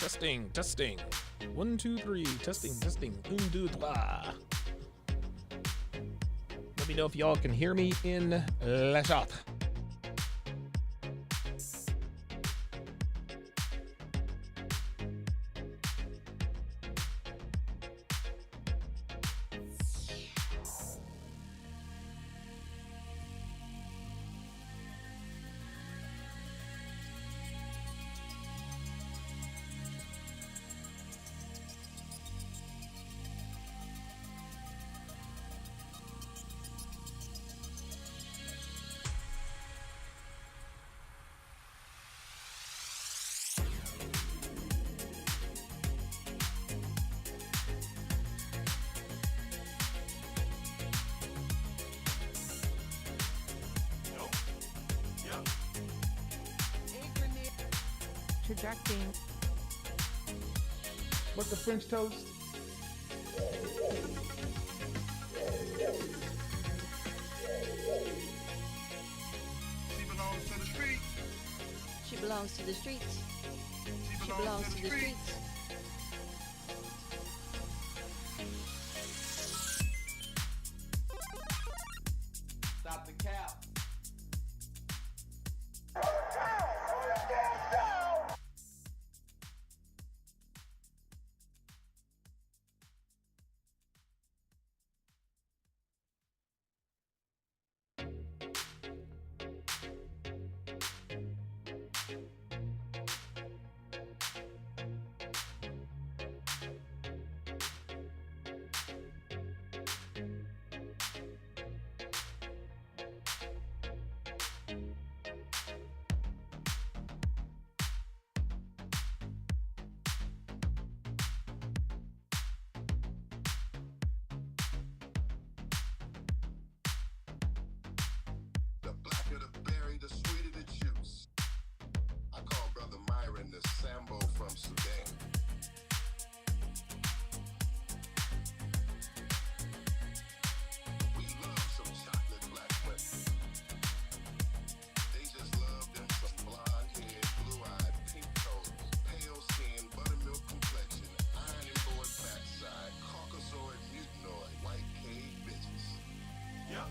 Testing, testing. 1, 2, 3. Testing, testing. 1, 2, 3. Let me know if y'all can hear me in la shop. Trajecting. What's the French toast? She belongs to the streets. She belongs to the streets. She She belongs to the streets. Stop the cap. The blacker the berry, the sweeter the juice. I call Brother Myron the Sambo from Sudan. We love some chocolate black women. They just love them some blonde hair, blue-eyed, pink toes, pale skin, buttermilk complexion, iron and board backside, Caucasoid mutanoid, white cave bitches. Yup.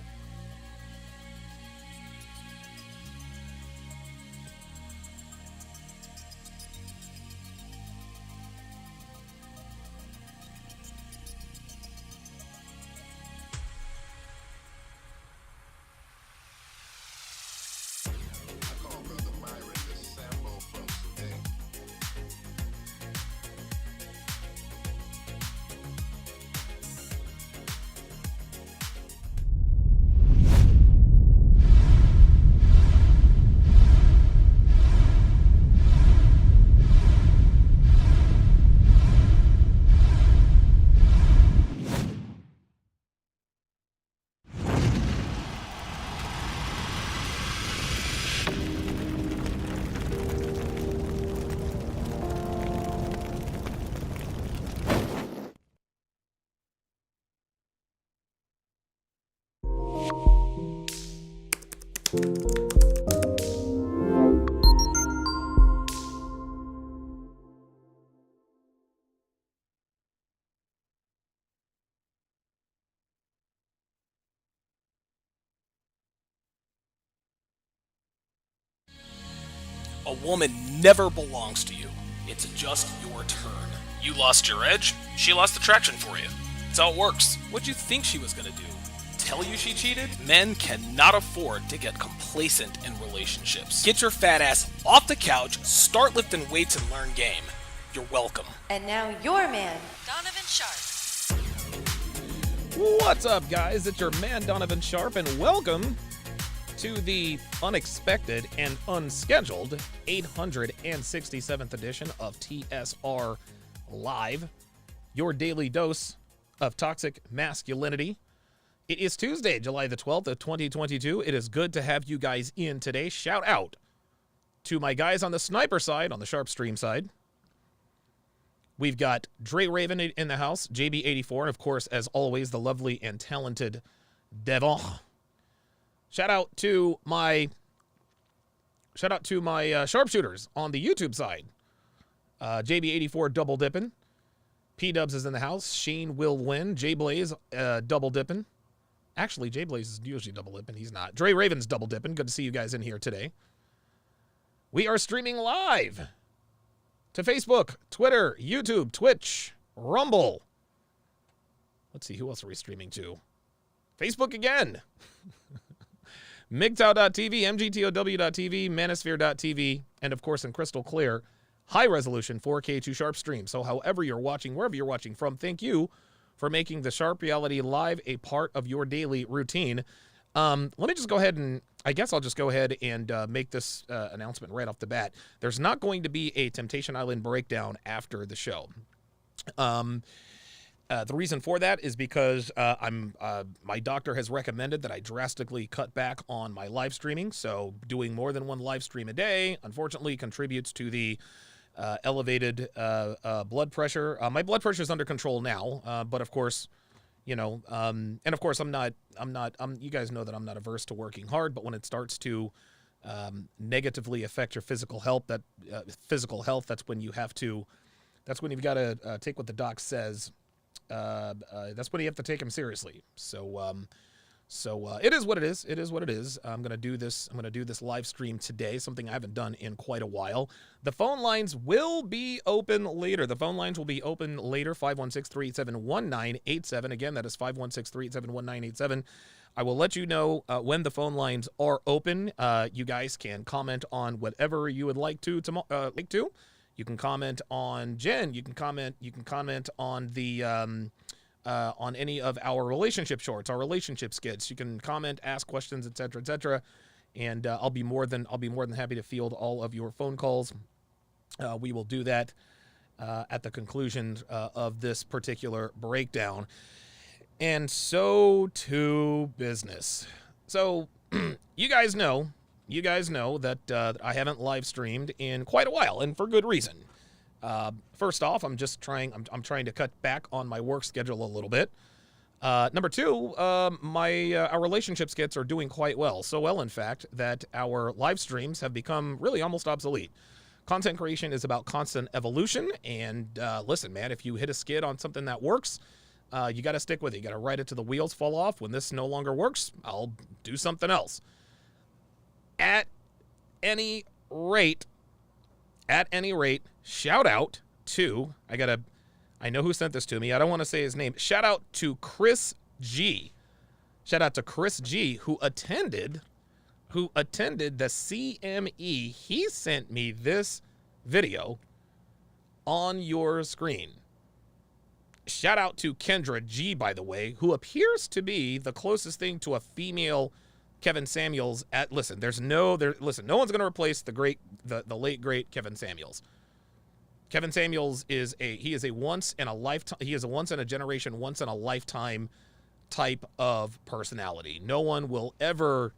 I call Brother Myron the Sambo from Sudan. A woman never belongs to you. It's just your turn. You lost your edge, she lost attraction for you. That's how it works. What'd you think she was gonna do? Tell you she cheated? Men cannot afford to get complacent in relationships. Get your fat ass off the couch, start lifting weights, and learn game. You're welcome. And now your man. Donovan Sharp. What's up, guys? It's your man, Donovan Sharp, and welcome to the unexpected and unscheduled 867th edition of TSR Live, your daily dose of toxic masculinity. It is Tuesday, July the 12th of 2022. It is good to have you guys in today. Shout out to my guys on the sniper side, on the Sharp Stream side. We've got Dre Raven in the house, JB84, and of course, as always, the lovely and talented Devon. Shout out to my sharpshooters on the YouTube side. JB84 double dipping. P-Dubs is in the house. Shane will win. J-Blaze double dipping. Actually, J-Blaze is usually double dipping. He's not. Dre Raven's double dipping. Good to see you guys in here today. We are streaming live to Facebook, Twitter, YouTube, Twitch, Rumble. Let's see, who else are we streaming to? Facebook again. MGTOW.tv, MGTOW.tv, Manosphere.tv, and of course in crystal clear, high resolution 4K 2 Sharp stream. So however you're watching, wherever you're watching from, thank you for making the Sharp Reality Live a part of your daily routine. Let me just go ahead and, I guess I'll just go ahead and make this announcement right off the bat. There's not going to be a Temptation Island breakdown after the show. The reason for that is because my doctor has recommended that I drastically cut back on my live streaming. So doing more than one live stream a day, unfortunately, contributes to the elevated blood pressure. My blood pressure is under control now, but of course, you know, and of course, you guys know that I'm not averse to working hard, but when it starts to negatively affect your physical health, that's when you've got to take what the doc says. That's when you have to take him seriously. So it is what it is. It is what it is. I'm gonna do this live stream today, something I haven't done in quite a while. The phone lines will be open later. 516-387-1987. Again, that is 516-387-1987. I will let you know when the phone lines are open. You guys can comment on whatever you would like to. You can comment on Jen. You can comment on the on any of our relationship shorts, our relationship skits. You can comment, ask questions, etc., etc. And I'll be more than happy to field all of your phone calls. We will do that at the conclusion of this particular breakdown. And so to business. So you guys know that I haven't live streamed in quite a while, and for good reason. First off, I'm trying to cut back on my work schedule a little bit. Number two, our relationship skits are doing quite well. So well, in fact, that our live streams have become really almost obsolete. Content creation is about constant evolution, and listen, man, if you hit a skid on something that works, you got to stick with it. You got to ride it till the wheels fall off. When this no longer works, I'll do something else. At any rate, shout out to, I know who sent this to me. I don't want to say his name. Shout out to Chris G. Who attended the CME. He sent me this video on your screen. Shout out to Kendra G, by the way, who appears to be the closest thing to a female Kevin Samuels. No one's going to replace the late great Kevin Samuels. Kevin Samuels is a once in a lifetime, he is a once in a generation, once in a lifetime type of personality. No one will ever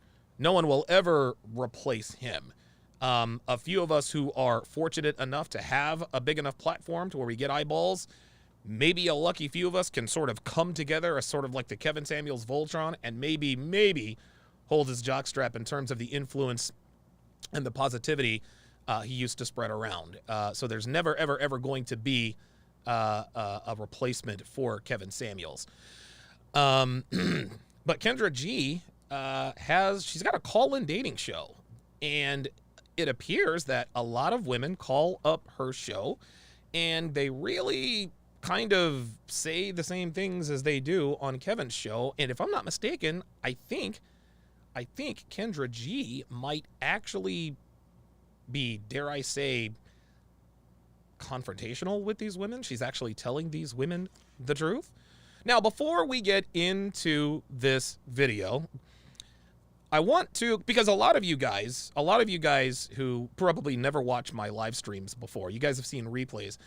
replace him. A few of us who are fortunate enough to have a big enough platform to where we get eyeballs, maybe a lucky few of us can sort of come together as sort of like the Kevin Samuels Voltron and maybe hold his jockstrap in terms of the influence and the positivity he used to spread around. So there's never, ever going to be a replacement for Kevin Samuels. But Kendra G she's got a call-in dating show. And it appears that a lot of women call up her show and they really kind of say the same things as they do on Kevin's show. And if I'm not mistaken, I think Kendra G might actually be, dare I say, confrontational with these women. She's actually telling these women the truth. Now, before we get into this video, I want to, because a lot of you guys who probably never watched my live streams before, you guys have seen replays.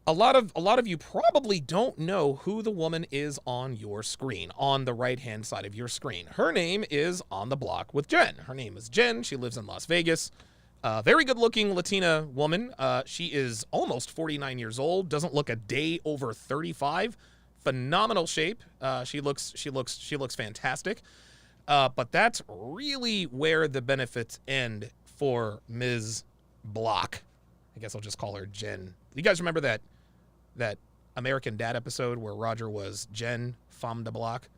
A lot of you probably don't know who the woman is on your screen, on the right-hand side of your screen. Her name is On the Block with Jen. Her name is Jen. She lives in Las Vegas. Very good-looking Latina woman. She is almost 49 years old. Doesn't look a day over 35. Phenomenal shape. She looks fantastic. But that's really where the benefits end for Ms. Block. I guess I'll just call her Jen. You guys remember that American Dad episode where Roger was Jen femme de bloc?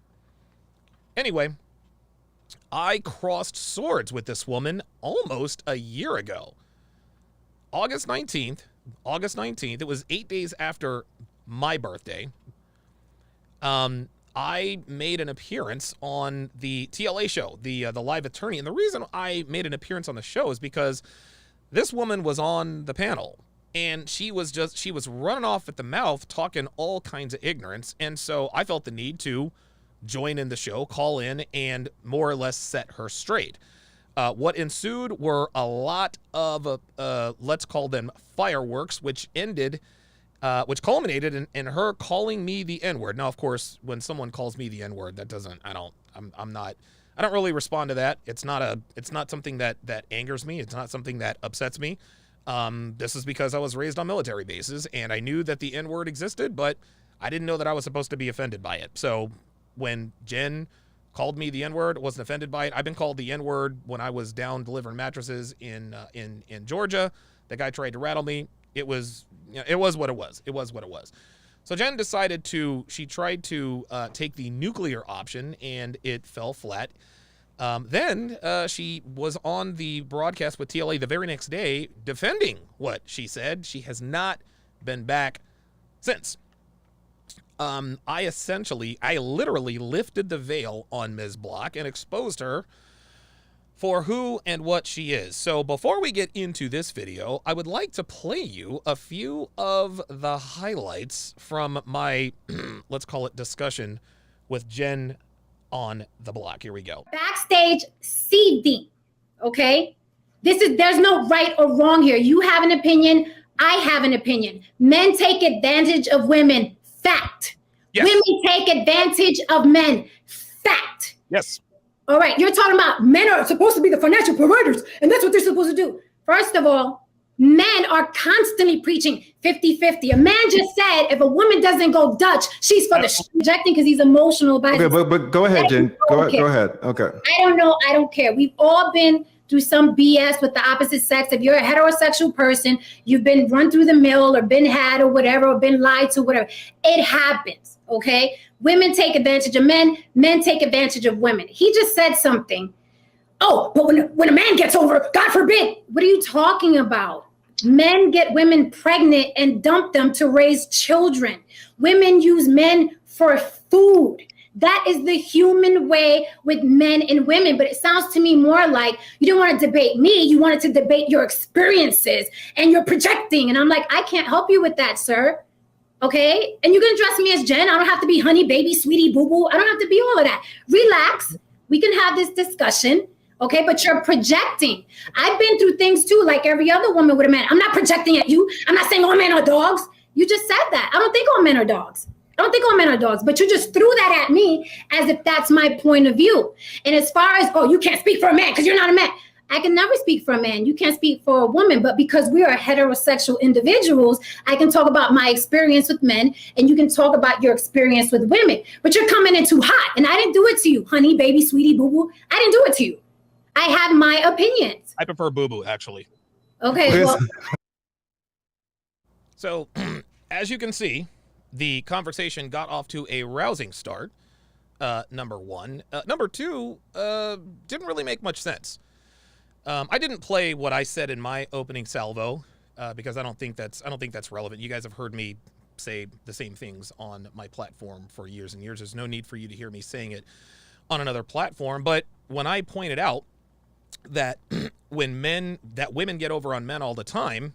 Anyway, I crossed swords with this woman almost a year ago. August 19th, it was 8 days after my birthday. I made an appearance on the TLA show, the live attorney. And the reason I made an appearance on the show is because this woman was on the panel and she was running off at the mouth talking all kinds of ignorance. And so I felt the need to join in the show, call in, and more or less set her straight. What ensued were a lot of, let's call them fireworks, which culminated in her calling me the N-word. Now, of course, when someone calls me the N-word, I don't really respond to that. It's not something that angers me. It's not something that upsets me. This is because I was raised on military bases and I knew that the N-word existed, but I didn't know that I was supposed to be offended by it. So when Jen called me the N-word, wasn't offended by it. I've been called the N-word when I was down delivering mattresses in Georgia. The guy tried to rattle me. It was what it was. It was what it was. So Jen she tried to take the nuclear option, and it fell flat. Then she was on the broadcast with TLA the very next day defending what she said. She has not been back since. I literally lifted the veil on Ms. Block and exposed her for who and what she is. So before we get into this video, I would like to play you a few of the highlights from my, let's call it discussion with Jen on the block. Here we go. Backstage seething, okay? There's no right or wrong here. You have an opinion, I have an opinion. Men take advantage of women, fact. Yes. Women take advantage of men, fact. Yes. All right, you're talking about men are supposed to be the financial providers, and that's what they're supposed to do. First of all, men are constantly preaching 50-50. A man just said if a woman doesn't go Dutch, she's for the rejecting because he's emotional about it. Okay, but go ahead, Jen. Go ahead. Okay. I don't know. I don't care. We've all been through some BS with the opposite sex. If you're a heterosexual person, you've been run through the mill or been had or whatever, or been lied to, whatever. It happens, okay? Women take advantage of men. Men take advantage of women. He just said something. Oh, but when a man gets over, God forbid. What are you talking about? Men get women pregnant and dump them to raise children. Women use men for food. That is the human way with men and women. But it sounds to me more like you didn't want to debate me. You wanted to debate your experiences and you're projecting. And I'm like, I can't help you with that, sir. Okay? And you can address me as Jen. I don't have to be honey, baby, sweetie, boo-boo. I don't have to be all of that. Relax. We can have this discussion. Okay, but you're projecting. I've been through things too, like every other woman with a man. I'm not projecting at you. I'm not saying all men are dogs. You just said that. I don't think all men are dogs. But you just threw that at me as if that's my point of view. And as far as, oh, you can't speak for a man because you're not a man. I can never speak for a man. You can't speak for a woman. But because we are heterosexual individuals, I can talk about my experience with men and you can talk about your experience with women. But you're coming in too hot. And I didn't do it to you, honey, baby, sweetie, boo-boo. I didn't do it to you. I have my opinions. I prefer boo-boo, actually. Okay, well. So, as you can see, the conversation got off to a rousing start, number one. Number two, didn't really make much sense. I didn't play what I said in my opening salvo, because I don't think that's relevant. You guys have heard me say the same things on my platform for years and years. There's no need for you to hear me saying it on another platform. But when I pointed out that women get over on men all the time,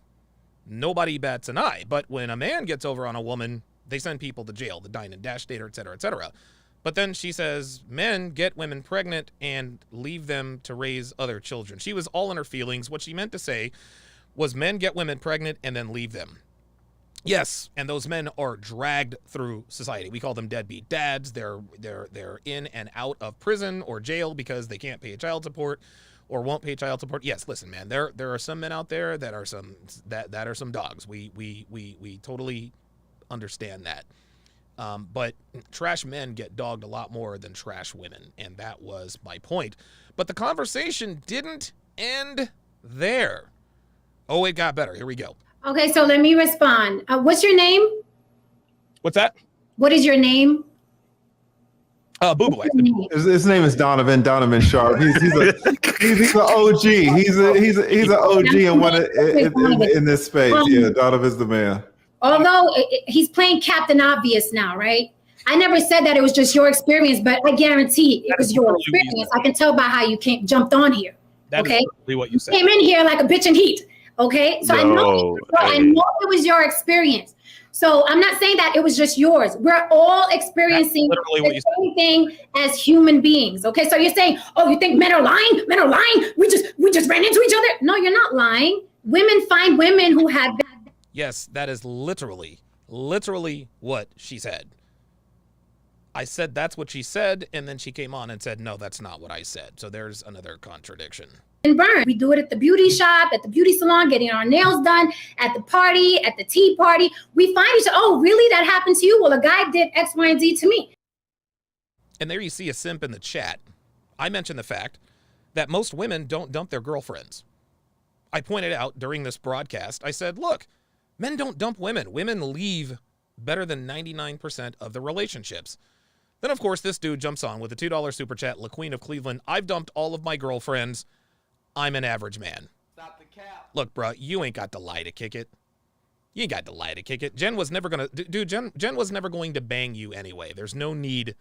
nobody bats an eye. But when a man gets over on a woman, they send people to jail, the dine and dash date, et cetera, et cetera. But then she says men get women pregnant and leave them to raise other children. She was all in her feelings. What she meant to say was men get women pregnant and then leave them. Yes, and those men are dragged through society. We call them deadbeat dads. They're in and out of prison or jail because they can't pay child support or won't pay child support. Yes, listen, man, there are some men out there that are some dogs. We totally understand that. But trash men get dogged a lot more than trash women, and that was my point. But the conversation didn't end there. Oh, it got better. Here we go. Okay, so let me respond. What's your name? What's that? What is your name? Boo Boo. His name is Donovan Sharp. He's an OG. He's an OG in this space. Yeah, Donovan's the man. Although he's playing Captain Obvious now, right? I never said that it was just your experience, but I guarantee it was your experience. I can tell by how you jumped on here. That is exactly what you said. Came in here like a bitch in heat. Okay, so I know it was your experience. So I'm not saying that it was just yours. We're all experiencing the same thing as human beings. Okay, so you're saying, oh, you think men are lying? Men are lying. We just ran into each other. No, you're not lying. Women find women who have. Yes, that is literally what she said. I said that's what she said, and then she came on and said, no, that's not what I said. So there's another contradiction. And burn. We do it at the beauty shop, at the beauty salon, getting our nails done, at the party, at the tea party. We find each other, oh, really? That happened to you? Well, a guy did X, Y, and Z to me. And there you see a simp in the chat. I mentioned the fact that most women don't dump their girlfriends. I pointed out during this broadcast, I said, look, men don't dump women. Women leave better than 99% of the relationships. Then, of course, this dude jumps on with a $2 super chat, La Queen of Cleveland. I've dumped all of my girlfriends. I'm an average man. Stop the cap. Look, bro, you ain't got the lie to kick it. You ain't got the lie to kick it. Jen was never going to, dude, Jen was never going to bang you anyway. There's no need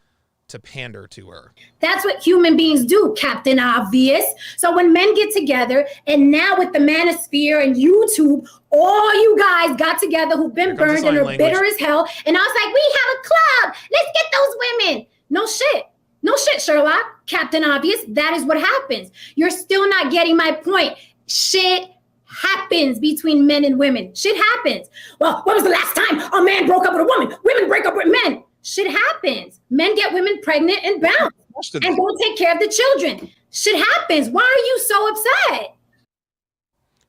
to pander to her. That's what human beings do, Captain Obvious. So when men get together, and now with the manosphere and YouTube, all you guys got together who've been burned and are bitter as hell. And I was like, we have a club. Let's get those women. No shit. No shit, Sherlock. Captain Obvious. That is what happens. You're still not getting my point. Shit happens between men and women. Shit happens. Well, when was the last time a man broke up with a woman? Women break up with men. Shit happens. Men get women pregnant and bounce and don't take care of the children. Shit happens. Why are you so upset?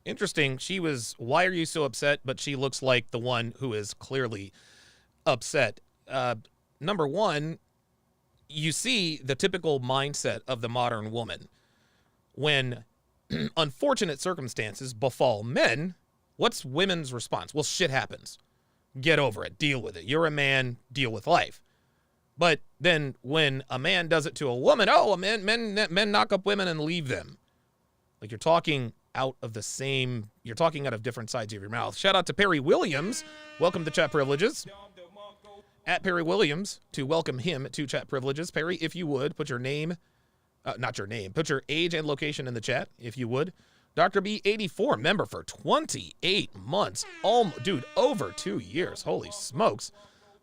Interesting. She was, why are you so upset? But she looks like the one who is clearly upset. Number one, you see the typical mindset of the modern woman. When unfortunate circumstances befall men, what's women's response? Well, shit happens. Get over it. Deal with it. You're a man. Deal with life. But then when a man does it to a woman, oh, men knock up women and leave them. Like you're talking out of different sides of your mouth. Shout out to Perry Williams. Welcome to Chat Privileges. At Perry Williams to welcome him to Chat Privileges. Perry, if you would, put your name, not your name, put your age and location in the chat, if you would. Dr. B, 84, member for 28 months. Dude, over 2 years. Holy smokes.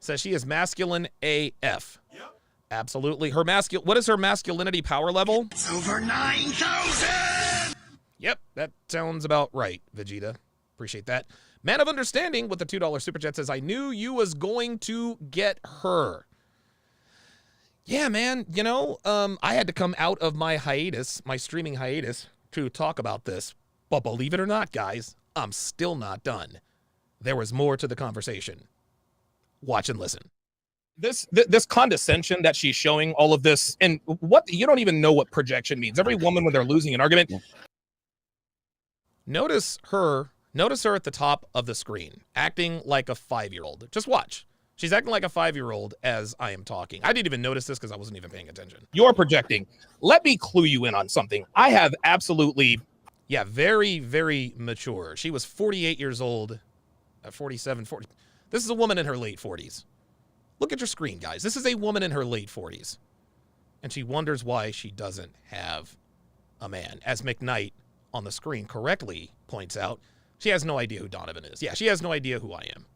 Says she is masculine AF. Yep. Absolutely. What is her masculinity power level? It's over 9,000! Yep, that sounds about right, Vegeta. Appreciate that. Man of Understanding with the $2 super chat says, I knew you was going to get her. Yeah, man, I had to come out of my hiatus, my streaming hiatus, to talk about this. But believe it or not, guys, I'm still not done. There was more to the conversation. Watch and listen. This condescension that she's showing, all of this, and what you don't even know what projection means. Every woman when they're losing an argument. Notice her at the top of the screen, acting like a 5-year-old. Just watch. She's acting like a 5-year-old as I am talking. I didn't even notice this because I wasn't even paying attention. You're projecting. Let me clue you in on something. I have absolutely, very, very mature. She was 48 years old, 47, 40. This is a woman in her late 40s. Look at your screen, guys. This is a woman in her late 40s. And she wonders why she doesn't have a man. As McKnight on the screen correctly points out, she has no idea who Donovan is. Yeah, she has no idea who I am.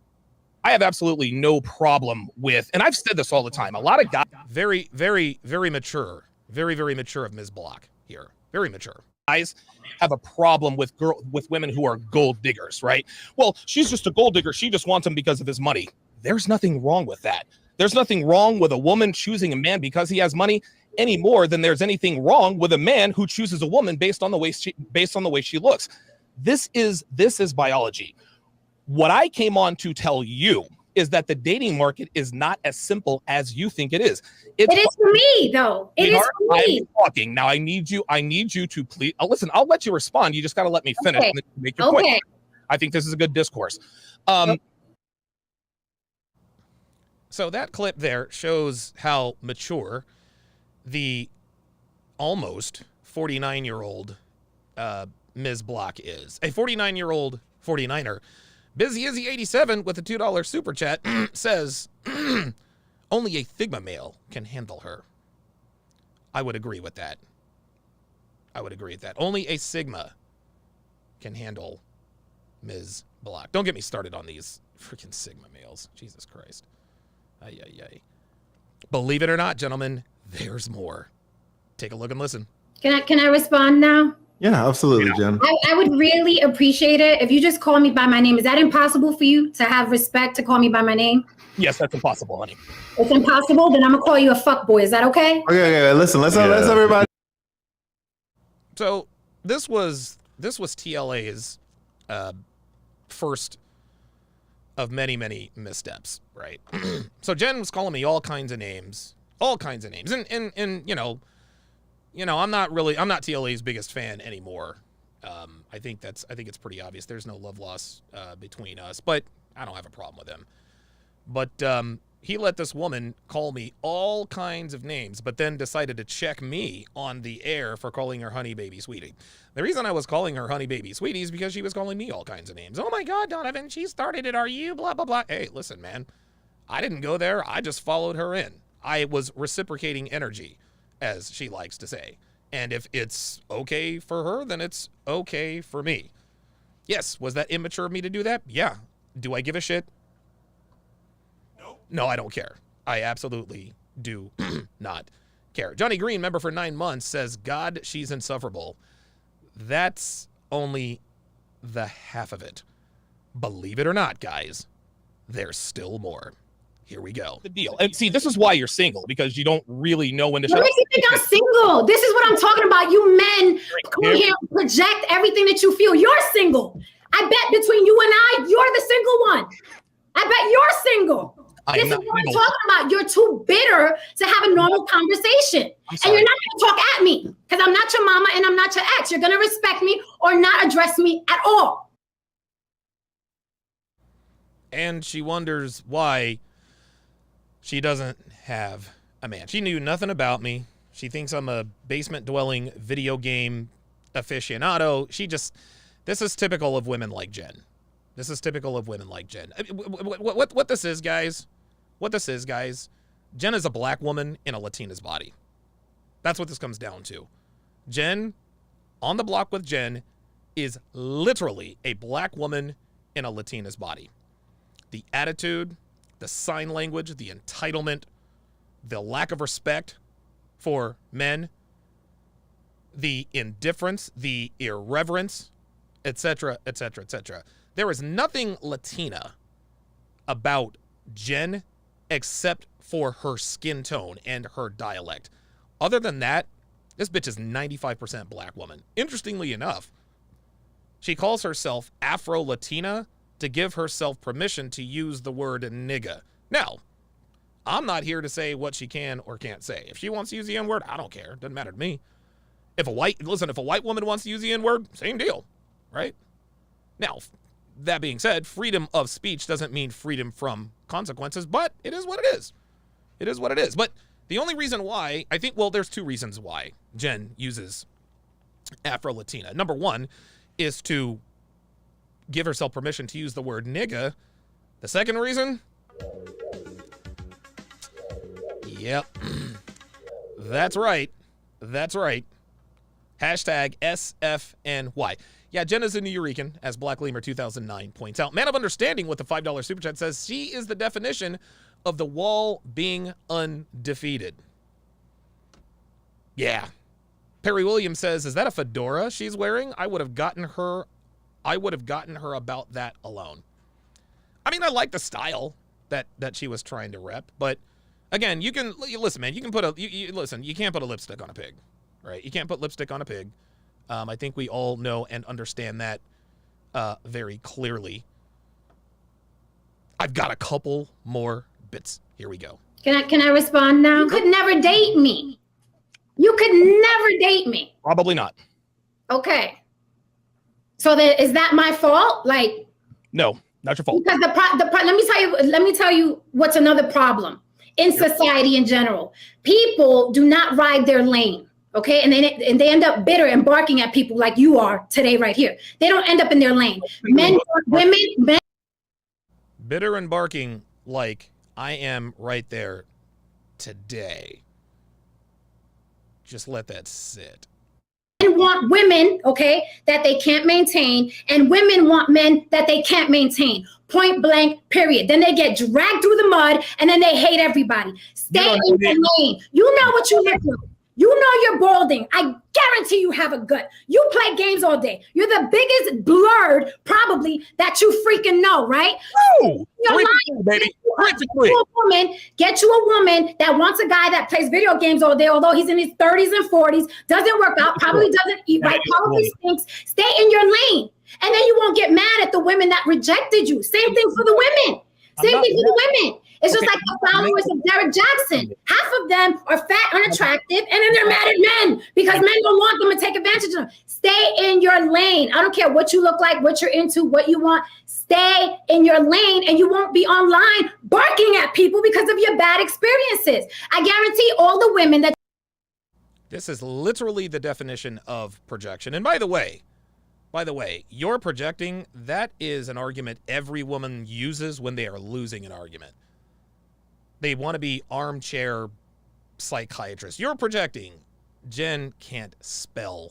I have absolutely no problem with, and I've said this all the time, a lot of guys, very, very, very mature, very, very mature of Ms. Block here. Very mature. Guys have a problem with women who are gold diggers, right? Well, she's just a gold digger. She just wants him because of his money. There's nothing wrong with that. There's nothing wrong with a woman choosing a man because he has money any more than there's anything wrong with a man who chooses a woman based on the way she looks. This is biology. What I came on to tell you is that the dating market is not as simple as you think it is. It is for me, though. It is for me. I'm talking. Now, I need you to please listen. I'll let you respond. You just got to let me finish and then make your point. I think this is a good discourse. So that clip there shows how mature the almost 49-year-old Ms. Block is. A 49-year-old 49er, Busy Izzy 87 with a $2 super chat says, only a Sigma male can handle her. I would agree with that. Only a Sigma can handle Ms. Block. Don't get me started on these freaking Sigma males. Jesus Christ. Ay, ay, ay. Believe it or not, gentlemen, there's more. Take a look and listen. Can I respond now? Yeah, absolutely, Jen. I would really appreciate it if you just call me by my name. Is that impossible for you to have respect to call me by my name? Yes, that's impossible, honey. It's impossible? Then I'm going to call you a fuckboy. Is that okay? Okay, listen, let's everybody. So this was TLA's first of many missteps, right? So Jen was calling me all kinds of names, and you know, I'm not TLA's biggest fan anymore. I think it's pretty obvious. There's no love loss between us, but I don't have a problem with him. But he let this woman call me all kinds of names, but then decided to check me on the air for calling her honey baby sweetie. The reason I was calling her honey baby sweetie is because she was calling me all kinds of names. Oh my God, Donovan, she started it. Are you blah, blah, blah. Hey, listen, man, I didn't go there. I just followed her in. I was reciprocating energy, as she likes to say. And if it's okay for her, then it's okay for me. Yes, was that immature of me to do that? Yeah. Do I give a shit? No, I don't care. I absolutely do not care. Johnny Green, member for 9 months, says, God, she's insufferable. That's only the half of it. Believe it or not, guys, there's still more. Here we go. The deal. And see, this is why you're single, because you don't really know when to shut up. What makes you think I'm single? This is what I'm talking about. You men come here and project everything that you feel. You're single. I bet between you and I, you're the single one. I bet you're single. This is what I'm talking about. You're too bitter to have a normal conversation. And you're not going to talk at me because I'm not your mama and I'm not your ex. You're going to respect me or not address me at all. And she wonders why she doesn't have a man. She knew nothing about me. She thinks I'm a basement-dwelling video game aficionado. This is typical of women like Jen. What this is, guys, Jen is a black woman in a Latina's body. That's what this comes down to. Jen, on the block with Jen, is literally a black woman in a Latina's body. The attitude, the sign language, the entitlement, the lack of respect for men, the indifference, the irreverence, etc., etc., etc. There is nothing Latina about Jen except for her skin tone and her dialect. Other than that, this bitch is 95% black woman. Interestingly enough, she calls herself Afro-Latina to give herself permission to use the word nigga. Now, I'm not here to say what she can or can't say. If she wants to use the N-word, I don't care. Doesn't matter to me. If a white woman wants to use the N-word, same deal, right? Now, that being said, freedom of speech doesn't mean freedom from consequences, but it is what it is. It is what it is. But the only reason why, there's two reasons why Jen uses Afro-Latina. Number one is to give herself permission to use the word nigga. The second reason? Yep. That's right. Hashtag SFNY. Yeah, Jen is a New Yorican, as Black Lemur 2009 points out. Man of Understanding with the $5 super chat says she is the definition of the wall being undefeated. Yeah. Perry Williams says, is that a fedora she's wearing? I would have gotten her about that alone. I mean, I like the style that she was trying to rep, but again, you can't put a lipstick on a pig, right? You can't put lipstick on a pig. I think we all know and understand that very clearly. I've got a couple more bits. Here we go. Can I respond now? You could never date me. You could never date me. Probably not. Okay. So then, is that my fault? Like, No, not your fault. because let me tell you what's another problem in society in general. People do not ride their lane, okay? And they end up bitter and barking at people like you are today right here. They don't end up in their lane. Men, women, Bitter and barking like I am right there today. Just let that sit. want women, okay, that they can't maintain, and women want men that they can't maintain. Point blank, period. Then they get dragged through the mud, and then they hate everybody. Stay in your lane. You know what you look like. You know you're balding. I guarantee you have a gut. You play games all day. You're the biggest blurred, probably, that you freaking know, right? Oh, baby. Get you a woman that wants a guy that plays video games all day, although he's in his 30s and 40s, doesn't work out, probably doesn't eat right, probably stinks. Stay in your lane. And then you won't get mad at the women that rejected you. Same thing for the women. Same thing for the women. It's just like the followers of Derek Jackson. Half of them are fat, unattractive, and then they're mad at men because men don't want them to take advantage of them. Stay in your lane. I don't care what you look like, what you're into, what you want. Stay in your lane, and you won't be online barking at people because of your bad experiences. I guarantee all the women that. This is literally the definition of projection. And by the way, you're projecting, that is an argument every woman uses when they are losing an argument. They want to be armchair psychiatrists. You're projecting. Jen can't spell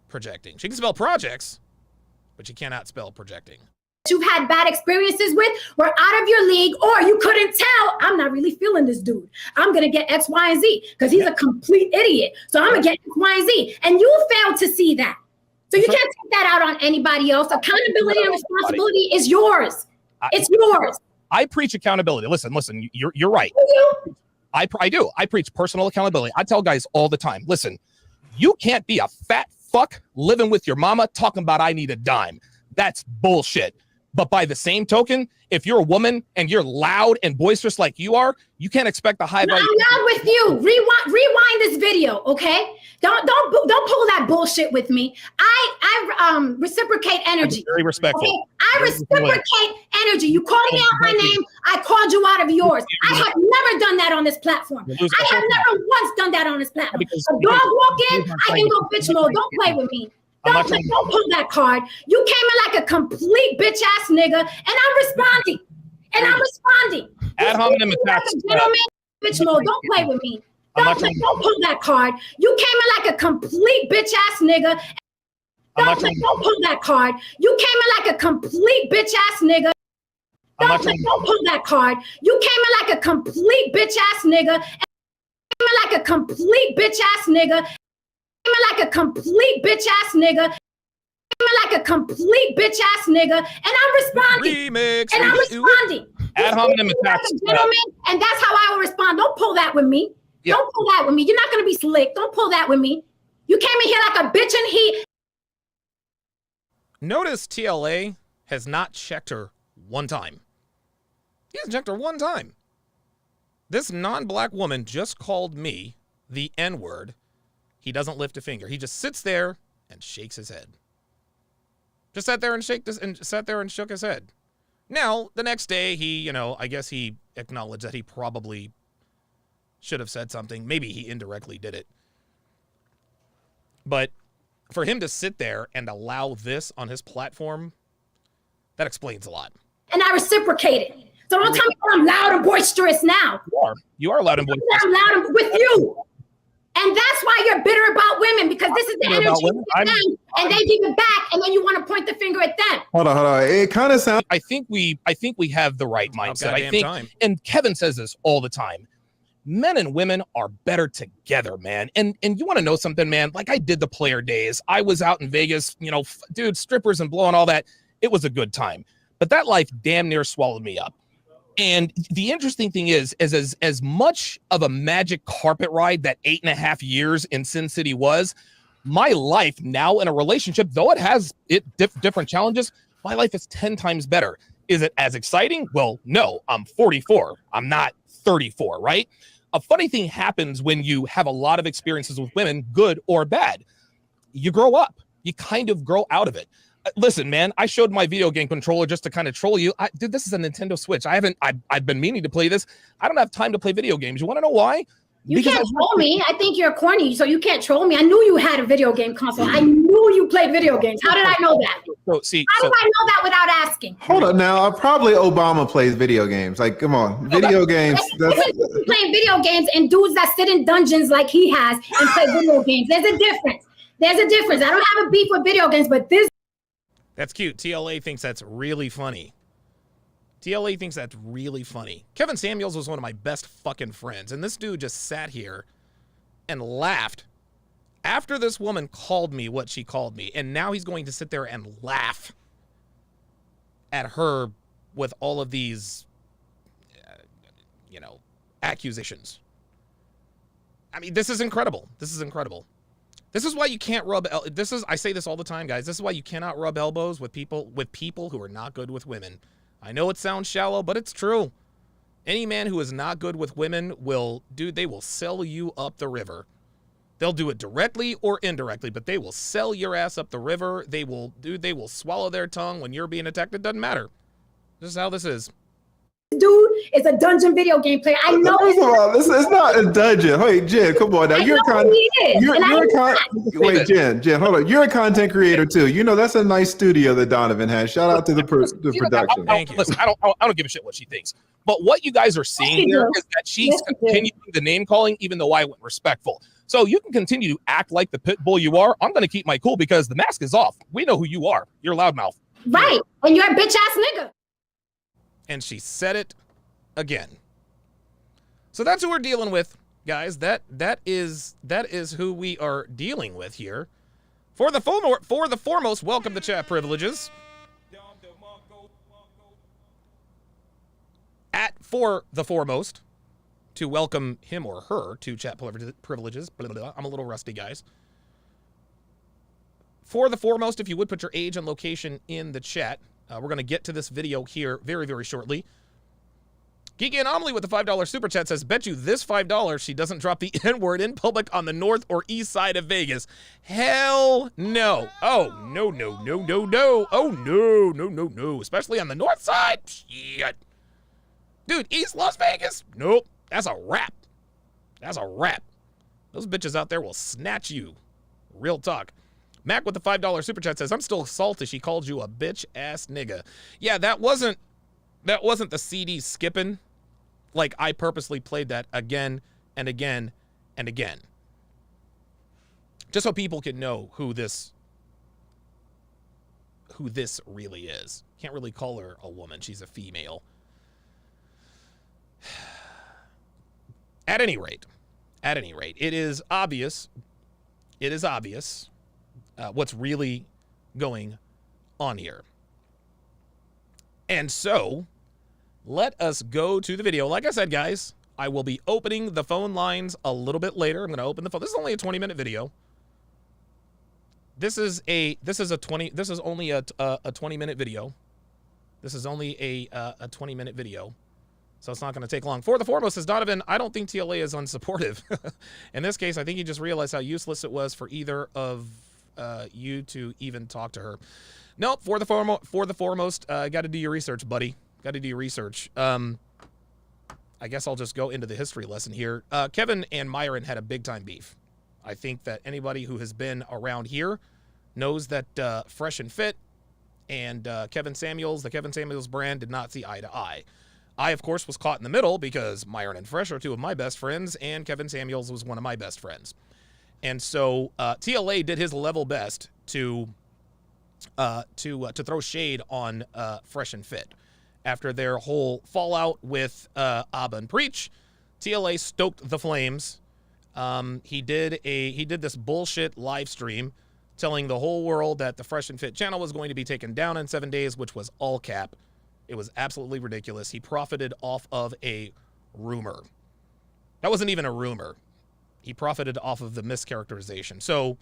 projecting. She can spell projects, but she cannot spell projecting. You've had bad experiences with were out of your league, or you couldn't tell, I'm not really feeling this dude. I'm going to get X, Y, and Z because he's a complete idiot. So I'm going to get X, Y, and Z. And you failed to see that. So you can't take that out on anybody else. Accountability and responsibility is yours. It's yours. I preach accountability. Listen, you're right. I do. I preach personal accountability. I tell guys all the time, listen, you can't be a fat fuck living with your mama talking about I need a dime. That's bullshit. But by the same token, if you're a woman and you're loud and boisterous like you are, you can't expect a high value. I'm not with you. Rewind this video, okay? Don't pull that bullshit with me. I reciprocate energy. Very respectful. Okay? I reciprocate energy. You called me out my name. I called you out of yours. I have never done that on this platform. I have never once done that on this platform. A dog walk in, I can go bitch mode. Don't play with me. Don't pull that card. You came in like a complete bitch ass nigga, and I'm responding. Ad hominem attacks. Gentlemen, bitch mode. Don't play with me. Don't pull that card. You came in like a complete bitch ass nigga. Don't pull that card. You came in like a complete bitch ass nigga. Don't pull that card. You came in like a complete bitch ass nigga. Came in like a complete bitch ass nigga. Came in like a complete bitch ass nigga. Came in like a complete bitch ass nigga. And I'm responding. And I'm responding. Ad hominem attacks. Gentlemen, and that's how I will respond. Don't pull that with me. Yep. Don't pull that with me. You're not going to be slick. Don't pull that with me. You came in here like a bitch in heat. Notice TLA has not checked her one time. He hasn't checked her one time. This non-black woman just called me the N-word. He doesn't lift a finger. He just sits there and shakes his head. Just sat there and shook his head. Now, the next day, I guess he acknowledged that he probably should have said something. Maybe he indirectly did it. But for him to sit there and allow this on his platform, that explains a lot. And I reciprocated. So don't tell me I'm loud and boisterous now. You are loud and boisterous. I'm loud and with you. And that's why you're bitter about women, because this is the energy you give them, and they give it back, and then you want to point the finger at them. Hold on. It kind of sounds. I think we have the right mindset. I think, and Kevin says this all the time. Men and women are better together, man. And you want to know something, man? Like I did the player days. I was out in Vegas, dude, strippers and blowing all that. It was a good time. But that life damn near swallowed me up. And the interesting thing is as much of a magic carpet ride that 8.5 years in Sin City was, my life now in a relationship, though it has different challenges, my life is 10 times better. Is it as exciting? Well, no, I'm 44. I'm not 34, right? A funny thing happens when you have a lot of experiences with women, good or bad. You grow up. You kind of grow out of it. Listen, man, I showed my video game controller just to kind of troll you. Dude, this is a Nintendo Switch. I've been meaning to play this. I don't have time to play video games. You want to know why? You can't troll me. I think you're corny, so you can't troll me. I knew you had a video game console. I knew you played video games. How did I know that? How do I know that without asking? Hold up now. Probably Obama plays video games. Like, come on, video games. Playing video games and dudes that sit in dungeons like he has and play video games. There's a difference. There's a difference. I don't have a beef with video games, but this. That's cute. TLA thinks that's really funny. TLA thinks that's really funny. Kevin Samuels was one of my best fucking friends, and this dude just sat here and laughed after this woman called me what she called me, and now he's going to sit there and laugh at her with all of these, accusations. I mean, this is incredible. This is incredible. This is why you can't rub. I say this all the time, guys. This is why you cannot rub elbows with people who are not good with women. I know it sounds shallow, but it's true. Any man who is not good with women they will sell you up the river. They'll do it directly or indirectly, but they will sell your ass up the river. They will swallow their tongue when you're being attacked. It doesn't matter. This is how this is. Dude is a dungeon video game player. I know. First of all, this is not a dungeon. Wait, Jen, come on now. Jen, hold on. You're a content creator too. You know that's a nice studio that Donovan has. Shout out to the production. Thank you. Listen, I don't give a shit what she thinks. But what you guys are seeing here is that she's continuing the name calling, even though I went respectful. So you can continue to act like the pit bull you are. I'm going to keep my cool because the mask is off. We know who you are. You're loudmouth. Right, and you're a bitch ass nigga. And she said it again. So that's who we're dealing with, guys. That is who we are dealing with here. For the foremost, welcome to chat privileges. For the foremost, to welcome him or her to chat privileges. Blah, blah, blah. I'm a little rusty, guys. For the foremost, if you would put your age and location in the chat. We're going to get to this video here very, very shortly. Geeky Anomaly with the $5 super chat says, bet you this $5 she doesn't drop the N-word in public on the north or east side of Vegas. Hell no. Oh, no. Oh, no. Especially on the north side. Shit. Dude, East Las Vegas? Nope. That's a wrap. That's a wrap. Those bitches out there will snatch you. Real talk. Mac with the $5 super chat says, I'm still salty she called you a bitch ass nigga. Yeah, that wasn't the CD skipping. Like, I purposely played that again and again and again. Just so people can know who this really is. Can't really call her a woman. She's a female. At any rate, it is obvious what's really going on here. And so, let us go to the video. Like I said, guys, I will be opening the phone lines a little bit later. I'm going to open the phone. This is only a 20-minute video. This is only a 20-minute video. This is only a 20-minute video. So it's not going to take long. For the foremost, says Donovan, I don't think TLA is unsupportive. In this case, I think he just realized how useless it was for either of you to even talk to her. Nope. For the foremost, got to do your research, buddy. Got to do your research. I guess I'll just go into the history lesson here. Kevin and Myron had a big time beef. I think that anybody who has been around here knows that Fresh and Fit and the Kevin Samuels brand did not see eye to eye. I, of course, was caught in the middle because Myron and Fresh are two of my best friends, and Kevin Samuels was one of my best friends. And so TLA did his level best to throw shade on Fresh and Fit. After their whole fallout with Abba and Preach, TLA stoked the flames. He did this bullshit live stream telling the whole world that the Fresh and Fit channel was going to be taken down in 7 days, which was all cap. It was absolutely ridiculous. He profited off of a rumor. That wasn't even a rumor. He profited off of the mischaracterization. So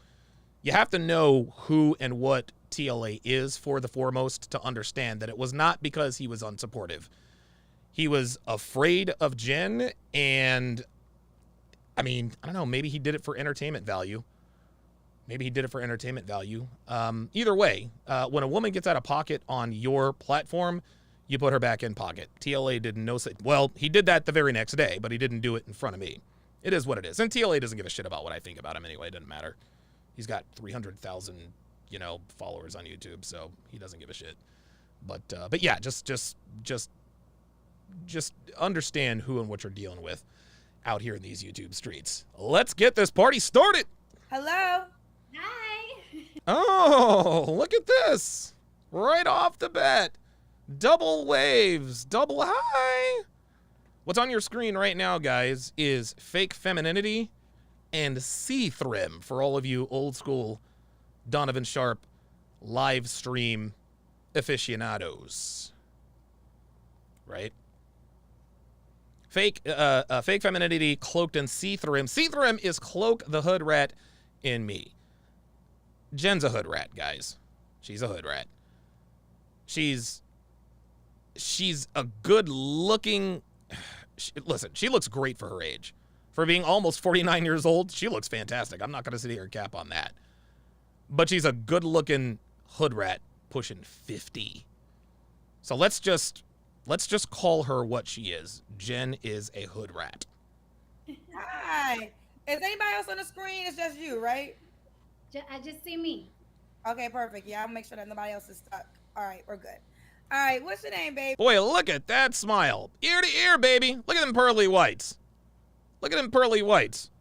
you have to know who and what TLA is for the foremost to understand that it was not because he was unsupportive. He was afraid of Jen, and I mean, I don't know, maybe he did it for entertainment value. Maybe he did it for entertainment value. Either way, when a woman gets out of pocket on your platform, you put her back in pocket. TLA did no say. Well, he did that the very next day, but he didn't do it in front of me. It is what it is. And TLA doesn't give a shit about what I think about him anyway. It doesn't matter. He's got 300,000, followers on YouTube, so he doesn't give a shit. But yeah, just understand who and what you're dealing with out here in these YouTube streets. Let's get this party started. Hello. Hi. Oh, look at this. Right off the bat. Double waves. Double hi. What's on your screen right now, guys, is fake femininity and C-Thrim for all of you old school Donovan Sharp live stream aficionados. Right? Fake femininity cloaked in C-Thrim. C-Thrim is cloak the hood rat in me. Jen's a hood rat, guys. She's a hood rat. She's a good looking, listen, she looks great for her age. For being almost 49 years old, she looks fantastic. I'm not going to sit here and cap on that. But she's a good looking hood rat pushing 50. So let's just call her what she is. Jen is a hood rat. Hi. Is anybody else on the screen? It's just you, right? I just see me. Okay, perfect. Yeah, I'll make sure that nobody else is stuck. All right, we're good. All right, what's your name, baby? Boy, look at that smile. Ear to ear, baby. Look at them pearly whites. Look at them pearly whites.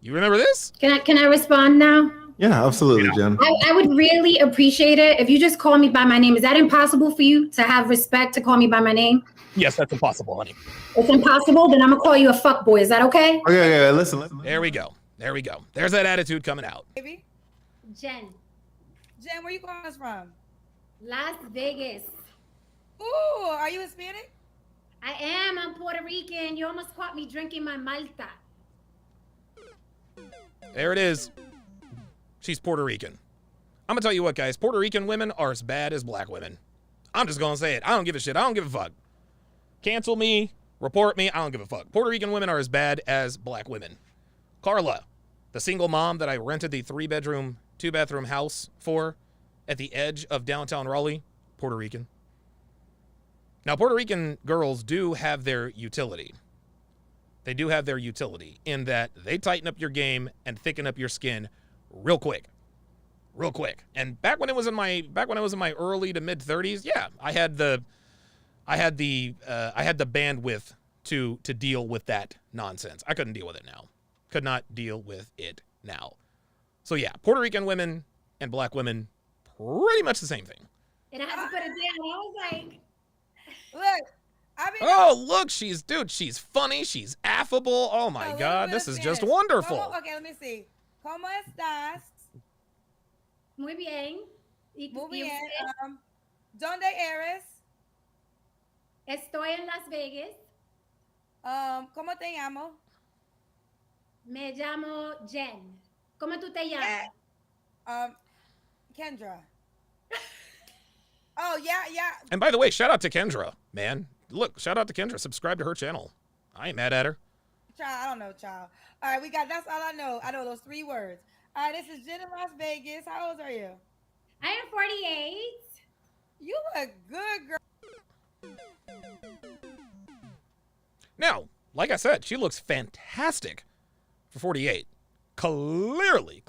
You remember this? Can I respond now? Yeah, absolutely, Jen. I would really appreciate it if you just call me by my name. Is that impossible for you to have respect to call me by my name? Yes, that's impossible, honey. It's impossible? Then I'm going to call you a fuckboy. Is that okay? Okay, listen. There we go. There we go. There's that attitude coming out. Baby? Jen, Jen, where you calling us from? Las Vegas. Ooh, are you Hispanic? I am. I'm Puerto Rican. You almost caught me drinking my Malta. There it is. She's Puerto Rican. I'm going to tell you what, guys. Puerto Rican women are as bad as black women. I'm just going to say it. I don't give a shit. I don't give a fuck. Cancel me. Report me. I don't give a fuck. Puerto Rican women are as bad as black women. Carla, the single mom that I rented the 3-bedroom, 2-bathroom house for at the edge of downtown Raleigh, Puerto Rican. Now, Puerto Rican girls do have their utility. They do have their utility in that they tighten up your game and thicken up your skin real quick. Real quick. And back when I was in my early to mid 30s, yeah, I had the bandwidth to deal with that nonsense. I couldn't deal with it now. Could not deal with it now. So yeah, Puerto Rican women and black women, pretty much the same thing. And I had to put it down. I was like, Look, look, she's funny, she's affable. Oh my God, this is just wonderful. Okay, let me see. ¿Cómo estás? muy bien. Muy ¿Y bien. usted? ¿Dónde eres? Estoy en Las Vegas. ¿Cómo te llamo? Me llamo Jen. ¿Cómo tú te llamas? Kendra. Oh, yeah. And by the way, shout out to Kendra, man. Look, shout out to Kendra. Subscribe to her channel. I ain't mad at her. Child, I don't know, child. All right, that's all I know. I know those 3 words. All right, this is Jen in Las Vegas. How old are you? I am 48. You a good girl. Now, like I said, she looks fantastic for 48. Clearly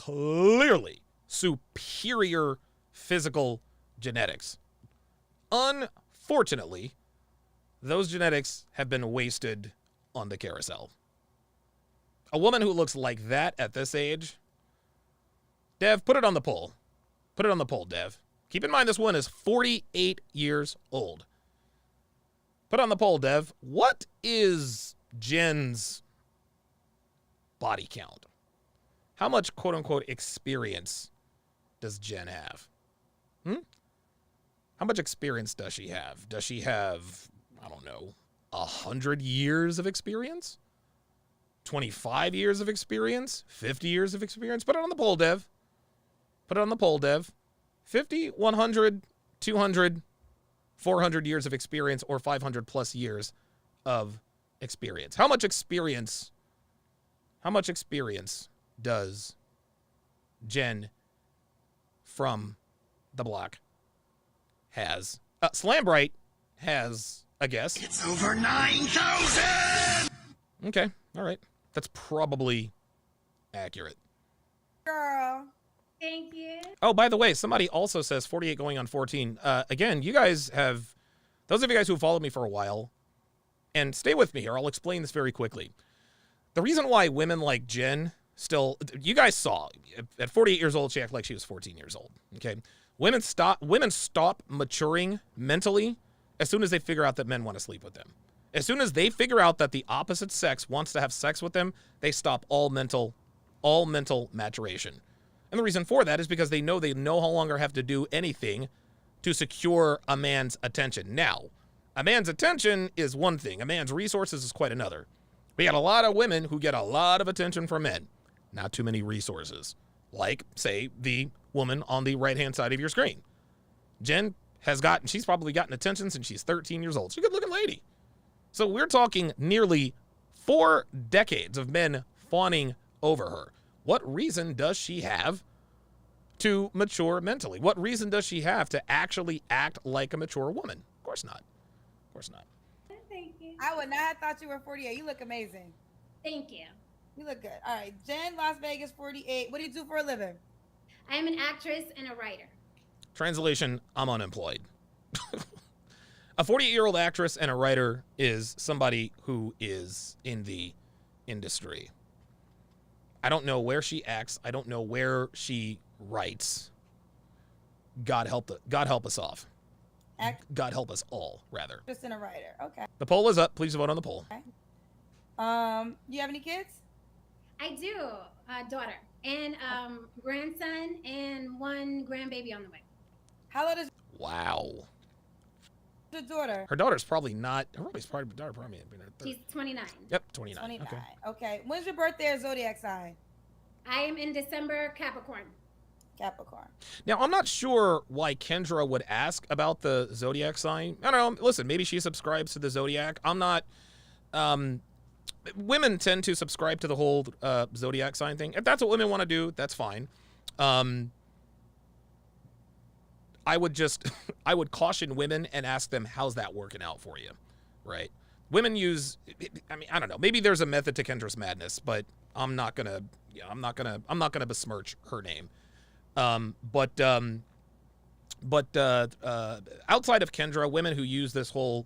superior physical genetics. Unfortunately, those genetics have been wasted on the carousel. A woman who looks like that at this age, Dev, put it on the poll. Put it on the poll, Dev. Keep in mind this one is 48 years old. Put on the poll, Dev. What is Jen's body count? How much quote-unquote experience does Jen have? How much experience does she have? Does she have, I don't know, 100 years of experience? 25 years of experience? 50 years of experience? Put it on the poll, Dev. Put it on the poll, Dev. 50, 100, 200, 400 years of experience, or 500 plus years of experience. How much experience does Jen from the block has. Slambright has a guess. It's over 9,000! Okay, all right. That's probably accurate. Girl. Thank you. Oh, by the way, somebody also says 48 going on 14. Again, you guys have, those of you guys who followed me for a while, and stay with me here, I'll explain this very quickly. The reason why women like Jen still, you guys saw, at 48 years old, she acted like she was 14 years old, okay? Women stop maturing mentally as soon as they figure out that men want to sleep with them. As soon as they figure out that the opposite sex wants to have sex with them, they stop all mental maturation. And the reason for that is because they no longer have to do anything to secure a man's attention. Now, a man's attention is one thing. A man's resources is quite another. We got a lot of women who get a lot of attention from men. Not too many resources. Like, say, the woman on the right-hand side of your screen. Jen she's probably gotten attention since she's 13 years old. She's a good-looking lady. So we're talking nearly 4 decades of men fawning over her. What reason does she have to mature mentally? What reason does she have to actually act like a mature woman? Of course not. Of course not. Thank you. I would not have thought you were 48. You look amazing. Thank you. You look good. All right. Jen, Las Vegas, 48. What do you do for a living? I am an actress and a writer. Translation, I'm unemployed. A 48-year-old actress and a writer is somebody who is in the industry. I don't know where she acts. I don't know where she writes. God help us off. God help us all, rather. Just in a writer. Okay. The poll is up. Please vote on the poll. Okay. You have any kids? I do. A daughter and grandson and one grandbaby on the way. How old is Wow. your daughter? Her daughter's probably not. Her daughter probably in her third. She's 29. Yep, 29. 29. Okay. Okay. When's your birthday or zodiac sign? I am in December, Capricorn. Capricorn. Now, I'm not sure why Kendra would ask about the zodiac sign. I don't know. Listen, maybe she subscribes to the zodiac. I'm not. Women tend to subscribe to the whole zodiac sign thing. If that's what women want to do, that's fine. I would caution women and ask them, how's that working out for you, right? Women use, I mean, I don't know. Maybe there's a method to Kendra's madness, but I'm not gonna besmirch her name. But outside of Kendra, women who use this whole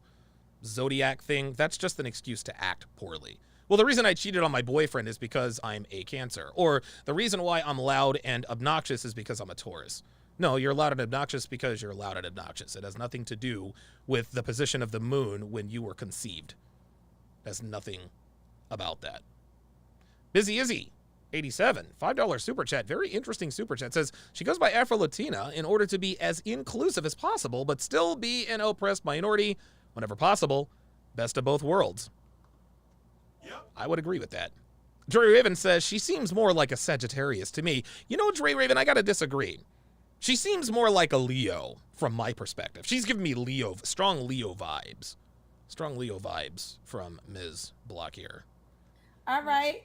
zodiac thing, that's just an excuse to act poorly. Well, the reason I cheated on my boyfriend is because I'm a Cancer, or the reason why I'm loud and obnoxious is because I'm a Taurus. No, you're loud and obnoxious because you're loud and obnoxious. It has nothing to do with the position of the moon when you were conceived. There's nothing about that. Busy Izzy, 87, $5 super chat. Very interesting super chat. Says she goes by Afro-Latina in order to be as inclusive as possible, but still be an oppressed minority whenever possible. Best of both worlds. Yep. I would agree with that. Dre Raven says she seems more like a Sagittarius to me. You know, Dre Raven, I gotta disagree. She seems more like a Leo from my perspective. She's giving me strong Leo vibes. Strong Leo vibes from Ms. Block here. All right.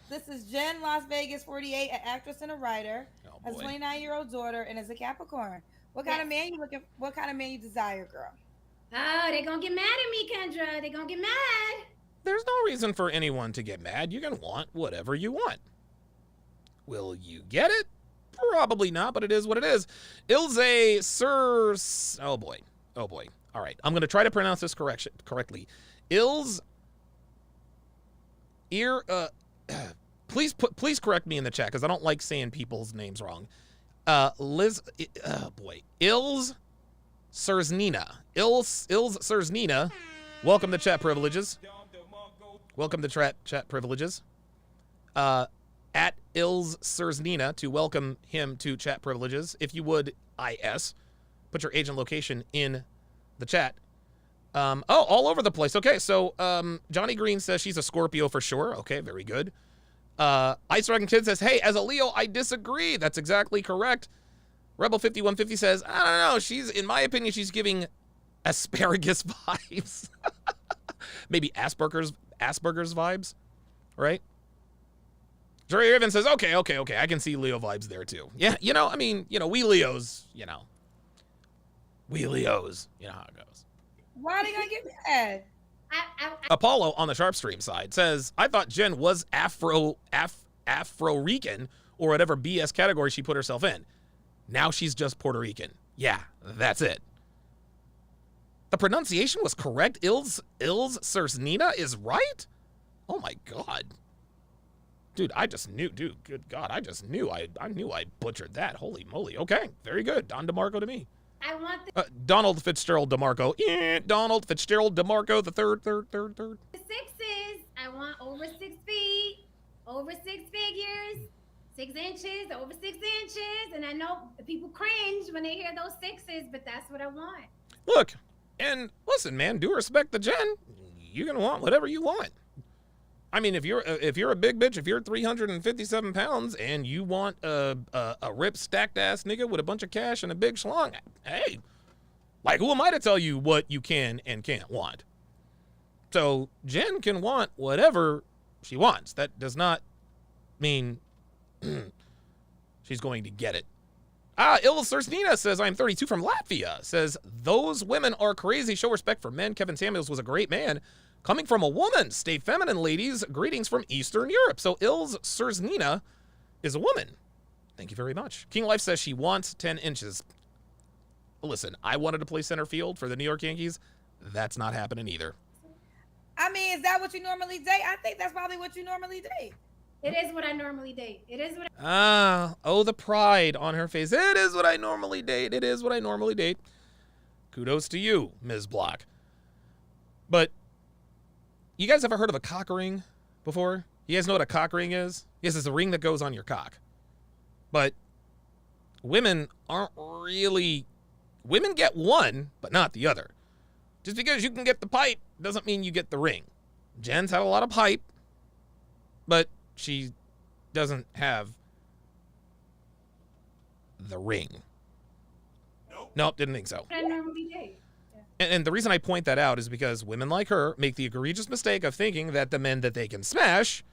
This is Jen, Las Vegas, 48, an actress and a writer, has a 29-year-old daughter, and is a Capricorn. What kind of man you looking? What kind of man you desire, girl? Oh, they're gonna get mad at me, Kendra. They're gonna get mad. There's no reason for anyone to get mad. You can want whatever you want. Will you get it? Probably not, but it is what it is. Ilze Sir... Oh, boy. Oh, boy. All right. I'm going to try to pronounce this correctly. Please correct me in the chat, because I don't like saying people's names wrong. Ilz Surznina. Ilz Surznina. Welcome to chat privileges. Welcome to chat privileges. At Ilz Surznina to welcome him to chat privileges. If you would, put your age and location in the chat. All over the place. Okay, so Johnny Green says she's a Scorpio for sure. Okay, very good. Ice Dragon Kid says, hey, as a Leo, I disagree. That's exactly correct. Rebel 5150 says, I don't know. In my opinion, she's giving asparagus vibes. Maybe Asperger's vibes, right? Dre Irvin says, okay, I can see Leo vibes there too. Yeah, we Leos, you know how it goes. Why are they gonna get mad? Apollo on the Sharp Stream side says, I thought Jen was Afro-Rican or whatever BS category she put herself in. Now she's just Puerto Rican. Yeah, that's it. The pronunciation was correct. Ilse Cersnina is right? Oh my God. Dude, I just knew, good God, I just knew. I knew I butchered that. Holy moly. Okay, very good. Don DeMarco to me. I want Donald Fitzgerald DeMarco. Donald Fitzgerald DeMarco, the third. the sixes. I want over 6 feet, over 6 figures, 6 inches, over 6 inches. And I know people cringe when they hear those sixes, but that's what I want. Look, and listen, man, do respect the Jen. You can want whatever you want. I mean, if you're a big bitch, if you're 357 pounds and you want a ripped stacked ass nigga with a bunch of cash and a big schlong, hey, like who am I to tell you what you can and can't want? So Jen can want whatever she wants. That does not mean she's going to get it. Ilse Cersnina says, I'm 32 from Latvia. Says, those women are crazy. Show respect for men. Kevin Samuels was a great man. Coming from a woman. Stay feminine, ladies. Greetings from Eastern Europe. So Ilse Cersnina is a woman. Thank you very much. King Life says she wants 10 inches. Listen, I wanted to play center field for the New York Yankees. That's not happening either. I mean, is that what you normally date? I think that's probably what you normally date. It is what I normally date. It is what the pride on her face. It is what I normally date. It is what I normally date. Kudos to you, Ms. Block. But you guys ever heard of a cock ring before? You guys know what a cock ring is? Yes, it's a ring that goes on your cock. But women aren't really... Women get one, but not the other. Just because you can get the pipe doesn't mean you get the ring. Jen's had a lot of pipe, but she doesn't have the ring. Nope, didn't think so. I normally date. And the reason I point that out is because women like her make the egregious mistake of thinking that the men that they can smash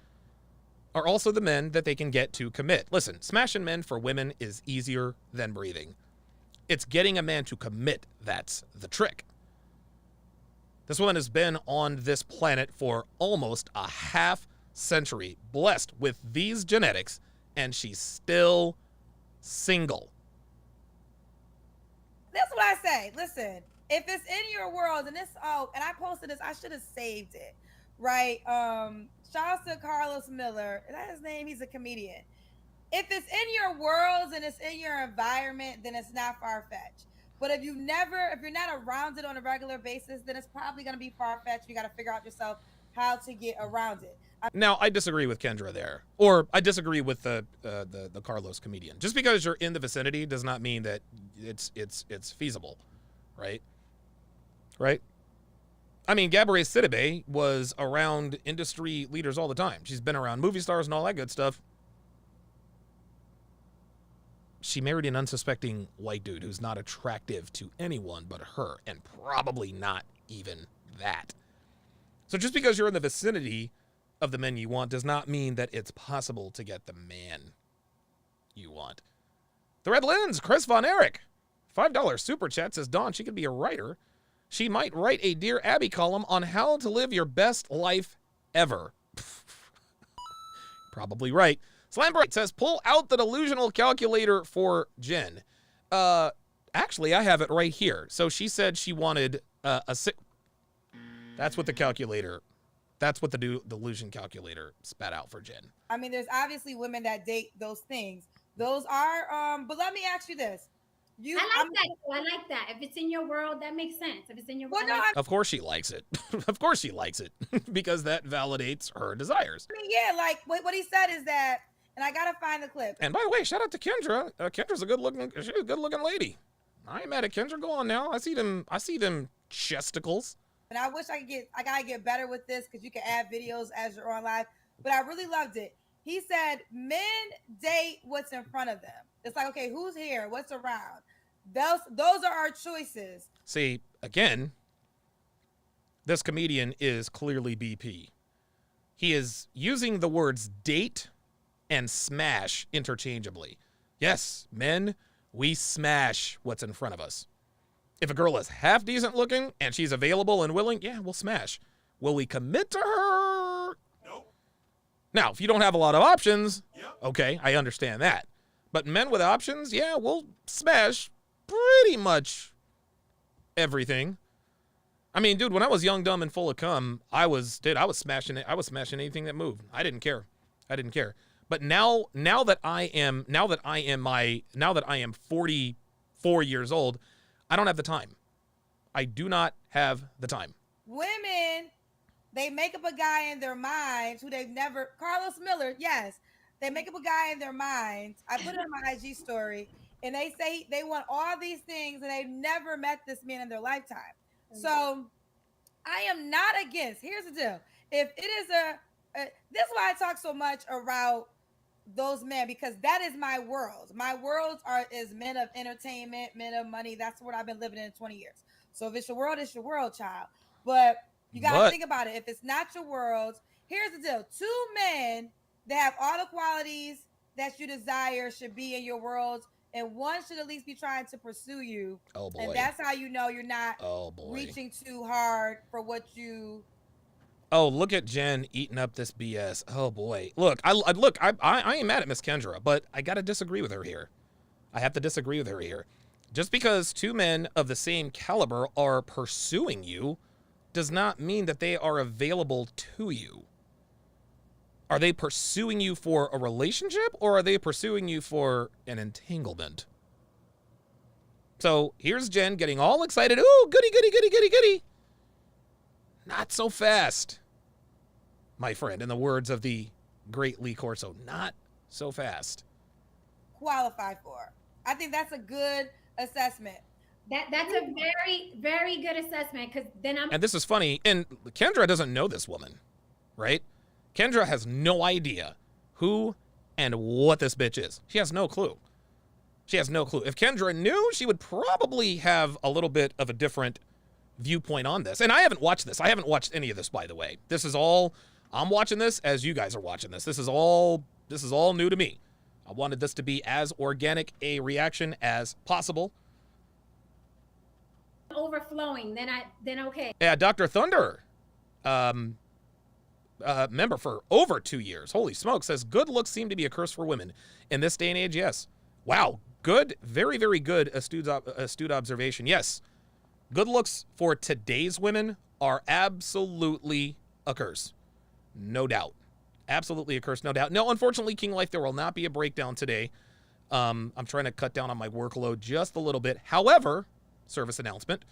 are also the men that they can get to commit. Listen, smashing men for women is easier than breathing. It's getting a man to commit that's the trick. This woman has been on this planet for almost a half century, blessed with these genetics, and she's still single. That's what I say. Listen, if it's in your world, and and I posted this, I should have saved it, right? Shout out to Carlos Miller. Is that his name? He's a comedian. If it's in your worlds and it's in your environment, then it's not far-fetched. But if you're not around it on a regular basis, then it's probably going to be far-fetched. You got to figure out yourself how to get around it. Now, I disagree with Kendra there, or I disagree with the Carlos comedian. Just because you're in the vicinity does not mean that it's feasible, right? Right? I mean, Gabourey Sidibe was around industry leaders all the time. She's been around movie stars and all that good stuff. She married an unsuspecting white dude who's not attractive to anyone but her, and probably not even that. So just because you're in the vicinity of the men you want does not mean that it's possible to get the man you want. The Red Lens, Chris Von Erich, $5 super chat says, Dawn, she could be a writer. She might write a Dear Abby column on how to live your best life ever. Probably right. Slambright says, pull out the delusional calculator for Jen. Actually, I have it right here. So she said she wanted That's what the calculator, that's what the delusion calculator spat out for Jen. I mean, there's obviously women that date those things. Those are, but let me ask you this. I like that. If it's in your world, that makes sense. If it's in your world. Of course she likes it. Of course she likes it. Because that validates her desires. I mean, yeah, like what he said is that, and I gotta find the clip. And by the way, shout out to Kendra. Kendra's a good looking lady. I ain't mad at Kendra. Go on now. I see them chesticles. And I wish I gotta get better with this because you can add videos as you're on live. But I really loved it. He said, men date what's in front of them. It's like, okay, who's here? What's around? Those are our choices. See, again, this comedian is clearly BP. He is using the words date and smash interchangeably. Yes, men, we smash what's in front of us. If a girl is half decent looking and she's available and willing, yeah, we'll smash. Will we commit to her? Nope. Now, if you don't have a lot of options, okay, I understand that. But men with options, yeah, we'll smash pretty much everything. I mean, dude, when I was young, dumb, and full of cum, I was smashing it. I was smashing anything that moved. I didn't care. But now that I am 44 years old, I don't have the time. I do not have the time. Women, they make up a guy in their minds who they've never. Carlos Miller, yes, they make up a guy in their minds. I put it in my IG story, and they say they want all these things, and they've never met this man in their lifetime. So I am not against. Here's the deal: if it is this is why I talk so much about those men, because that is my world. My world is men of entertainment, men of money. That's what I've been living in 20 years. So if it's your world, it's your world, child. But you got to think about it. If it's not your world, here's the deal. Two men that have all the qualities that you desire should be in your world, and one should at least be trying to pursue you. Oh boy. And that's how you know you're not reaching too hard for what you. Oh, look at Jen eating up this BS. Oh boy. Look, I ain't mad at Miss Kendra, but I gotta disagree with her here. I have to disagree with her here. Just because two men of the same caliber are pursuing you does not mean that they are available to you. Are they pursuing you for a relationship, or are they pursuing you for an entanglement? So here's Jen getting all excited. Ooh, goody, goody, goody, goody, goody. Not so fast, my friend, in the words of the great Lee Corso. Not so fast. Qualify for. I think that's a good assessment. That's a very, very good assessment, because then And this is funny, and Kendra doesn't know this woman, right? Kendra has no idea who and what this bitch is. She has no clue. If Kendra knew, she would probably have a little bit of a different viewpoint on this. And I haven't watched this. I haven't watched any of this, by the way. This is all, I'm watching this as you guys are watching this. This is all new to me. I wanted this to be as organic a reaction as possible. overflowing, then okay. Yeah, Dr. Thunder, member for over 2 years. Holy smoke, says good looks seem to be a curse for women in this day and age. Yes. Wow. Good. Very, very good astute observation. Yes. Good looks for today's women are absolutely a curse. No doubt. Absolutely a curse, no doubt. No, unfortunately, King Life, there will not be a breakdown today. I'm trying to cut down on my workload just a little bit. However, service announcement,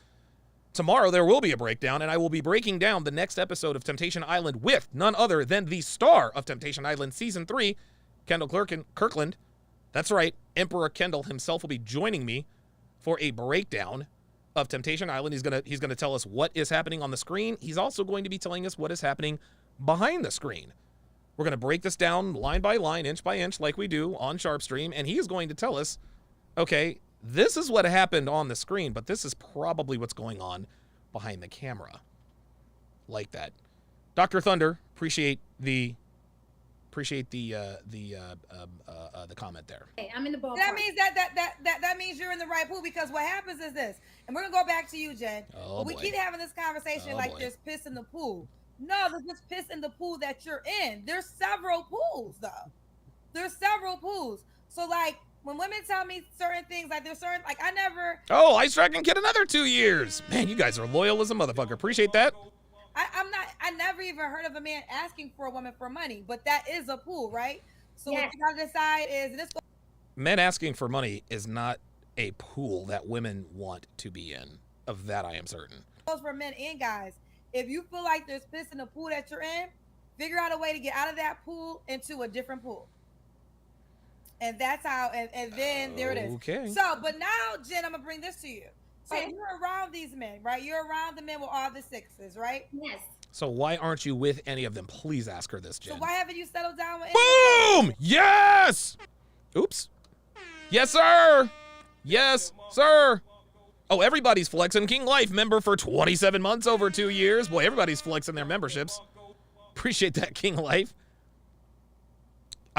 tomorrow there will be a breakdown, and I will be breaking down the next episode of Temptation Island with none other than the star of Temptation Island Season 3, Kendall Kirkland. That's right, Emperor Kendall himself will be joining me for a breakdown of Temptation Island. He's gonna tell us what is happening on the screen. He's also going to be telling us what is happening behind the screen. We're going to break this down line by line, inch by inch, like we do on Sharpstream, and he is going to tell us, okay, this is what happened on the screen, but this is probably what's going on behind the camera. Like that. Dr. Thunder, appreciate the comment there. Hey, I'm in the ballpark. That means that means you're in the right pool, because what happens is this, and we're gonna go back to you, Jen. We keep having this conversation there's piss in the pool. No, there's just piss in the pool that you're in. There's several pools, though. There's several pools. So, like, when women tell me certain things, like, there's certain, like, I never... Oh, Ice Dragon Kid, another 2 years. Man, you guys are loyal as a motherfucker. Appreciate that. I never even heard of a man asking for a woman for money, but that is a pool, right? So what you gotta decide is this... Men asking for money is not a pool that women want to be in. Of that, I am certain. Goes for men and guys. If you feel like there's piss in the pool that you're in, figure out a way to get out of that pool into a different pool. And that's how, and then there it is. Okay. So, but now, Jen, I'm going to bring this to you. So you're around these men, right? You're around the men with all the sixes, right? Yes. So why aren't you with any of them? Please ask her this, Jen. So why haven't you settled down with Boom! Yes! Oops. Yes, sir! Yes, sir! Oh, everybody's flexing. King Life member for 27 months, over 2 years. Boy, everybody's flexing their memberships. Appreciate that, King Life.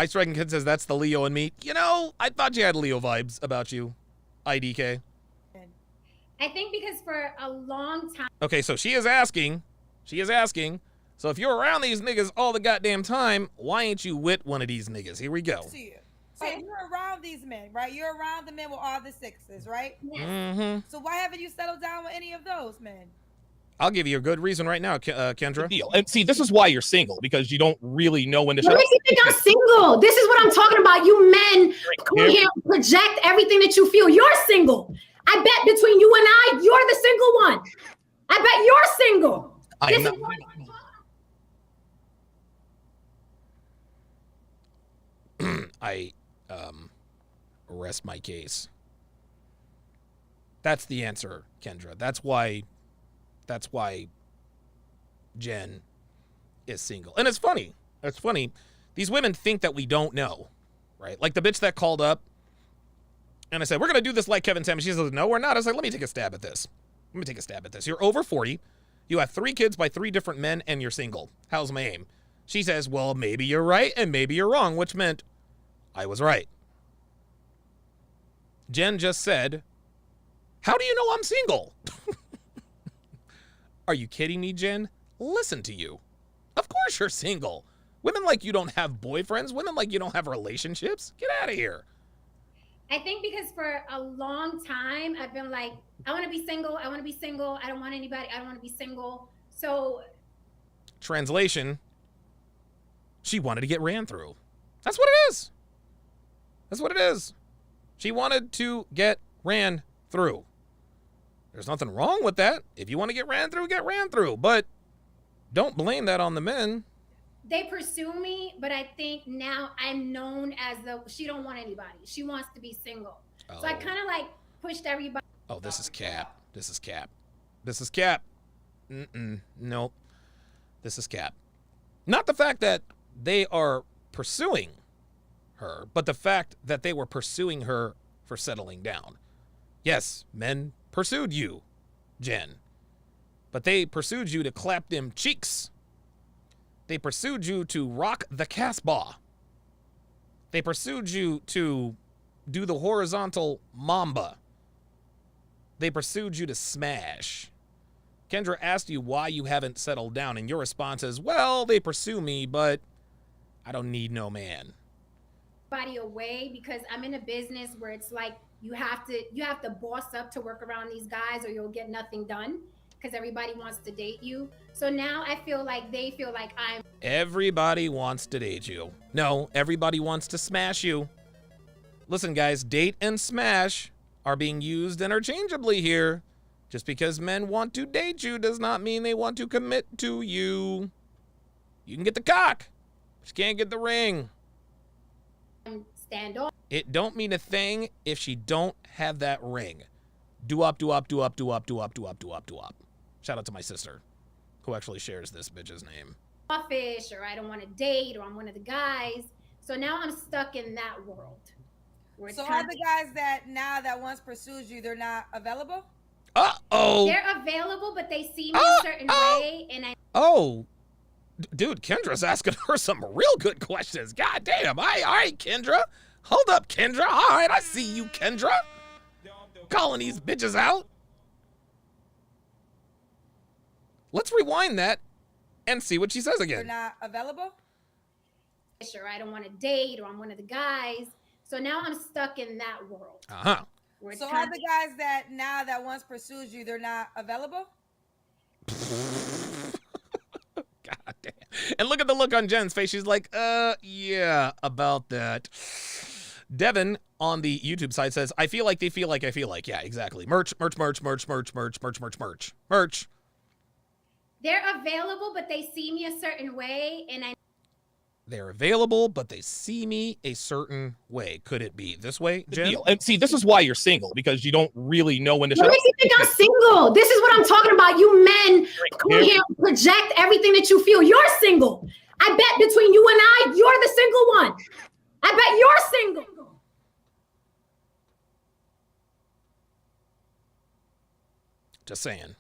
Ice Dragon Kid says that's the Leo in me. You know, I thought you had Leo vibes about you, IDK. I think because for a long time. Okay, so she is asking. So if you're around these niggas all the goddamn time, why ain't you with one of these niggas? Here we go. To you. So you're around these men, right? You're around the men with all the sixes, right? Yes. Mm-hmm. So why haven't you settled down with any of those men? I'll give you a good reason right now, Kendra. Deal. And see, this is why you're single, because you don't really know when to What shut makes you think I'm single? This is what I'm talking about. You men come here and project everything that you feel. You're single. I bet between you and I, you're the single one. I bet you're single. I am This not. is what- I rest my case. That's the answer, Kendra. That's why Jen is single. And it's funny. These women think that we don't know, right? Like the bitch that called up and I said, we're going to do this like Kevin Samuels. She says, no, we're not. I was like, let me take a stab at this. You're over 40. You have 3 kids by 3 different men and you're single. How's my aim? She says, well, maybe you're right and maybe you're wrong, which meant I was right. Jen just said, how do you know I'm single? Are you kidding me, Jen? Listen to you. Of course you're single. Women like you don't have boyfriends. Women like you don't have relationships. Get out of here. I think because for a long time, I've been like, I want to be single. I don't want anybody. I don't want to be single. So. Translation, she wanted to get ran through. That's what it is. She wanted to get ran through. There's nothing wrong with that. If you want to get ran through. But don't blame that on the men. They pursue me, but I think now I'm known as she don't want anybody. She wants to be single. So I kind of like pushed everybody. Oh, this is cap. Nope. This is cap. Not the fact that they are pursuing her, but the fact that they were pursuing her for settling down. Yes, men pursued you, Jen. But they pursued you to clap them cheeks. They pursued you to rock the Casbah. They pursued you to do the horizontal mamba. They pursued you to smash. Kendra asked you why you haven't settled down, and your response is, well, they pursue me, but I don't need no man. Body away because I'm in a business where it's like you have to boss up to work around these guys or you'll get nothing done because everybody wants to date you. So now I feel like they feel like I'm. Everybody wants to date you. No, everybody wants to smash you. Listen, guys, date and smash are being used interchangeably here. Just because men want to date you does not mean they want to commit to you. You can get the cock, but you can't get the ring. Stand off. It don't mean a thing if she don't have that ring. Do up. Shout out to my sister, who actually shares this bitch's name. Offish, or I don't want to date, or I'm one of the guys. So now I'm stuck in that world. So are the guys that once pursued you, they're not available? Uh-oh. They're available, but they see me a certain way, and I. Oh, dude, Kendra's asking her some real good questions. God damn. All right, Kendra. Hold up, Kendra. All right, I see you, Kendra. Calling these bitches out. Let's rewind that and see what she says again. They're not available? Or I don't want to date, or I'm one of the guys. So now I'm stuck in that world. Uh-huh. So are the guys that once pursued you, they're not available? God damn. And look at the look on Jen's face. She's like, yeah, about that. Devin on the YouTube side says, I feel like they feel like I feel like. Yeah, exactly. Merch. They're available, but they see me a certain way, and I. They're available, but they see me a certain way. Could it be this way, Jen? And see, this is why you're single, because you don't really know when to What shut makes you think I'm single? This is what I'm talking about. You men come here and project everything that you feel. You're single. I bet between you and I, you're the single one. I bet you're single. Just saying.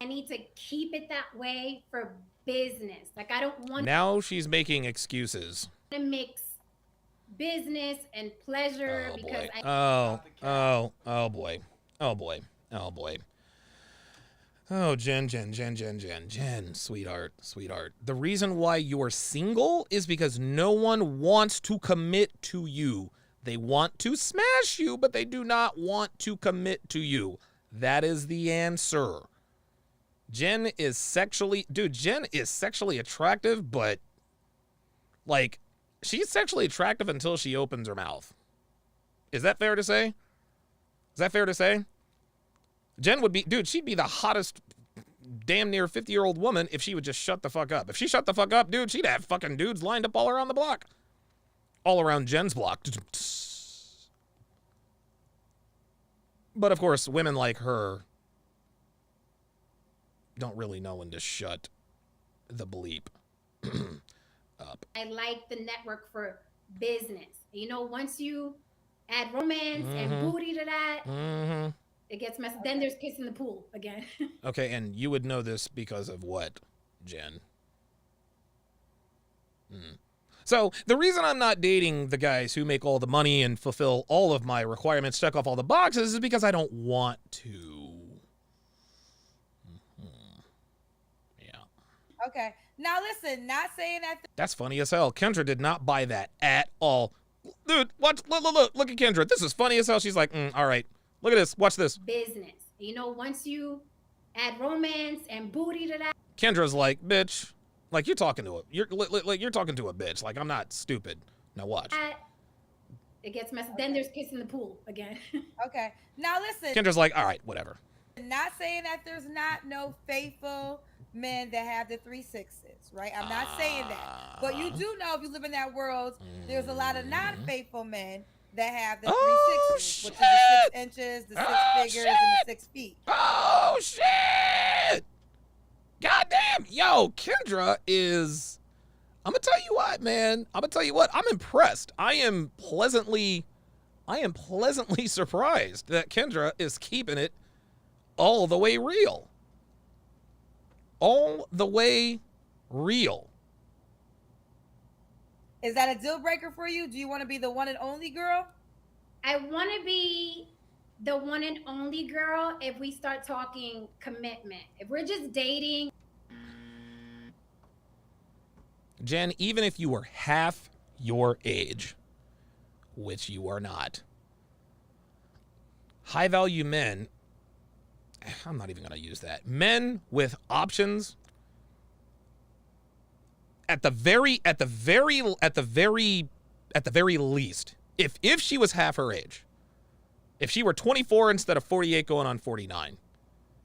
I need to keep it that way for business. Like I don't want. Now she's making excuses. to mix business and pleasure Oh because boy. Oh boy. Oh boy. Oh boy. Oh, Jen, sweetheart. The reason why you're single is because no one wants to commit to you. They want to smash you, but they do not want to commit to you. That is the answer. Jen is sexually attractive, but like, she's sexually attractive until she opens her mouth. Is that fair to say? Jen would be, she'd be the hottest damn near 50-year-old woman if she would just shut the fuck up. If she shut the fuck up, dude, she'd have fucking dudes lined up all around the block. All around Jen's block. But of course, women like her don't really know when to shut the bleep up. I like the network for business. You know, once you add romance and booty to that, it gets messy. Then there's kiss in the pool again. Okay, and you would know this because of what, Jen? So the reason I'm not dating the guys who make all the money and fulfill all of my requirements, check off all the boxes, is because I don't want to. Yeah. Okay. Now listen, not saying that. That's funny as hell. Kendra did not buy that at all. Dude, look at Kendra. This is funny as hell. She's like, all right. Look at this. Watch this. Business. You know, once you add romance and booty to that. Kendra's like, bitch. Like, you're talking to you're talking to a bitch. Like, I'm not stupid. Now watch. It gets messy. Then there's kiss in the pool again. Okay. Now listen. Kendra's like, all right, whatever. Not saying that there's not no faithful men that have the 3/6s, right? I'm not saying that. But you do know if you live in that world, there's a lot of non-faithful men that have the 3/6s, which is the 6 inches, the 6 figures, and the 6 feet. Oh, shit! Goddamn! Yo, Kendra is... I'm gonna tell you what, man. I'm impressed. I am pleasantly surprised that Kendra is keeping it all the way real. All the way real. Is that a deal breaker for you? Do you want to be the one and only girl? I want to be the one and only girl if we start talking commitment. If we're just dating. Jen, even if you were half your age, which you are not, high value men, I'm not even going to use that. Men with options at the very least, if she was half her age, if she were 24 instead of 48 going on 49,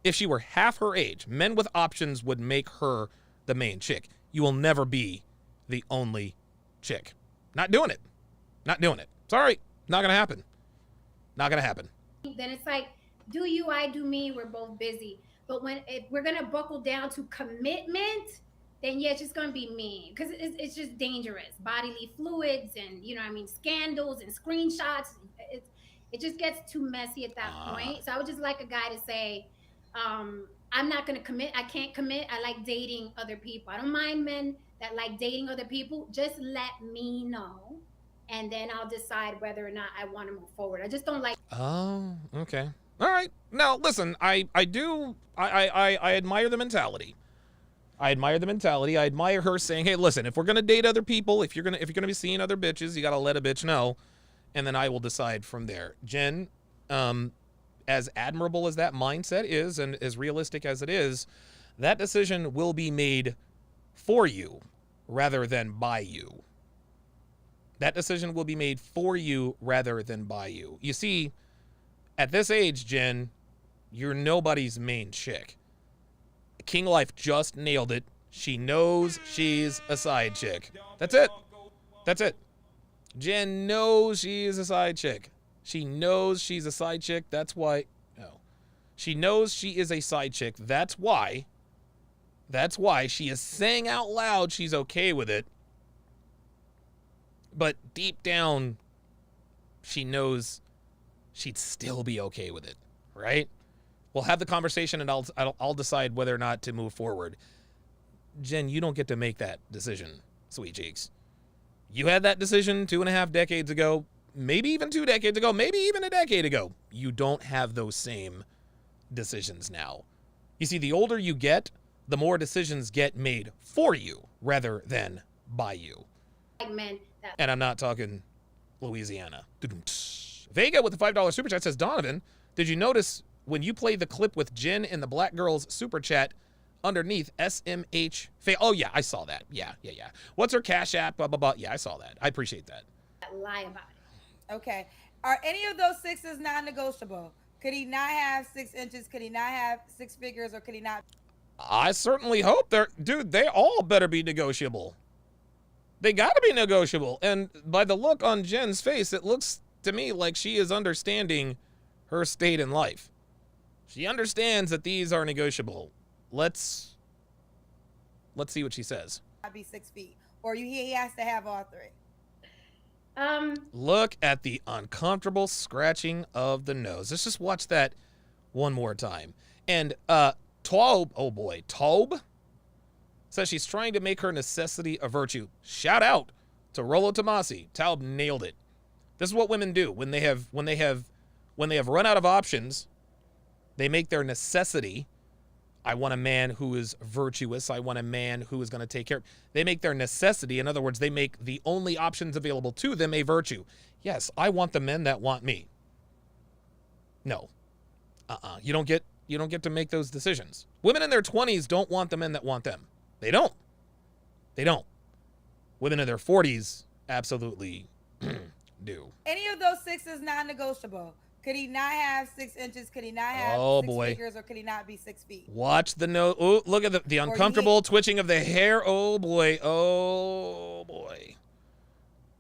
if she were half her age, men with options would make her the main chick. You will never be the only chick. Not doing it. Sorry, not gonna happen. Then it's like, do you, I do me, we're both busy. But if we're gonna buckle down to commitment, then yeah, it's just gonna be me. Because it's just dangerous. Bodily fluids and, scandals and screenshots. It just gets too messy at that point. So I would just like a guy to say, I'm not gonna commit. I can't commit. I like dating other people. I don't mind men that like dating other people. Just let me know, and then I'll decide whether or not I want to move forward. I just don't like. Oh, okay. All right. Now, listen, I admire the mentality. I admire her saying, hey, listen, if we're going to date other people, if you're going to be seeing other bitches, you got to let a bitch know, and then I will decide from there. Jen, as admirable as that mindset is and as realistic as it is, that decision will be made for you rather than by you. That decision will be made for you rather than by you. You see, at this age, Jen, you're nobody's main chick. King Life just nailed it. She knows she's a side chick. That's it. Jen knows she's a side chick. She knows she's a side chick. That's why. No. She knows she is a side chick. That's why she is saying out loud she's okay with it. But deep down, she knows she'd still be okay with it, right? We'll have the conversation and I'll decide whether or not to move forward. Jen, you don't get to make that decision, sweet cheeks. You had that decision 2.5 decades ago, maybe even 2 decades ago, maybe even a decade ago. You don't have those same decisions now. You see, the older you get, the more decisions get made for you rather than by you. Like men. And I'm not talking Louisiana. Vega with the $5 super chat says, Donovan, did you notice when you play the clip with Jen in the Black Girls super chat underneath SMH? Oh, yeah, I saw that. Yeah. What's her Cash App? Blah, blah, blah. Yeah, I saw that. I appreciate that. Lie about it. Okay. Are any of those sixes non-negotiable? Could he not have 6 inches? Could he not have 6 figures? Or could he not? I certainly hope they're... Dude, they all better be negotiable. They got to be negotiable. And by the look on Jen's face, it looks to me like she is understanding her state in life. She understands that these are negotiable. Let's see what she says. Not be 6 feet, or he has to have all 3. Look at the uncomfortable scratching of the nose. Let's just watch that one more time. And Taub, oh boy, Taub says she's trying to make her necessity a virtue. Shout out to Rollo Tomasi. Taub nailed it. This is what women do when they have run out of options. They make their necessity. I want a man who is virtuous. I want a man who is going to take care. They make their necessity. In other words, they make the only options available to them a virtue. Yes, I want the men that want me. No. You don't get to make those decisions. Women in their 20s don't want the men that want them. They don't. Women in their 40s absolutely do. Any of those sixes non-negotiable? Could he not have 6 inches? Could he not have 6 figures? Or could he not be 6 feet? Watch the nose. Oh, look at the uncomfortable twitching of the hair. Oh boy. Oh boy.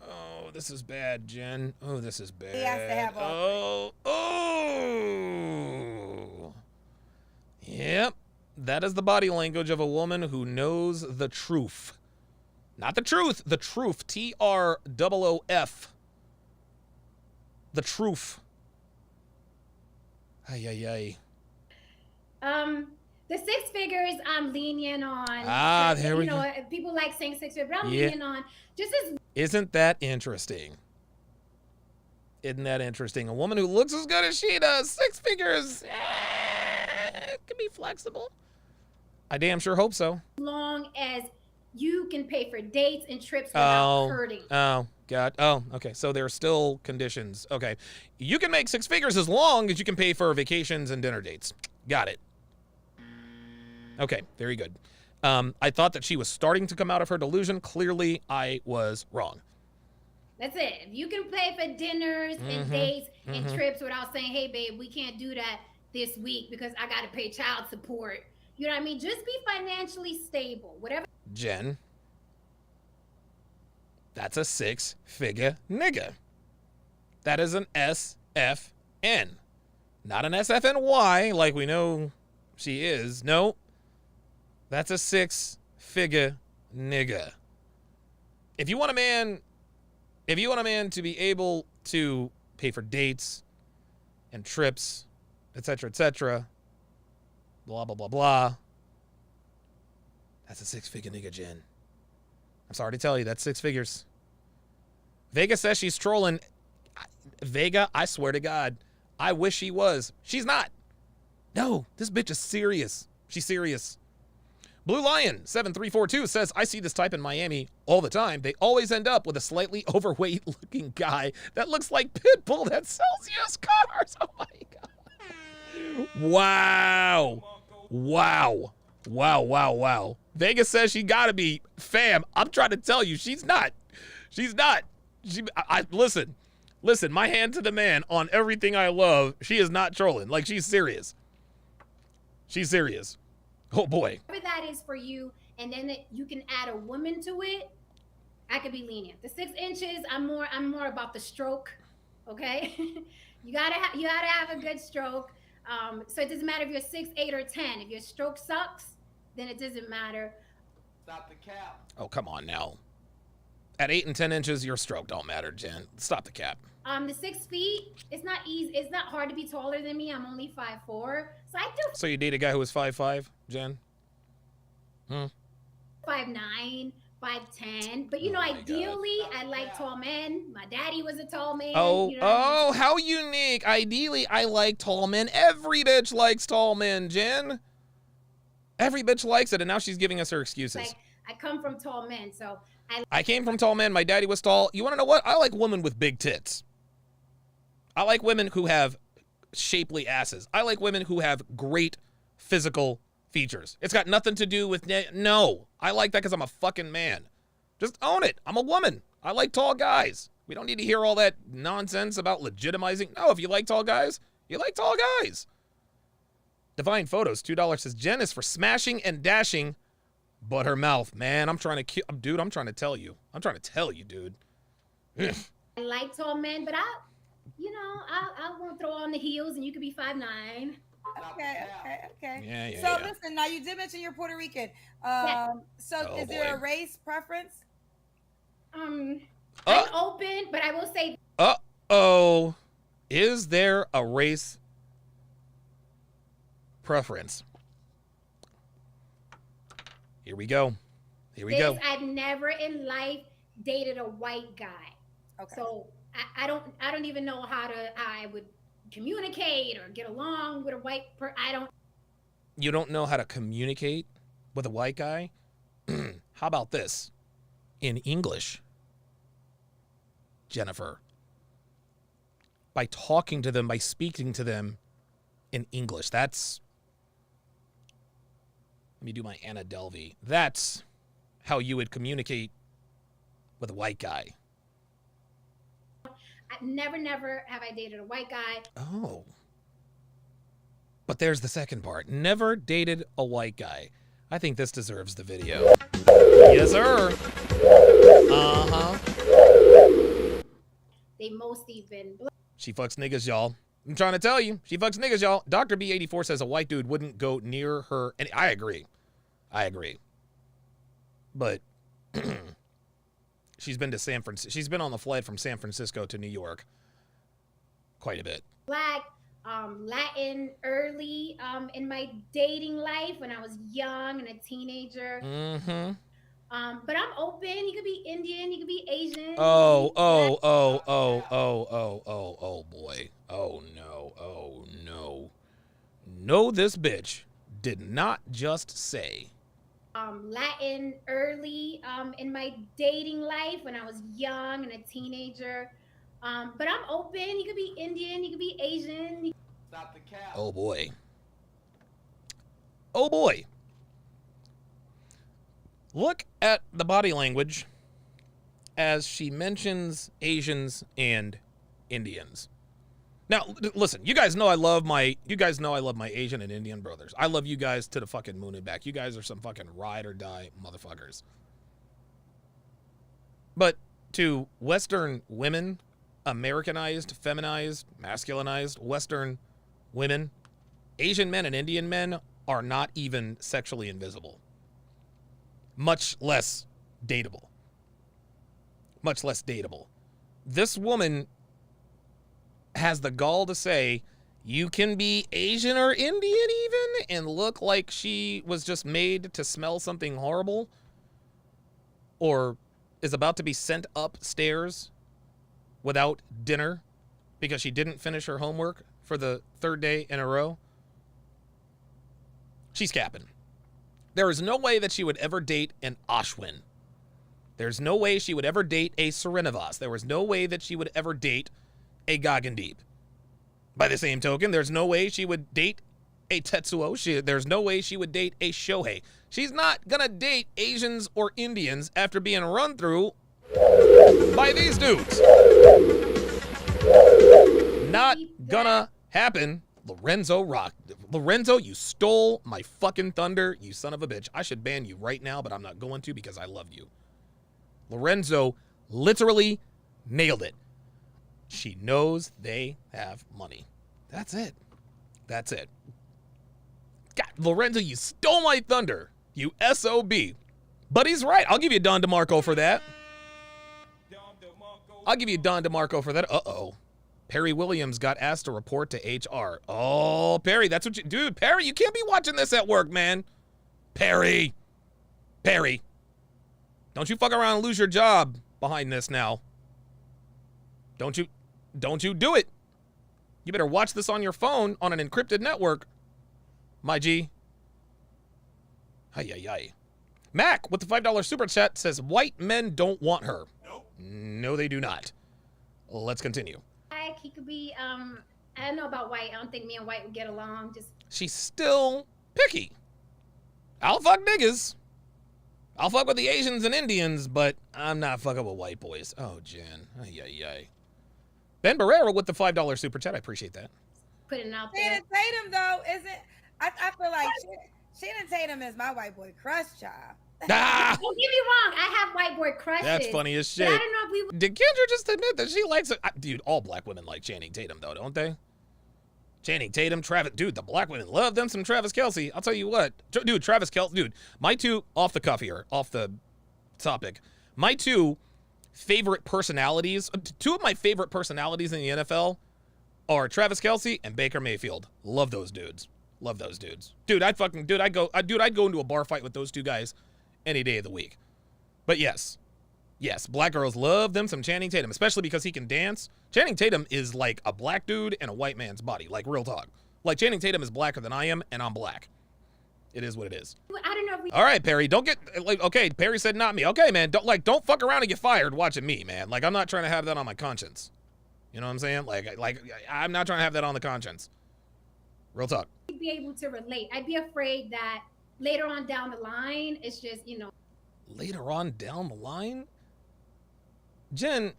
Oh, this is bad, Jen. Oh, this is bad. He has to have all 3. Oh. Yep. That is the body language of a woman who knows the truth. Not the truth. The truth. TROOF. The truth. Ay. The 6 figures I'm lenient on. There we go. People like saying 6 figures, but I'm lenient on just as. Isn't that interesting? Isn't that interesting? A woman who looks as good as she does, 6 figures, can be flexible. I damn sure hope so. Long as you can pay for dates and trips without hurting. Oh, God. Oh, okay. So there are still conditions. Okay. You can make 6 figures as long as you can pay for vacations and dinner dates. Got it. Okay. Very good. I thought that she was starting to come out of her delusion. Clearly, I was wrong. That's it. If you can pay for dinners and dates and trips without saying, hey, babe, we can't do that this week because I got to pay child support. You know what I mean? Just be financially stable. Whatever. Jen, that's a 6-figure nigga. That is an SFN. Not an SFNY like we know she is. No, that's a 6-figure nigga. If you want a man to be able to pay for dates and trips, etc., blah, blah, blah, blah, that's a 6-figure nigga, Jen. I'm sorry to tell you, that's 6 figures. Vega says she's trolling. Vega, I swear to God, I wish she was. She's not. No, this bitch is serious. She's serious. Blue Lion 7342 says, I see this type in Miami all the time. They always end up with a slightly overweight looking guy that looks like Pitbull that sells used cars. Oh my God. Wow. Vegas says she gotta be. Fam, I'm trying to tell you, she's not. Listen, my hand to the man on everything I love. She is not trolling. Like, she's serious. Oh boy. Whatever that is for you, and then you can add a woman to it, I could be lenient. The 6 inches, I'm more about the stroke. Okay? you gotta have a good stroke. So it doesn't matter if you're 6, 8, or 10. If your stroke sucks, then it doesn't matter. Stop the cap. Oh, come on now. At 8 and 10 inches, your stroke don't matter, Jen. Stop the cap. The 6 feet, it's not easy. It's not hard to be taller than me. I'm only 5'4". So I do. So you date a guy who was 5'5", Jen? 5'9", 5'10", but you know, Oh my God. ideally, I like tall men. My daddy was a tall man. Oh, you know what I mean? how unique. Ideally, I like tall men. Every bitch likes tall men, Jen. Every bitch likes it, and now she's giving us her excuses. Like, I come from tall men, so I came from tall men. My daddy was tall. You want to know what? I like women with big tits. I like women who have shapely asses. I like women who have great physical features. It's got nothing to do with... No. I like that because I'm a fucking man. Just own it. I'm a woman. I like tall guys. We don't need to hear all that nonsense about legitimizing. No, if you like tall guys, you like tall guys. Divine Photos, $2 says, Jen is for smashing and dashing, but her mouth. Man, I'm trying to... Dude, I'm trying to tell you. I'm trying to tell you, dude. I like tall men, but I won't throw on the heels, and you could be 5'9". Okay. Yeah. So listen, now you did mention you're Puerto Rican. So is there a race preference? I'm open, but I will say. Uh-oh. Is there a race preference? Here we go. I've never in life dated a white guy. Okay. So I don't even know how I would communicate or get along with a white person. You don't know how to communicate with a white guy? How about this? In English, Jennifer. By talking to them, by speaking to them in English. Let me do my Anna Delvey. That's how you would communicate with a white guy. Never have I dated a white guy. Oh. But there's the second part. Never dated a white guy. I think this deserves the video. Yes, sir. Uh-huh. They mostly been black. She fucks niggas, y'all. I'm trying to tell you. She fucks niggas, y'all. Dr. B84 says a white dude wouldn't go near her. And I agree. But she's been to San Francisco. She's been on the flight from San Francisco to New York quite a bit. Black, Latin early in my dating life when I was young and a teenager. Mm-hmm. But I'm open. You could be Indian. You could be Asian. Oh boy. Oh no. No, this bitch did not just say. Latin early in my dating life when I was young and a teenager. But I'm open. You could be Indian. You could be Asian. Stop the cap. Oh boy. Oh boy. Look at the body language as she mentions Asians and Indians. Now, listen, you guys know I love my Asian and Indian brothers. I love you guys to the fucking moon and back. You guys are some fucking ride or die motherfuckers. But to Western women, Americanized, feminized, masculinized Western women, Asian men and Indian men are not even sexually invisible. Much less dateable. This woman has the gall to say you can be Asian or Indian even and look like she was just made to smell something horrible or is about to be sent upstairs without dinner because she didn't finish her homework for the third day in a row. She's capping. There is no way that she would ever date an Ashwin. There's no way she would ever date a Srinivas. There was no way that she would ever date a Gagandeep. By the same token, there's no way she would date a Tetsuo. There's no way she would date a Shohei. She's not gonna date Asians or Indians after being run through by these dudes. Not gonna happen. Lorenzo Rock. Lorenzo, you stole my fucking thunder, you son of a bitch. I should ban you right now, but I'm not going to because I love you. Lorenzo literally nailed it. She knows they have money. That's it. God, Lorenzo, you stole my thunder, you SOB. But he's right. I'll give you Don DeMarco for that. Uh-oh. Perry Williams got asked to report to HR. Oh, Perry, that's what you... Dude, Perry, you can't be watching this at work, man. Perry. Don't you fuck around and lose your job behind this now. Don't you do it. You better watch this on your phone on an encrypted network, my G. Ay. Mac with the $5 super chat says, white men don't want her. Nope. No, they do not. Let's continue. He could be, I don't know about white. I don't think me and white would get along. She's still picky. I'll fuck niggas. I'll fuck with the Asians and Indians, but I'm not fucking with white boys. Oh, Jen. Ay. Ben Barrera with the $5 super chat. I appreciate that. Putting out there. Shannon Tatum, though, isn't... I feel like Shannon Tatum is my white boy crush, child. Ah! Don't get me wrong. I have white boy crushes. That's funny as shit. I don't know if we... Did Kendra just admit that she likes it? Dude, all black women like Channing Tatum, though, don't they? Channing Tatum, Travis... Dude, the black women love them some Travis Kelce. I'll tell you what. Dude, Travis Kelce... Dude, my two... Off the cuff here. Off the topic. My two favorite personalities... Two of my favorite personalities in the NFL are Travis Kelce and Baker Mayfield. Love those dudes. Love those dudes. Dude, I'd go into a bar fight with those two guys any day of the week. But yes, black girls love them some Channing Tatum, especially because he can dance. Channing Tatum is like a black dude in a white man's body, like real talk. Like Channing Tatum is blacker than I am, and I'm black. It is what it is. I don't know if we... All right, Perry, don't get like, okay, Perry said not me. Okay, man, don't fuck around and get fired watching me, man. Like, I'm not trying to have that on my conscience. You know what I'm saying? Like I'm not trying to have that on the conscience. Real talk. Be able to relate. I'd be afraid that later on down the line, it's just, Later on down the line? Jen,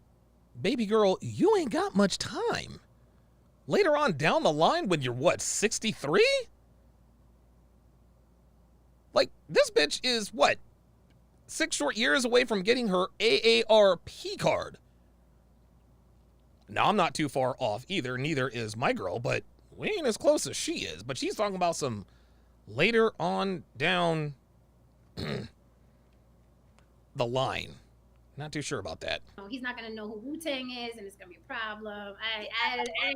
baby girl, you ain't got much time. Later on down the line when you're, what, 63? Like, this bitch is, what, 6 short years away from getting her AARP card. Now, I'm not too far off either. Neither is my girl, but we ain't as close as she is. But she's talking about some later on down the line. Not too sure about that. He's not gonna know who Wu-Tang is, and it's gonna be a problem.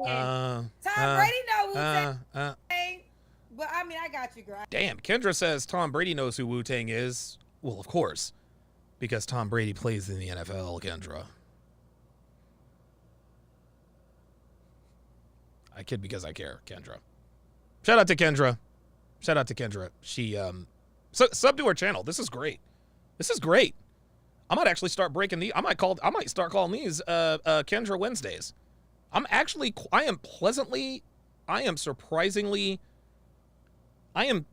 Tom Brady know Wu-Tang. But I mean, I got you, girl. Damn, Kendra says Tom Brady knows who Wu-Tang is. Well, of course, because Tom Brady plays in the NFL, Kendra. I kid because I care, Kendra. Shout out to Kendra. She sub to her channel. This is great. I might actually start breaking I might start calling these Kendra Wednesdays. I am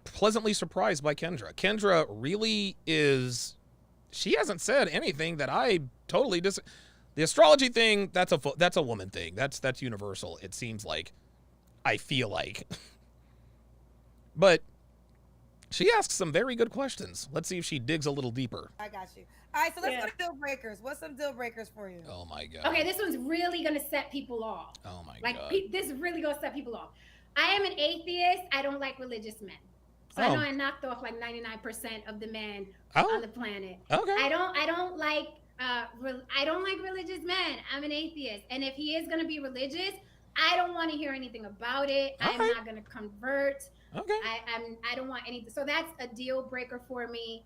pleasantly surprised by Kendra. Kendra really is, she hasn't said anything that I totally The astrology thing, that's a woman thing. That's universal. It seems like, I feel like. But she asks some very good questions. Let's see if she digs a little deeper. I got you. All right, so let's go to deal breakers. What's some deal breakers for you? Oh my God. Okay, this one's really gonna set people off. Oh my God. This is really gonna set people off. I am an atheist. I don't like religious men. So I know I knocked off like 99% of the men on the planet. Okay. I don't like religious men. I'm an atheist, and if he is gonna be religious, I don't want to hear anything about it. Okay. I'm not gonna convert. Okay. I don't want anything. So that's a deal breaker for me.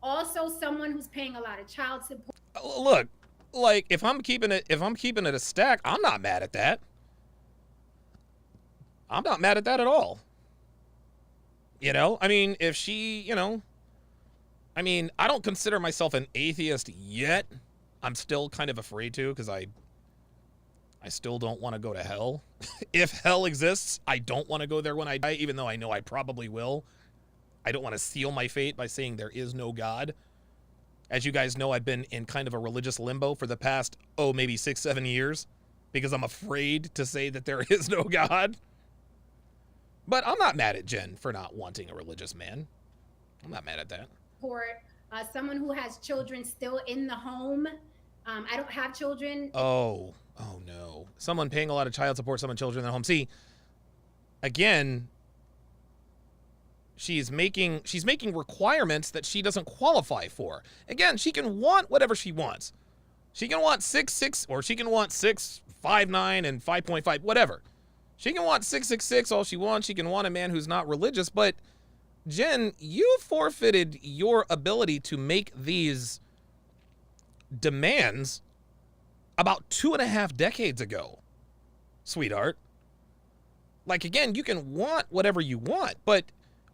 Also, someone who's paying a lot of child support. Look, like if I'm keeping it a stack, I'm not mad at that. I'm not mad at that at all. I mean, if she, I mean, I don't consider myself an atheist yet. I'm still kind of afraid to, because I still don't want to go to hell. If hell exists, I don't want to go there when I die, even though I know I probably will. I don't want to seal my fate by saying there is no God. As you guys know, I've been in kind of a religious limbo for the past, maybe 6-7 years, because I'm afraid to say that there is no God. But I'm not mad at Jen for not wanting a religious man. I'm not mad at that. Someone who has children still in the home. I don't have children. Oh no. Someone paying a lot of child support, someone children in the home. See, again, she's making requirements that she doesn't qualify for. Again, she can want whatever she wants. She can want 6'6", or she can want 6'5'9" and 5.5, whatever. She can want 6'6" all she wants. She can want a man who's not religious, but Jen, you forfeited your ability to make these demands about 2.5 decades ago, sweetheart. Like, again, you can want whatever you want, but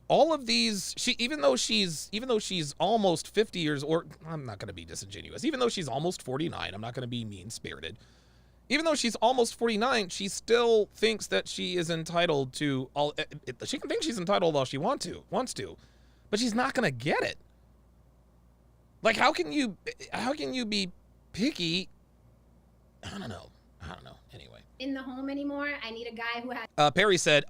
all of these, even though she's almost 50 years, or I'm not going to be disingenuous, even though she's almost 49, I'm not going to be mean-spirited. Even though she's almost 49, she still thinks that she is entitled to all. She can think she's entitled all she wants to, but she's not going to get it. Like, how can you be picky? I don't know. Anyway. In the home anymore. I need a guy who has. Perry said,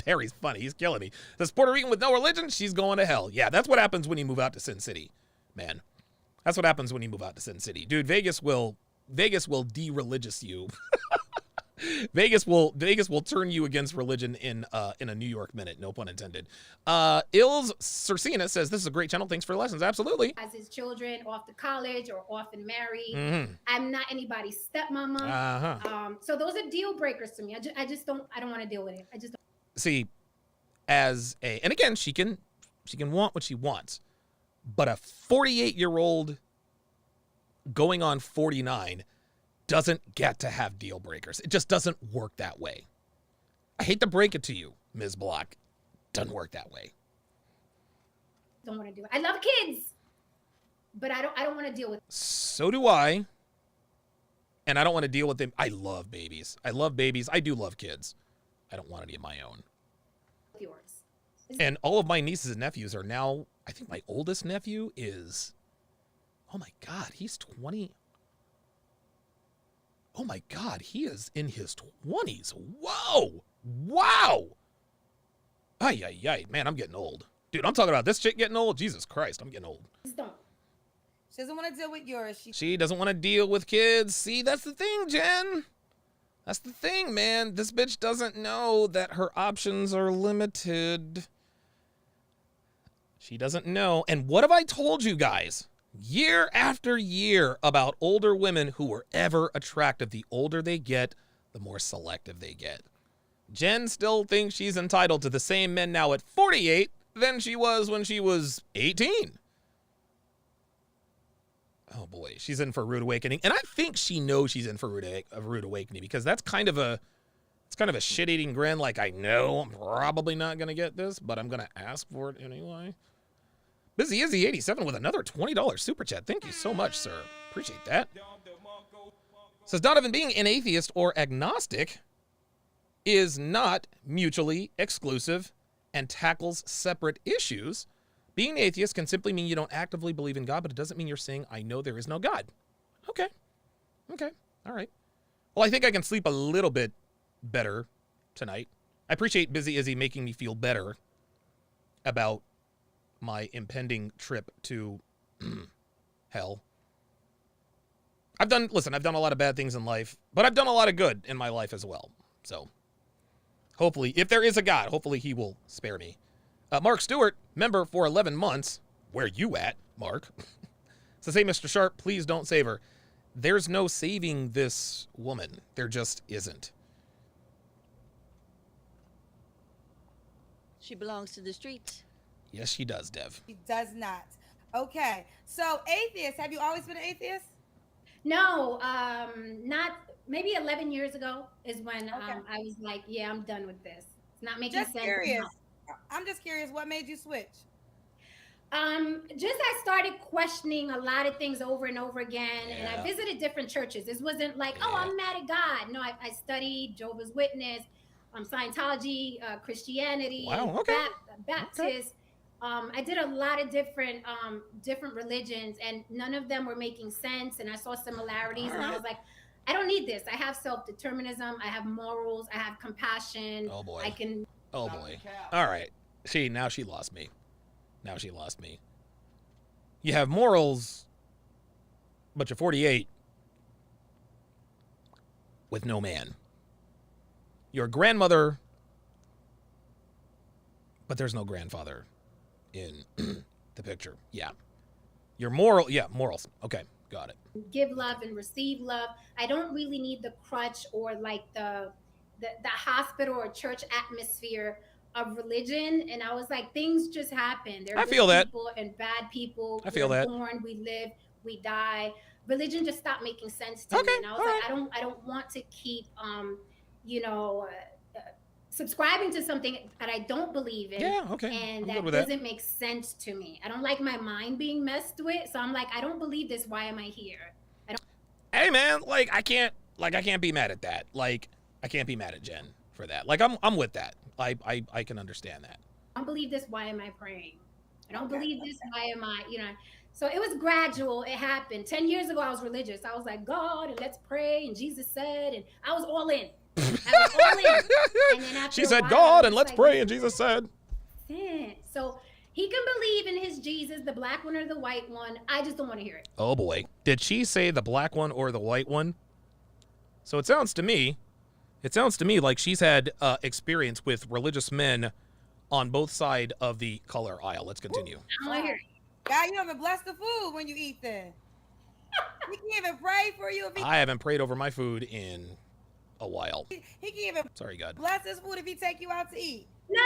Perry's funny. He's killing me. This Puerto Rican with no religion, she's going to hell. Yeah, that's what happens when you move out to Sin City, man. That's what happens when you move out to Sin City. Dude, Vegas will de-religious you. Vegas will turn you against religion in a New York minute, no pun intended. Ills Cersina says, this is a great channel. Thanks for the lessons. Absolutely. Has his children off to college or off and married. Mm-hmm. I'm not anybody's stepmama. Uh-huh. So those are deal breakers to me. I don't want to deal with it. I just don't. See, and again, she can want what she wants, but a 48-year-old going on 49 doesn't get to have deal breakers. It just doesn't work that way. I hate to break it to you, Ms. Block. Doesn't work that way. Don't want to do it. I love kids, but I don't want to deal with it. So do I. And I don't want to deal with them. I love babies. I do love kids. I don't want any of my own. Yours. And all of my nieces and nephews are now, I think my oldest nephew is, oh my God, he's 20. Oh my God, he is in his 20s. Whoa. Wow. Ay. Man, I'm getting old. Dude, I'm talking about this chick getting old. Jesus Christ, I'm getting old. Just don't. She doesn't want to deal with yours. She doesn't want to deal with kids. See, that's the thing, Jen. That's the thing, man. This bitch doesn't know that her options are limited. She doesn't know. And what have I told you guys? Year after year about older women who were ever attractive. The older they get, the more selective they get. Jen still thinks she's entitled to the same men now at 48 than she was when she was 18. Oh boy, she's in for a rude awakening. And I think she knows she's in for a rude awakening, because that's kind of a shit-eating grin. Like, I know I'm probably not going to get this, but I'm going to ask for it anyway. Busy Izzy 87 with another $20 super chat. Thank you so much, sir. Appreciate that. Says Donovan, being an atheist or agnostic is not mutually exclusive and tackles separate issues. Being an atheist can simply mean you don't actively believe in God, but it doesn't mean you're saying, I know there is no God. Okay. All right. Well, I think I can sleep a little bit better tonight. I appreciate Busy Izzy making me feel better about my impending trip to hell. I've done a lot of bad things in life, but I've done a lot of good in my life as well. So hopefully, if there is a God, hopefully he will spare me. Mark Stewart, member for 11 months. Where you at, Mark? Says, hey, Mr. Sharp, please don't save her. There's no saving this woman. There just isn't. She belongs to the streets. Yes, she does, Dev. She does not. Okay. So, atheist. Have you always been an atheist? No, not maybe 11 years ago is when Okay. I was like, yeah, I'm done with this. It's not making Just sense. curious. I'm just curious. What made you switch? Just I started questioning a lot of things over and over again, and I Yeah. visited different churches. This wasn't like, oh, I'm mad at God. No, I studied Jehovah's Witness, Scientology, Christianity, Wow, okay. Baptist. I did a lot of different religions, and none of them were making sense. And I saw similarities, and I was like, I don't need this. I have self-determinism. I have morals. I have compassion. Oh boy. I can. Oh boy. All right. Now she lost me. You have morals, but you're 48 with no man. You're a grandmother, but there's no grandfather in the picture. Yeah. Your morals. Okay, got it. Give love and receive love. I don't really need the crutch or like the hospital or church atmosphere of religion, and I was like, things just happen. There are I good feel that. people and bad people. I feel We're that. born, we live, we die. Religion just stopped making sense to Okay, me, and I was all like, right. I don't want to keep, you know, subscribing to something that I don't believe in. Yeah, okay. And I'm that good with that. doesn't make sense to me. I don't like my mind being messed with, so I'm like, I don't believe this. Why am I here? Hey man, like I can't be mad at that. Like I can't be mad at Jen for that. Like I'm with that. I can understand that. I don't believe this. Why am I praying? I don't believe this. Why am I, you know? So it was gradual. It happened. 10 years ago, I was religious. I was like, God, and let's pray. And Jesus said, and I was all in. I was all in. And then after She a said, while, I God, was and let's like, pray. And Jesus said, So he can believe in his Jesus, the black one or the white one. I just don't want to hear it. oh boy. Did she say the black one or the white one? So it sounds to me like she's had experience with religious men on both sides of the color aisle. Let's continue. I don't want to hear it. God, you haven't blessed the food when you eat then. He can even pray for you if he, I haven't prayed over my food in a while. he can even Sorry, God. bless his food if he take you out to eat. No.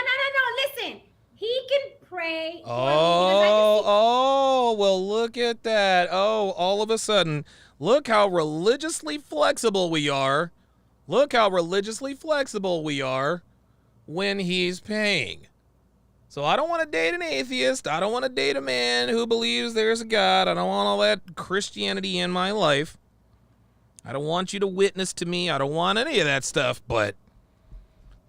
Listen, he can pray. Oh, well, look at that. Oh, all of a sudden, look how religiously flexible we are. Look how religiously flexible we are when he's paying. So I don't want to date an atheist. I don't want to date a man who believes there's a God. I don't want all that Christianity in my life. I don't want you to witness to me. I don't want any of that stuff. But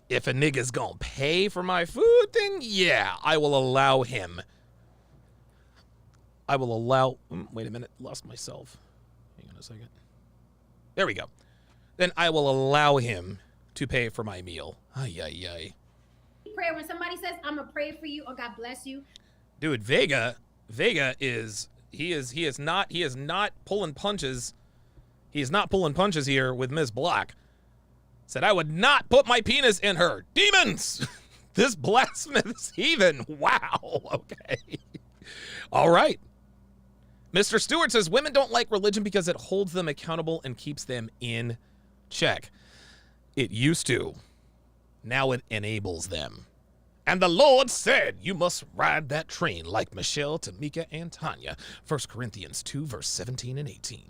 if a nigga's gonna pay for my food, then yeah, I will allow him. I will allow... Wait a minute. Lost myself. Hang on a second. There we go. Then I will allow him to pay for my meal. Ay, ay, ay. Prayer when somebody says, I'm going to pray for you or God bless you. Dude, Vega is not pulling punches. He is not pulling punches here with Ms. Black. Said I would not put my penis in her. Demons! This blasphemous heathen. Wow. Okay. All right. Mr. Stewart says women don't like religion because it holds them accountable and keeps them in check. It used to. Now it enables them. And the Lord said, you must ride that train like Michelle, Tamika, and Tanya. 1 Corinthians 2, verse 17 and 18.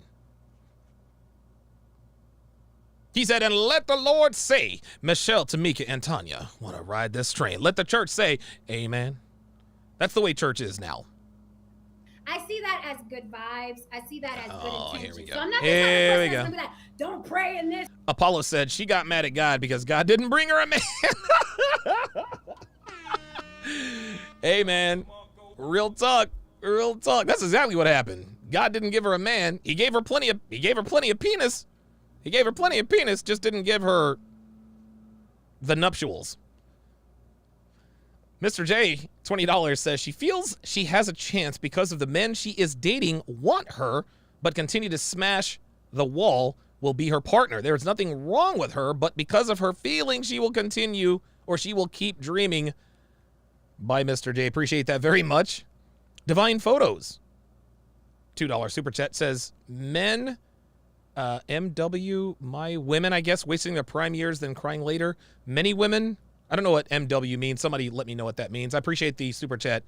He said, and let the Lord say, Michelle, Tamika, and Tanya want to ride this train. Let the church say, amen. That's the way church is now. I see that as good vibes. I see that as good intentions. Here we go. So I'm not Here we going go. to be like, don't pray in this. Apollo said she got mad at God because God didn't bring her a man. Hey, man. Real talk. Real talk. That's exactly what happened. God didn't give her a man. He gave her plenty of penis. He gave her plenty of penis, just didn't give her the nuptials. Mr. J, $20 says she feels she has a chance because of the men she is dating want her, but continue to smash the wall will be her partner. There is nothing wrong with her, but because of her feelings, she will continue or she will keep dreaming. Bye, Mr. J. Appreciate that very much. Divine Photos, $2 super chat says men, MW, my women, I guess, wasting their prime years, then crying later. Many women. I don't know what MW means. Somebody let me know what that means. I appreciate the super chat.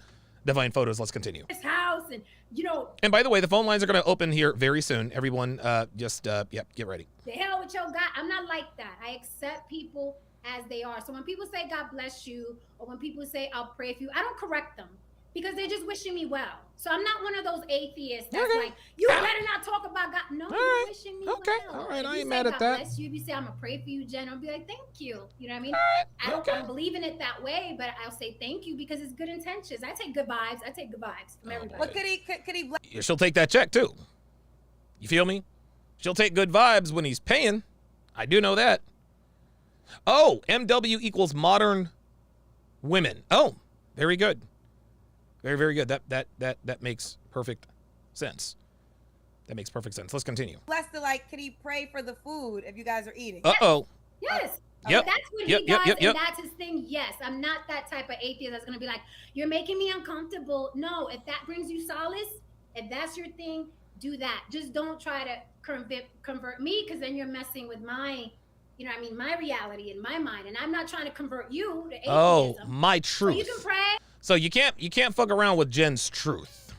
Divine Photos. Let's continue. This house and, you know. And by the way, the phone lines are going to open here very soon. Everyone, get ready. The hell with your God. I'm not like that. I accept people as they are. So when people say God bless you, or when people say I'll pray for you, I don't correct them because they're just wishing me well. So I'm not one of those atheists that's like, you better not talk about God. No, you're wishing me well. All right, If I you ain't say mad at God that. bless you, if you say I'm gonna pray for you, Jen, I'll be like, thank you. You know what I mean? All right, I don't believe in it that way, but I'll say thank you because it's good intentions. I take good vibes. From everybody. But could he bless? She'll take that check too. You feel me? She'll take good vibes when he's paying. I do know that. Oh, MW equals modern women. Oh, very good. Very, very good. That makes perfect sense. That makes perfect sense. Let's continue. Bless the could he pray for the food if you guys are eating? Uh-oh. Yes. Yep. If that's what he does and that's his thing, yes. I'm not that type of atheist that's going to be like, you're making me uncomfortable. No, if that brings you solace, if that's your thing, do that. Just don't try to convert me because then you're messing with my, you know what I mean, my reality in my mind, and I'm not trying to convert you to atheism. Oh, my So you truth. can pray. So you can't fuck around with Jen's truth.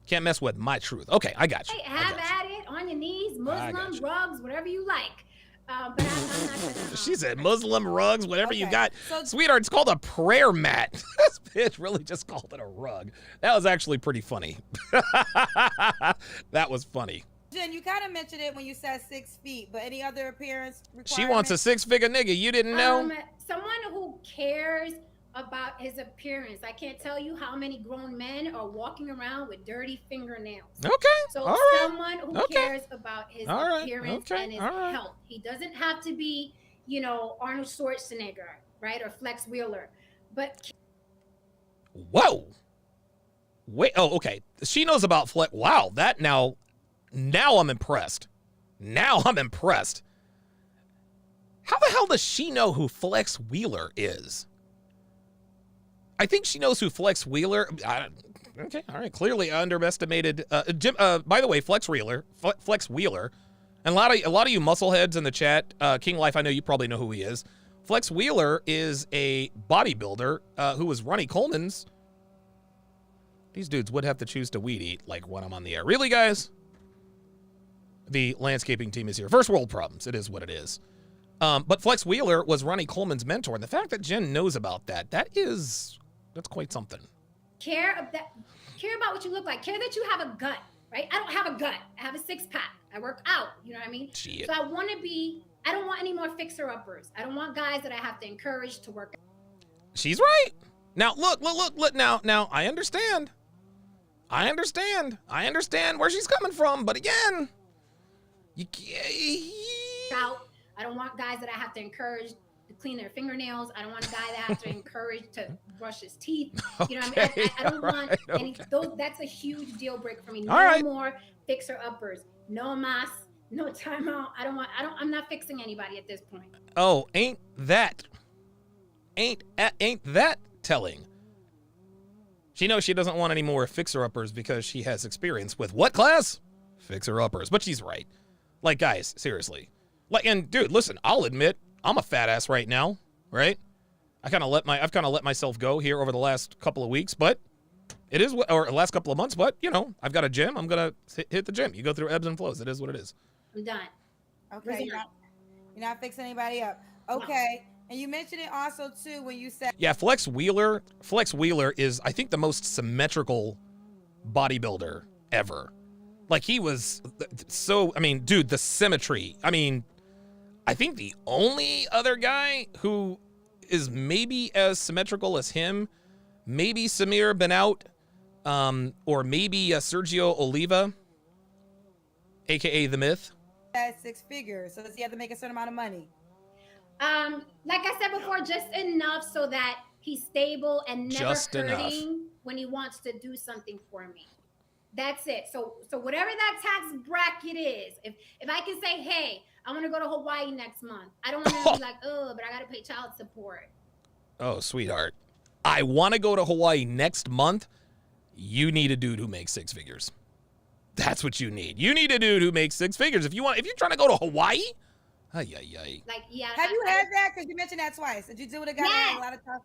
Can't mess with my truth. Okay, I got you. Hey, I have got you. at it on your knees, I got Muslim, you. rugs, whatever you like. But I'm not gonna. She said Muslim rugs, whatever you Okay, got. so- Sweetheart, it's called a prayer mat. This bitch really just called it a rug. That was actually pretty funny. That was funny. Jen, you kind of mentioned it when you said 6 feet, but any other appearance requirements? She wants a 6-figure nigga. You didn't know? Someone who cares about his appearance. I can't tell you how many grown men are walking around with dirty fingernails. Okay. So all right. someone who Okay. cares about his All right. appearance Okay. and his All right. health. He doesn't have to be, Arnold Schwarzenegger, right? Or Flex Wheeler. But Whoa. Wait. Oh, okay. She knows about Flex. Wow. That now I'm impressed. Now I'm impressed. How the hell does she know who Flex Wheeler is? I think she knows who Flex Wheeler. Okay, all right. Clearly underestimated. Jim. By the way, Flex Wheeler, and a lot of you muscleheads in the chat, King Life. I know you probably know who he is. Flex Wheeler is a bodybuilder who was Ronnie Coleman's. These dudes would have to choose to weed eat like when I'm on the air. Really, guys? The landscaping team is here. First world problems. It is what it is. But Flex Wheeler was Ronnie Coleman's mentor, and the fact that Jen knows about that's quite something. care about what you look like. Care that you have a gut, right? I don't have a gut. I have a 6-pack. I work out. You know what I mean? Shit. So I don't want any more fixer-uppers. I don't want guys that I have to encourage to work out. She's right. Now, look. Now, I understand where she's coming from, but again, out. I don't want guys that I have to encourage to clean their fingernails. I don't want a guy that I have to encourage to brush his teeth. You know what I mean? I don't want any those. That's a huge deal breaker for me. No more fixer uppers. No mas. No timeout. I'm not fixing anybody at this point. Oh, ain't that telling? She knows she doesn't want any more fixer-uppers because she has experience with what class? Fixer-uppers. But she's right. Like, guys, seriously. Like, and dude, listen, I'll admit I'm a fat ass right now, right? I've kind of let myself go here over the last couple of weeks, but it is or last couple of months, but I've got a gym. I'm gonna hit the gym. You go through ebbs and flows. It is what it is. I'm done. Okay, you're not fixing anybody up. Okay. No. And you mentioned it also too when you said Flex Wheeler is, I think, the most symmetrical bodybuilder ever. Like, he was so, I mean, dude, the symmetry. I mean, I think the only other guy who is maybe as symmetrical as him, maybe Samir Benout, or maybe Sergio Oliva, aka The Myth. At 6 figures, so does he have to make a certain amount of money? Like I said before, just enough so that he's stable and never hurting when he wants to do something for me. That's it. So whatever that tax bracket is, if I can say, hey, I want to go to Hawaii next month, I don't want to be like, oh, but I got to pay child support. Oh, sweetheart, I want to go to Hawaii next month. You need a dude who makes 6 figures. That's what you need. You need a dude who makes 6 figures. If you're trying to go to Hawaii, Like, yeah. Have you had that? Because you mentioned that twice. Did you do with a guy that had a lot of time?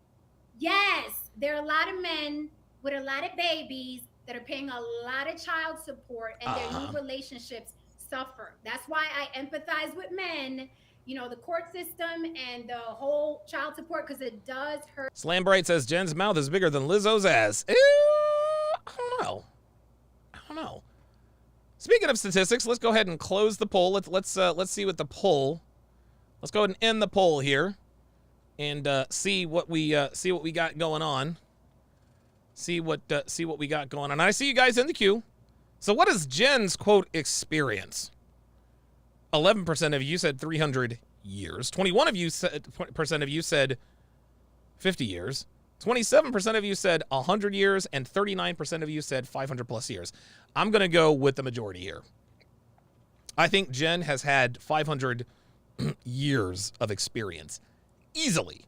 Yes, there are a lot of men with a lot of babies that are paying a lot of child support, and their new relationships suffer. That's why I empathize with men. The court system and the whole child support, because it does hurt. Slam Bright says Jen's mouth is bigger than Lizzo's ass. I don't know. Speaking of statistics, let's go ahead and close the poll. Let's see what the poll. Let's go ahead and end the poll here, and see what we got going on. See what we got going on. I see you guys in the queue. So what is Jen's quote experience? 11% of you said 300 years. 21% of you said 50 years. 27% of you said 100 years, and 39% of you said 500 plus years. I'm going to go with the majority here. I think Jen has had 500 years of experience. Easily.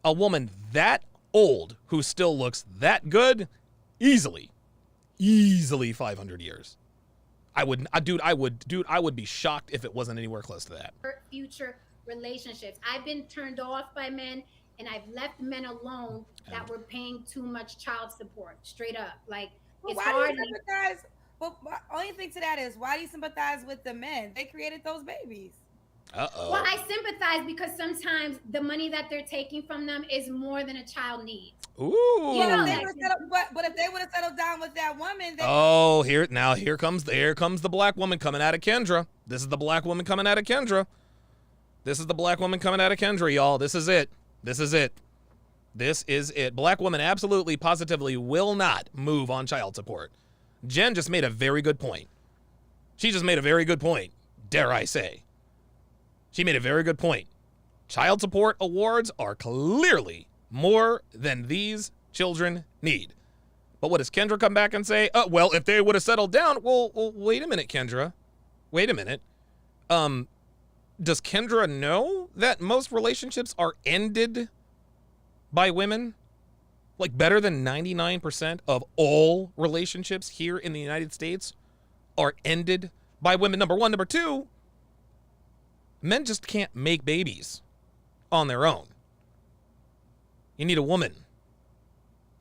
A woman that old who still looks that good, easily 500 years. Dude, I would be shocked if it wasn't anywhere close to that. Future relationships. I've been turned off by men, and I've left men alone that were paying too much child support. Straight up, like Well, it's why hard. do you sympathize? Well, my only thing to that is, why do you sympathize with the men? They created those babies. Uh-oh. Well, I sympathize because sometimes the money that they're taking from them is more than a child needs. Ooh. You know, But if they would have settled down with that woman, then Oh, here comes the black woman coming out of Kendra. This is the black woman coming out of Kendra. This is the black woman coming out of Kendra, y'all. This is it. This is it. This is it. Black woman absolutely, positively will not move on child support. Jen just made a very good point. She just made a very good point, dare I say. She made a very good point. Child support awards are clearly more than these children need. But what does Kendra come back and say? Well, if they would have settled down, well, wait a minute, Kendra. Wait a minute. Does Kendra know that most relationships are ended by women? Like better than 99% of all relationships here in the United States are ended by women. Number one. Number two, men just can't make babies on their own. You need a woman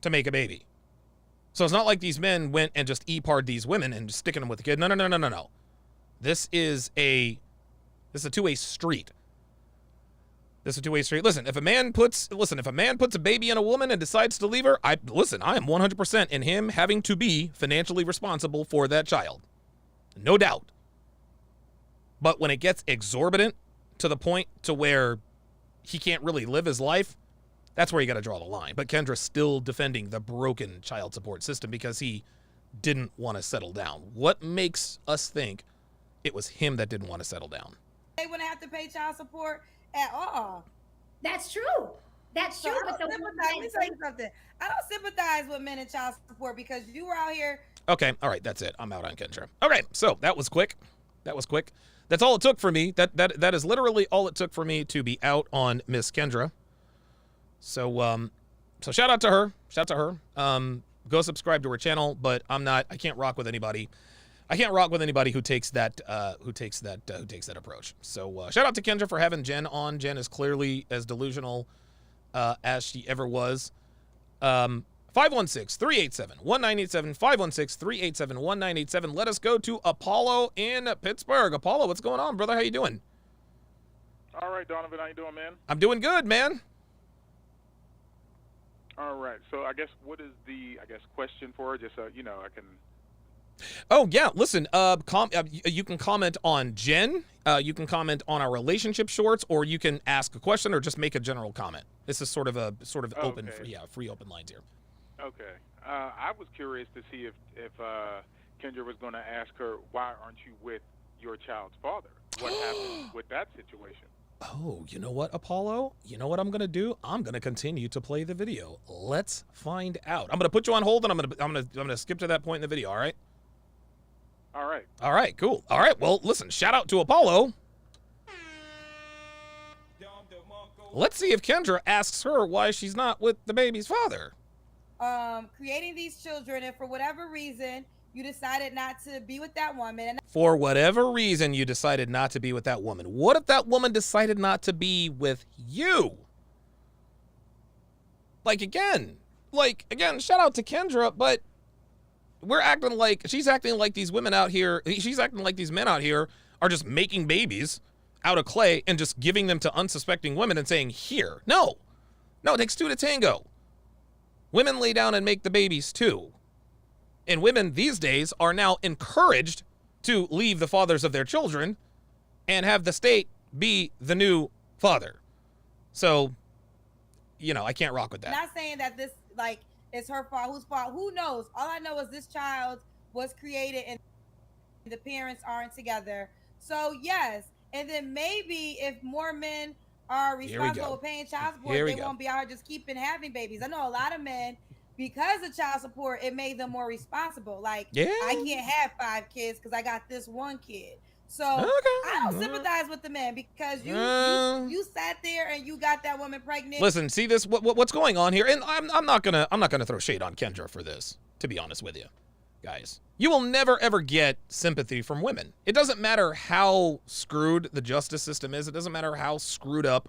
to make a baby. So it's not like these men went and just E-par'd these women and just sticking them with the kid. No. This is a two-way street. This is a two-way street. Listen, if a man puts a baby in a woman and decides to leave her, I am 100% in him having to be financially responsible for that child. No doubt. But when it gets exorbitant to the point to where he can't really live his life, that's where you got to draw the line. But Kendra's still defending the broken child support system because he didn't want to settle down. What makes us think it was him that didn't want to settle down? they wouldn't have to pay child support at all. That's true. That's So true. I But don't the sympathize. Let me tell you something. I don't sympathize with men in child support because you were out here. Okay, all right, that's it. I'm out on Kendra. Okay, so that was quick. That's all it took for me. That is literally all it took for me to be out on Miss Kendra. So shout out to her. Go subscribe to her channel, but I can't rock with anybody. I can't rock with anybody who takes that approach. So shout out to Kendra for having Jen on. Jen is clearly as delusional as she ever was. 516-387-1987, 516-387-1987. Let us go to Apollo in Pittsburgh. Apollo, what's going on, brother? How you doing? All right, Donovan, how you doing, man? I'm doing good, man. All right, so I guess what is the question for her? Just so you know, I can. Oh yeah, listen. You can comment on Jen. You can comment on our relationship shorts, or you can ask a question, or just make a general comment. This is sort of open, free open lines here. Okay. I was curious to see if Kendra was going to ask her, why aren't you with your child's father? What happened with that situation? Oh, you know what, Apollo? You know what I'm gonna do? I'm gonna continue to play the video. Let's find out. I'm gonna put you on hold, and I'm gonna skip to that point in the video. All right? All right. All right. Cool. All right. Well, listen. Shout out to Apollo. Let's see if Kendra asks her why she's not with the baby's father. Creating these children, and for whatever reason, you decided not to be with that woman. And For whatever reason, you decided not to be with that woman. What if that woman decided not to be with you? Again, shout out to Kendra, but she's acting like these women out here, she's acting like these men out here are just making babies out of clay and just giving them to unsuspecting women and saying, here. No, it takes two to tango. Women lay down and make the babies too. And women these days are now encouraged to leave the fathers of their children and have the state be the new father. So, I can't rock with that. I'm not saying that this, it's her fault. Whose fault? Who knows? All I know is this child was created and the parents aren't together. So, yes. And then maybe if more men are responsible for paying child support, they won't be out here just having babies. I know a lot of men, because of child support, it made them more responsible. I can't have 5 kids because I got this one kid. So I don't sympathize with the men because you sat there and you got that woman pregnant. Listen, see this? What's going on here? And I'm not gonna throw shade on Kendra for this, to be honest with you. guys. You will never, ever get sympathy from women. It doesn't matter how screwed the justice system is. It doesn't matter how screwed up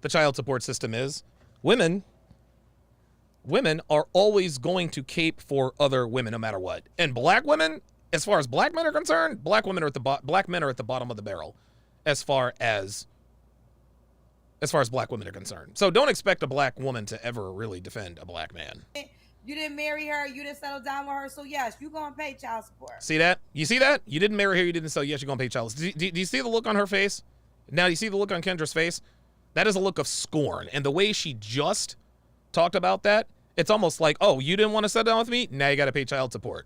the child support system is. Women are always going to cape for other women no matter what. And black women, as far as black men are concerned, black men are at the bottom of the barrel as far as black women are concerned. So don't expect a black woman to ever really defend a black man. You didn't marry her. You didn't settle down with her. So yes, you're going to pay child support. See that? You see that? You didn't marry her. You didn't sell. Yes, you're going to pay child support. Do you see the look on her face? Now, you see the look on Kendra's face? That is a look of scorn. And the way she just talked about that, it's almost like, oh, you didn't want to settle down with me? Now you got to pay child support.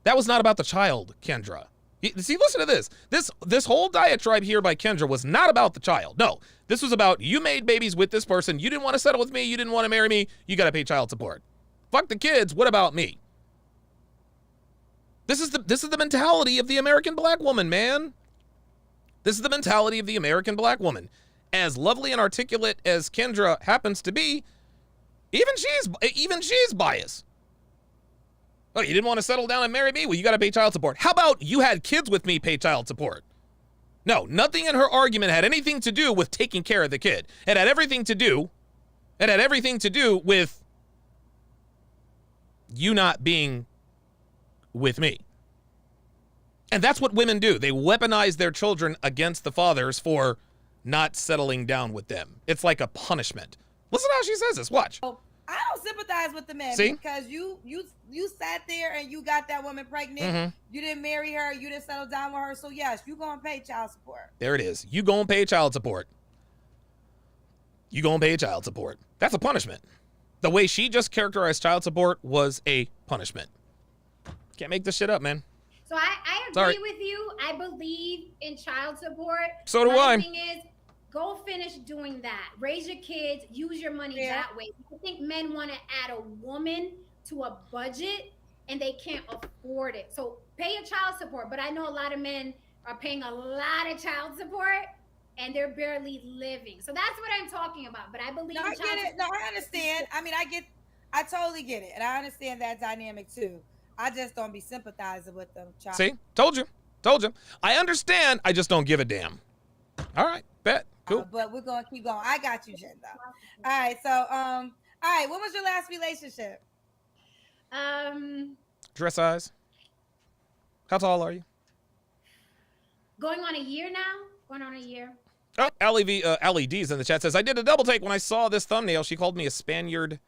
That was not about the child, Kendra. See, listen to this. This whole diatribe here by Kendra was not about the child. No, this was about you made babies with this person. You didn't want to settle with me. You didn't want to marry me. You got to pay child support. Fuck the kids. What about me? This is the mentality of the American black woman, man. This is the mentality of the American black woman. As lovely and articulate as Kendra happens to be, even she's biased. Oh, you didn't want to settle down and marry me? Well, you got to pay child support. How about you had kids with me, pay child support? No, nothing in her argument had anything to do with taking care of the kid. It had everything to do with you not being with me. And that's what women do. They weaponize their children against the fathers for not settling down with them. It's like a punishment. Listen to how she says this. Watch. I don't sympathize with the men. See? Because you sat there and you got that woman pregnant. Mm-hmm. You didn't marry her. You didn't settle down with her. So yes, you're going to pay child support. There it is. You gonna pay child support. You gonna pay child support. That's a punishment. The way she just characterized child support was a punishment. Can't make this shit up, man. So I agree with you. I believe in child support. So do I. The thing is, go finish doing that. Raise your kids. Use your money that way. I think men want to add a woman to a budget and they can't afford it. So pay your child support. But I know a lot of men are paying a lot of child support and they're barely living. So that's what I'm talking about. But I believe No, I get it. No, I understand. I mean, I totally get it. And I understand that dynamic too. I just don't be sympathizing with them. Child. See? Told you. I understand. I just don't give a damn. All right. Bet. Cool. But we're going to keep going. I got you, Jen, though. All right. So, all right. What was your last relationship? Dress size. How tall are you? Going on a year now? Going on a year. Oh, Allie D's in the chat says, I did a double take when I saw this thumbnail. She called me a Spaniard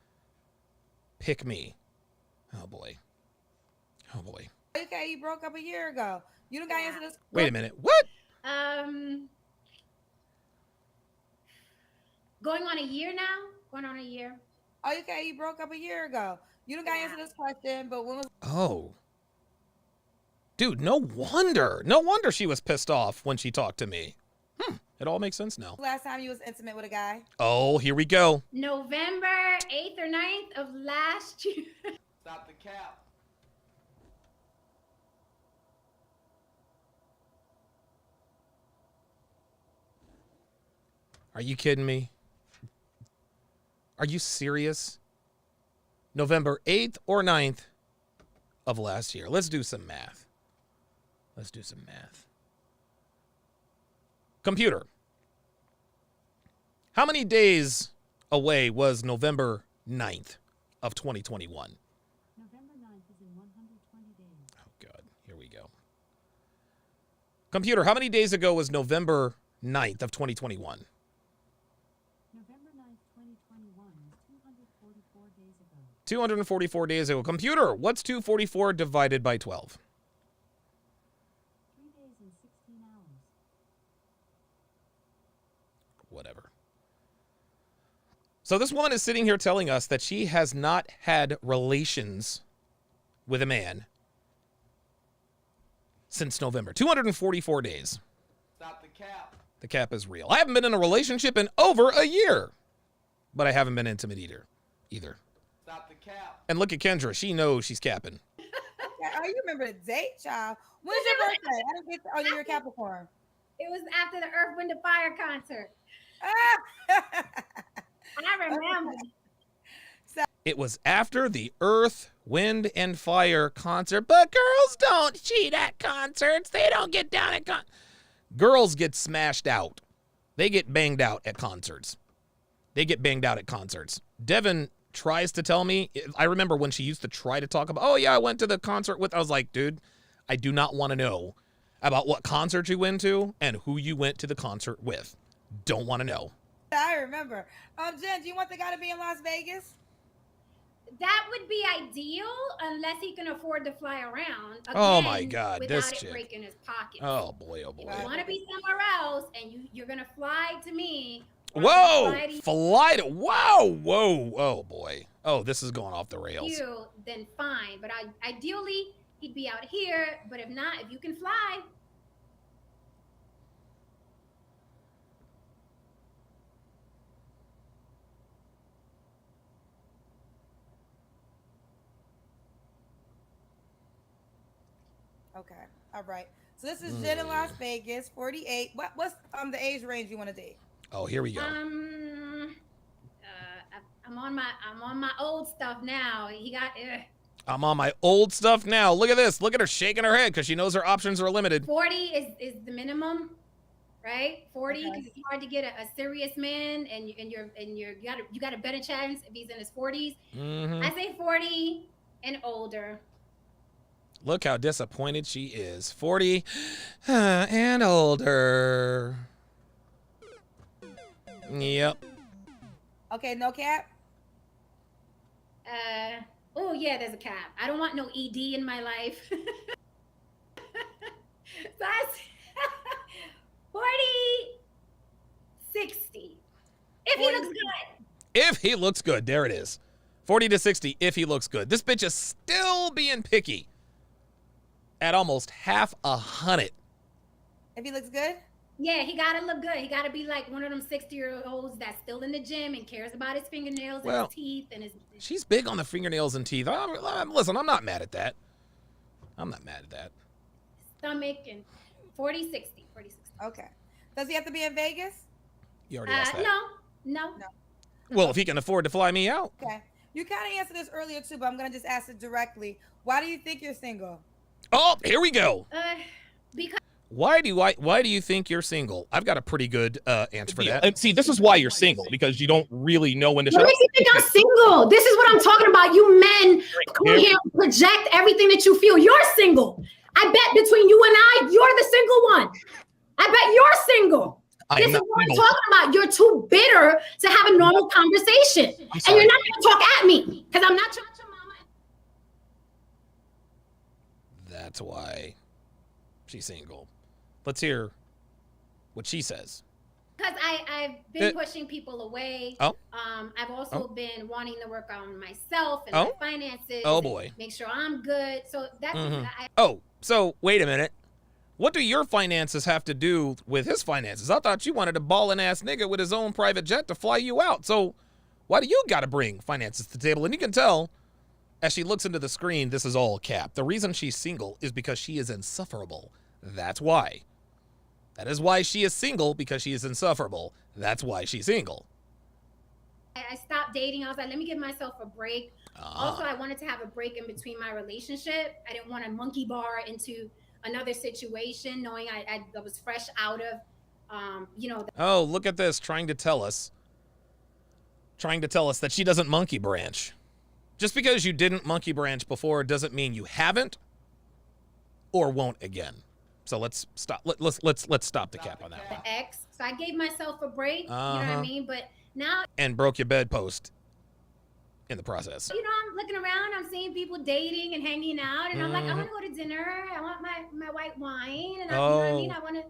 pick me. Oh, boy. Okay, you broke up a year ago. You don't got to answer this. Wait a minute. What? Going on a year now? Going on a year. Oh, okay, you broke up a year ago. You don't got to answer this question, but when was... Oh. Dude, no wonder she was pissed off when she talked to me. It all makes sense now. Last time you was intimate with a guy? Oh, here we go. November 8th or 9th of last year. Stop the cap. Are you kidding me? Are you serious? November 8th or 9th of last year. Let's do some math. Computer. How many days away was November 9th of 2021? November 9th is in 120 days. Oh, God. Here we go. Computer, how many days ago was November 9th of 2021? November 9th, 2021 is 244 days ago. 244 days ago. Computer, what's 244 divided by 12? 3 days and 16 hours. Whatever. So this woman is sitting here telling us that she has not had relations with a man since November. 244 days. Stop the cap. The cap is real. I haven't been in a relationship in over a year, but I haven't been intimate either. Stop the cap. And look at Kendra. She knows she's capping. Oh, you remember the date, child. When's your birthday? I didn't get oh, you're a Capricorn. It was after the Earth, Wind, and Fire concert. I remember. It was after the Earth, Wind and Fire concert, but girls don't cheat at concerts. They don't get down at girls get smashed out. They get banged out at concerts. Devin tries to tell me. I remember when she used to try to talk about, oh yeah, I went to the concert with. I was like, dude, I do not want to know about what concert you went to and who you went to the concert with. Don't want to know. I remember. Jen, do you want the guy to be in Las Vegas? That would be ideal unless he can afford to fly around. Again, Oh my God, without this it chick. breaking his pocket. Oh boy, oh If boy. you want to be somewhere else and you're gonna fly to me. Whoa, fly to, whoa, oh boy. Oh, this is going off the rails. You, then fine. But ideally, he'd be out here. But if not, if you can fly. Okay. All right. So this is Jen in Las Vegas, 48. What's the age range you want to date? Oh, here we go. I'm on my old stuff now. He got. I'm on my old stuff now. Look at this. Look at her shaking her head because she knows her options are limited. 40 is the minimum, right? 40 because it's hard to get a serious man, and you got a better chance if he's in his 40s. Mm-hmm. I say 40 and older. Look how disappointed she is. 40 and older. Yep. Okay, no cap? Oh yeah, there's a cap. I don't want no ED in my life. That's 40, 60. If he looks good. If he looks good, there it is. 40 to 60 if he looks good. This bitch is still being picky at almost half a hundred. If he looks good? Yeah, he gotta look good. He gotta be like one of them 60-year-olds that's still in the gym and cares about his fingernails and his teeth and his. She's big on the fingernails and teeth. Listen, I'm not mad at that. Stomach and 40, 60, 40, 60. Okay. Does he have to be in Vegas? You already asked that. No. Well, if he can afford to fly me out. Okay. You kind of answered this earlier too, but I'm gonna just ask it directly. Why do you think you're single? Oh, here we go. Because. Why do you think you're single? I've got a pretty good answer for that. And see, this is why you're single, because you don't really know when to What makes you think I'm single? This is what I'm talking about. You men come here and project everything that you feel. You're single. I bet between you and I, you're the single one. I bet you're single. This is what I'm talking about. You're too bitter to have a normal conversation. And you're not going to talk at me because I'm not your mama. That's why she's single. Let's hear what she says. Because I've been pushing people away. Oh. I've also been wanting to work on myself and my finances. Oh boy. Make sure I'm good. So that's so wait a minute. What do your finances have to do with his finances? I thought you wanted a ballin' ass nigga with his own private jet to fly you out. So why do you gotta bring finances to the table? And you can tell as she looks into the screen, this is all cap. The reason she's single is because she is insufferable. That's why. That is why she is single, because she is insufferable. That's why she's single. I stopped dating. I was like, let me give myself a break. Also, I wanted to have a break in between my relationship. I didn't want to monkey bar into another situation, knowing I was fresh out of, Oh, look at this, trying to tell us that she doesn't monkey branch. Just because you didn't monkey branch before doesn't mean you haven't or won't again. So let's stop. Let's stop the cap on that one. The ex. So I gave myself a break. You know what I mean? But now. And broke your bedpost in the process. You know, I'm looking around. I'm seeing people dating and hanging out, and I'm like, I want to go to dinner. I want my white wine, and you know what I mean? I want to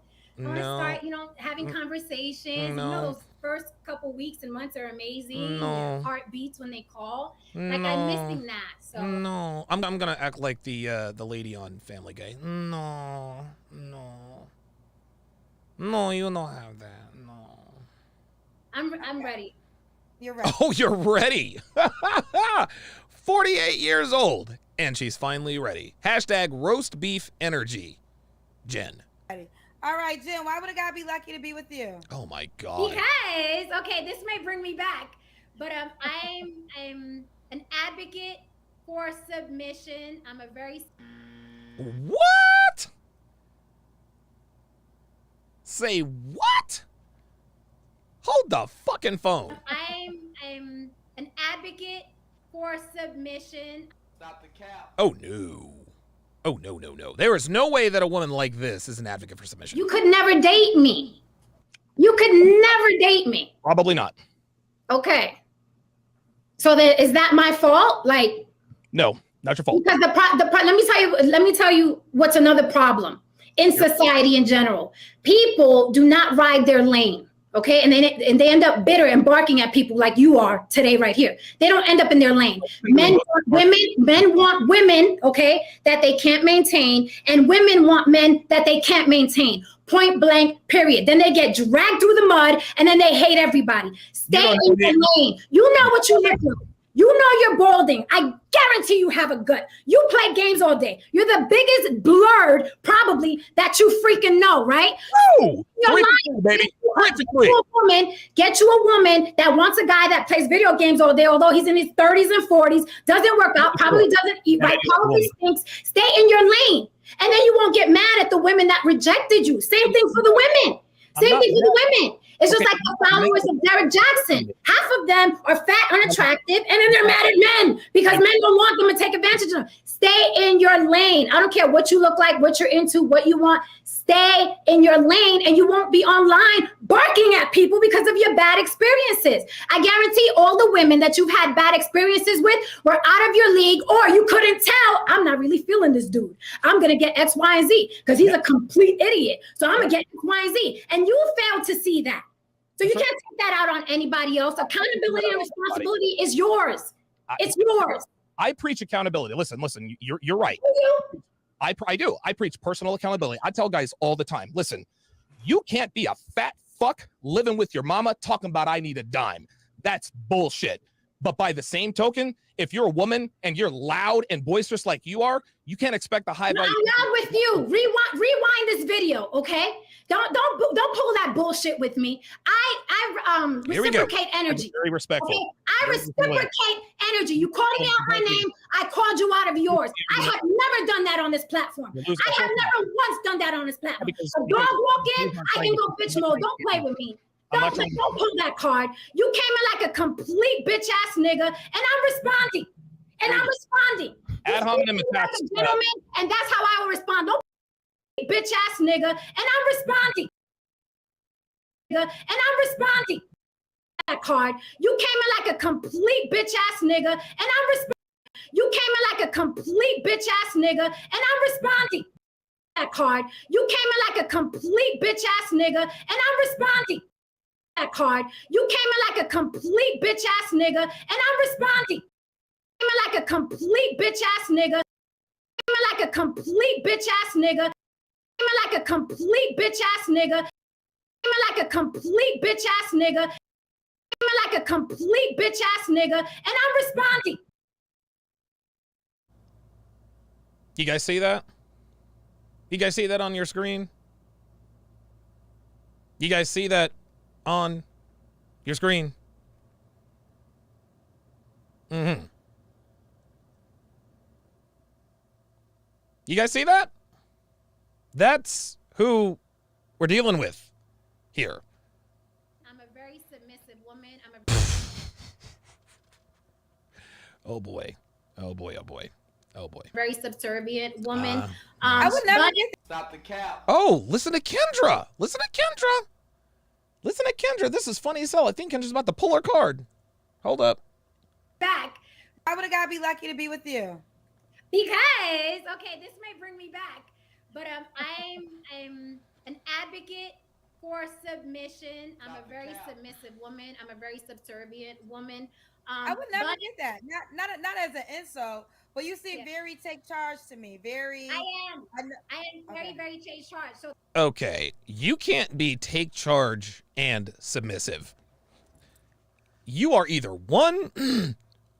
start, having conversations. You know, those first couple weeks and months are amazing. Their heartbeats when they call. Like I'm missing that. So I'm gonna act like the lady on Family Guy. No, you don't have that. No. I'm ready. You're ready. Oh, you're ready. 48 years old, and she's finally ready. # roast beef energy. Jen. Ready. All right, Jen, why would a guy be lucky to be with you? Oh my God. Because, okay, this may bring me back, but I'm an advocate for submission. I'm a very What? Say what? Hold the fucking phone. I'm an advocate for submission. Stop the cap. Oh no. Oh no, no, no. There is no way that a woman like this is an advocate for submission. You could never date me. You could never date me. Probably not. Okay. So then, is that my fault? Like, No, not your fault. because let me tell you what's another problem in society in general. People do not ride their lane. Okay, and they end up bitter and barking at people like you are today right here. They don't end up in their lane. Men want women, okay, that they can't maintain, and women want men that they can't maintain. Point blank, period. Then they get dragged through the mud, and then they hate everybody. Stay in your lane. You know what you live through. You know you're balding. I guarantee you have a gut. You play games all day. You're the biggest blurred, probably, that you freaking know, right? No, baby. Get you a woman that wants a guy that plays video games all day, although he's in his 30s and 40s, doesn't work out, probably doesn't eat right, probably stinks. Stay in your lane. And then you won't get mad at the women that rejected you. Same thing for the women. Same thing for the women. It's just like the followers of Derek Jackson. Half of them are fat, unattractive, and then they're mad at men because men don't want them to take advantage of them. Stay in your lane. I don't care what you look like, what you're into, what you want. Stay in your lane, and you won't be online barking at people because of your bad experiences. I guarantee all the women that you've had bad experiences with were out of your league, or you couldn't tell, I'm not really feeling this dude. I'm going to get X, Y, and Z because he's a complete idiot. So I'm going to get X, Y, and Z. And you failed to see that. So you can't take that out on anybody else. Accountability and responsibility is yours. It's yours. I preach accountability. Listen, you're right. I do. I preach personal accountability. I tell guys all the time, listen, you can't be a fat fuck living with your mama talking about I need a dime. That's bullshit. But by the same token, if you're a woman and you're loud and boisterous like you are, you can't expect a high value. I'm not with you. Rewind this video, okay? Don't pull that bullshit with me. I reciprocate energy. Very respectful. Okay? I reciprocate energy. You called me out my name. I called you out of yours. I have never done that on this platform. I have never once done that on this platform. A dog walk in, I can go bitch mode. Don't play with me. Don't pull that card. You came in like a complete bitch ass nigga, and I'm responding. Ad hominem attacks. Gentlemen, and that's how I will respond. Don't bitch ass nigga, and I'm responding. That card. You came in like a complete bitch ass nigga, and I'm responding. You came in like a complete bitch ass nigga, and I'm responding. That card. You came in like a complete bitch ass nigga, and I'm responding. That card. You came in like a complete bitch ass nigga, and I'm responding. Came in like a complete bitch ass nigga. Came in like a complete bitch ass nigga. Came in like a complete bitch ass nigga. Came in like a complete bitch ass nigga. Came in like a complete bitch ass nigga, and I'm responding. You guys see that? You guys see that on your screen? You guys see that on your screen? Mm-hmm. You guys see that? That's who we're dealing with here. I'm a very submissive woman. Oh boy. Oh boy. Oh boy. Oh boy. Very subservient woman. I would never get Stop the cap. Oh, listen to Kendra. Listen to Kendra. Listen to Kendra. This is funny as hell. I think Kendra's about to pull her card. Hold up. back. I would have got to be lucky to be with you. Because, okay, this may bring me back, but I'm an advocate for submission. I'm a very submissive woman. I'm a very subservient woman. I would never get that. Not as an insult, but you seem very take charge to me. Very. I am very, very take charge. So Okay, you can't be take charge and submissive. You are either one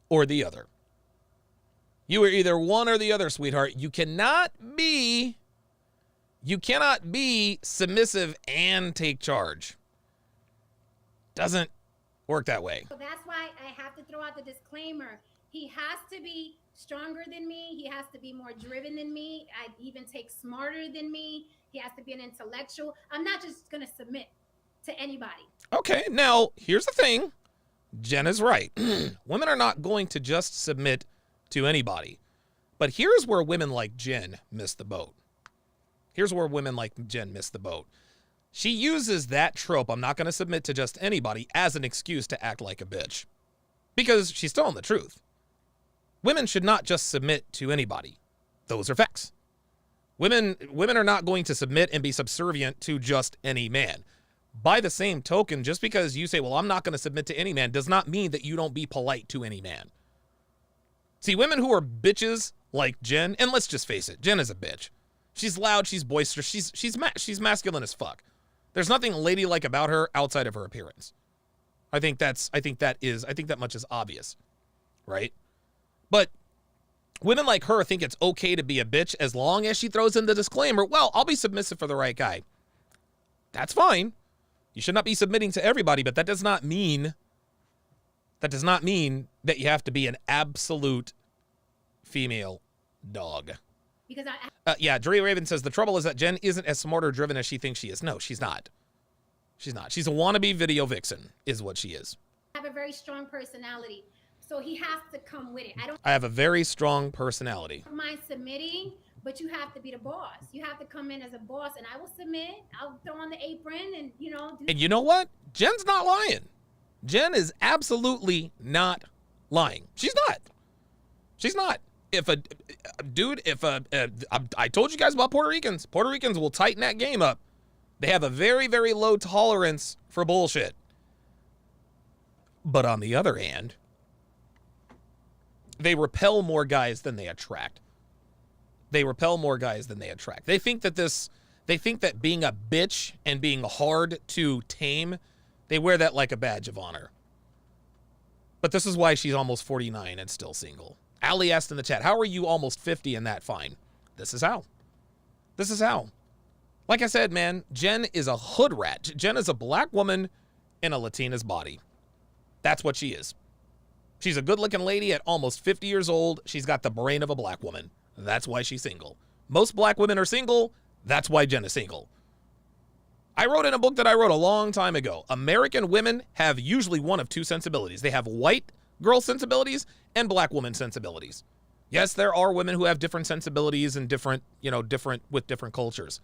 or the other. You are either one or the other, sweetheart. You cannot be submissive and take charge. Doesn't work that way. that's why I have to throw out the disclaimer. He has to be stronger than me. He has to be more driven than me. I'd even take smarter than me. He has to be an intellectual. I'm not just going to submit to anybody. Okay, now here's the thing. Jen is right. Women are not going to just submit to anybody. But here's where women like Jen miss the boat. Here's where women like Jen miss the boat. She uses that trope, I'm not going to submit to just anybody, as an excuse to act like a bitch. Because she's telling the truth. Women should not just submit to anybody. Those are facts. Women are not going to submit and be subservient to just any man. By the same token, just because you say, well, I'm not going to submit to any man, does not mean that you don't be polite to any man. See, women who are bitches like Jen, and let's just face it, Jen is a bitch. She's loud, she's boisterous, she's masculine as fuck. There's nothing ladylike about her outside of her appearance. I think that much is obvious, right? But women like her think it's okay to be a bitch as long as she throws in the disclaimer, well, I'll be submissive for the right guy. That's fine. You should not be submitting to everybody, but that does not mean that you have to be an absolute female dog. Because yeah, Dre Raven says the trouble is that Jen isn't as smart or driven as she thinks she is. No, she's not. She's not. She's a wannabe video vixen, is what she is. I have a very strong personality, so he has to come with it. I have a very strong personality. Don't mind submitting, but you have to be the boss. You have to come in as a boss, and I will submit. I'll throw on the apron, and And you know what? Jen's not lying. Jen is absolutely not lying. She's not. She's not. I told you guys about Puerto Ricans. Puerto Ricans will tighten that game up. They have a very, very low tolerance for bullshit. But on the other hand, they repel more guys than they attract. They repel more guys than they attract. They think that being a bitch and being hard to tame, they wear that like a badge of honor. But this is why she's almost 49 and still single. Ali asked in the chat, how are you almost 50 and that fine? This is how. This is how. Like I said, man, Jen is a hood rat. Jen is a black woman in a Latina's body. That's what she is. She's a good-looking lady at almost 50 years old. She's got the brain of a black woman. That's why she's single. Most black women are single. That's why Jen is single. I wrote in a book that I wrote a long time ago, American women have usually one of two sensibilities. They have white girl sensibilities and black woman sensibilities. Yes, there are women who have different sensibilities and different with different cultures.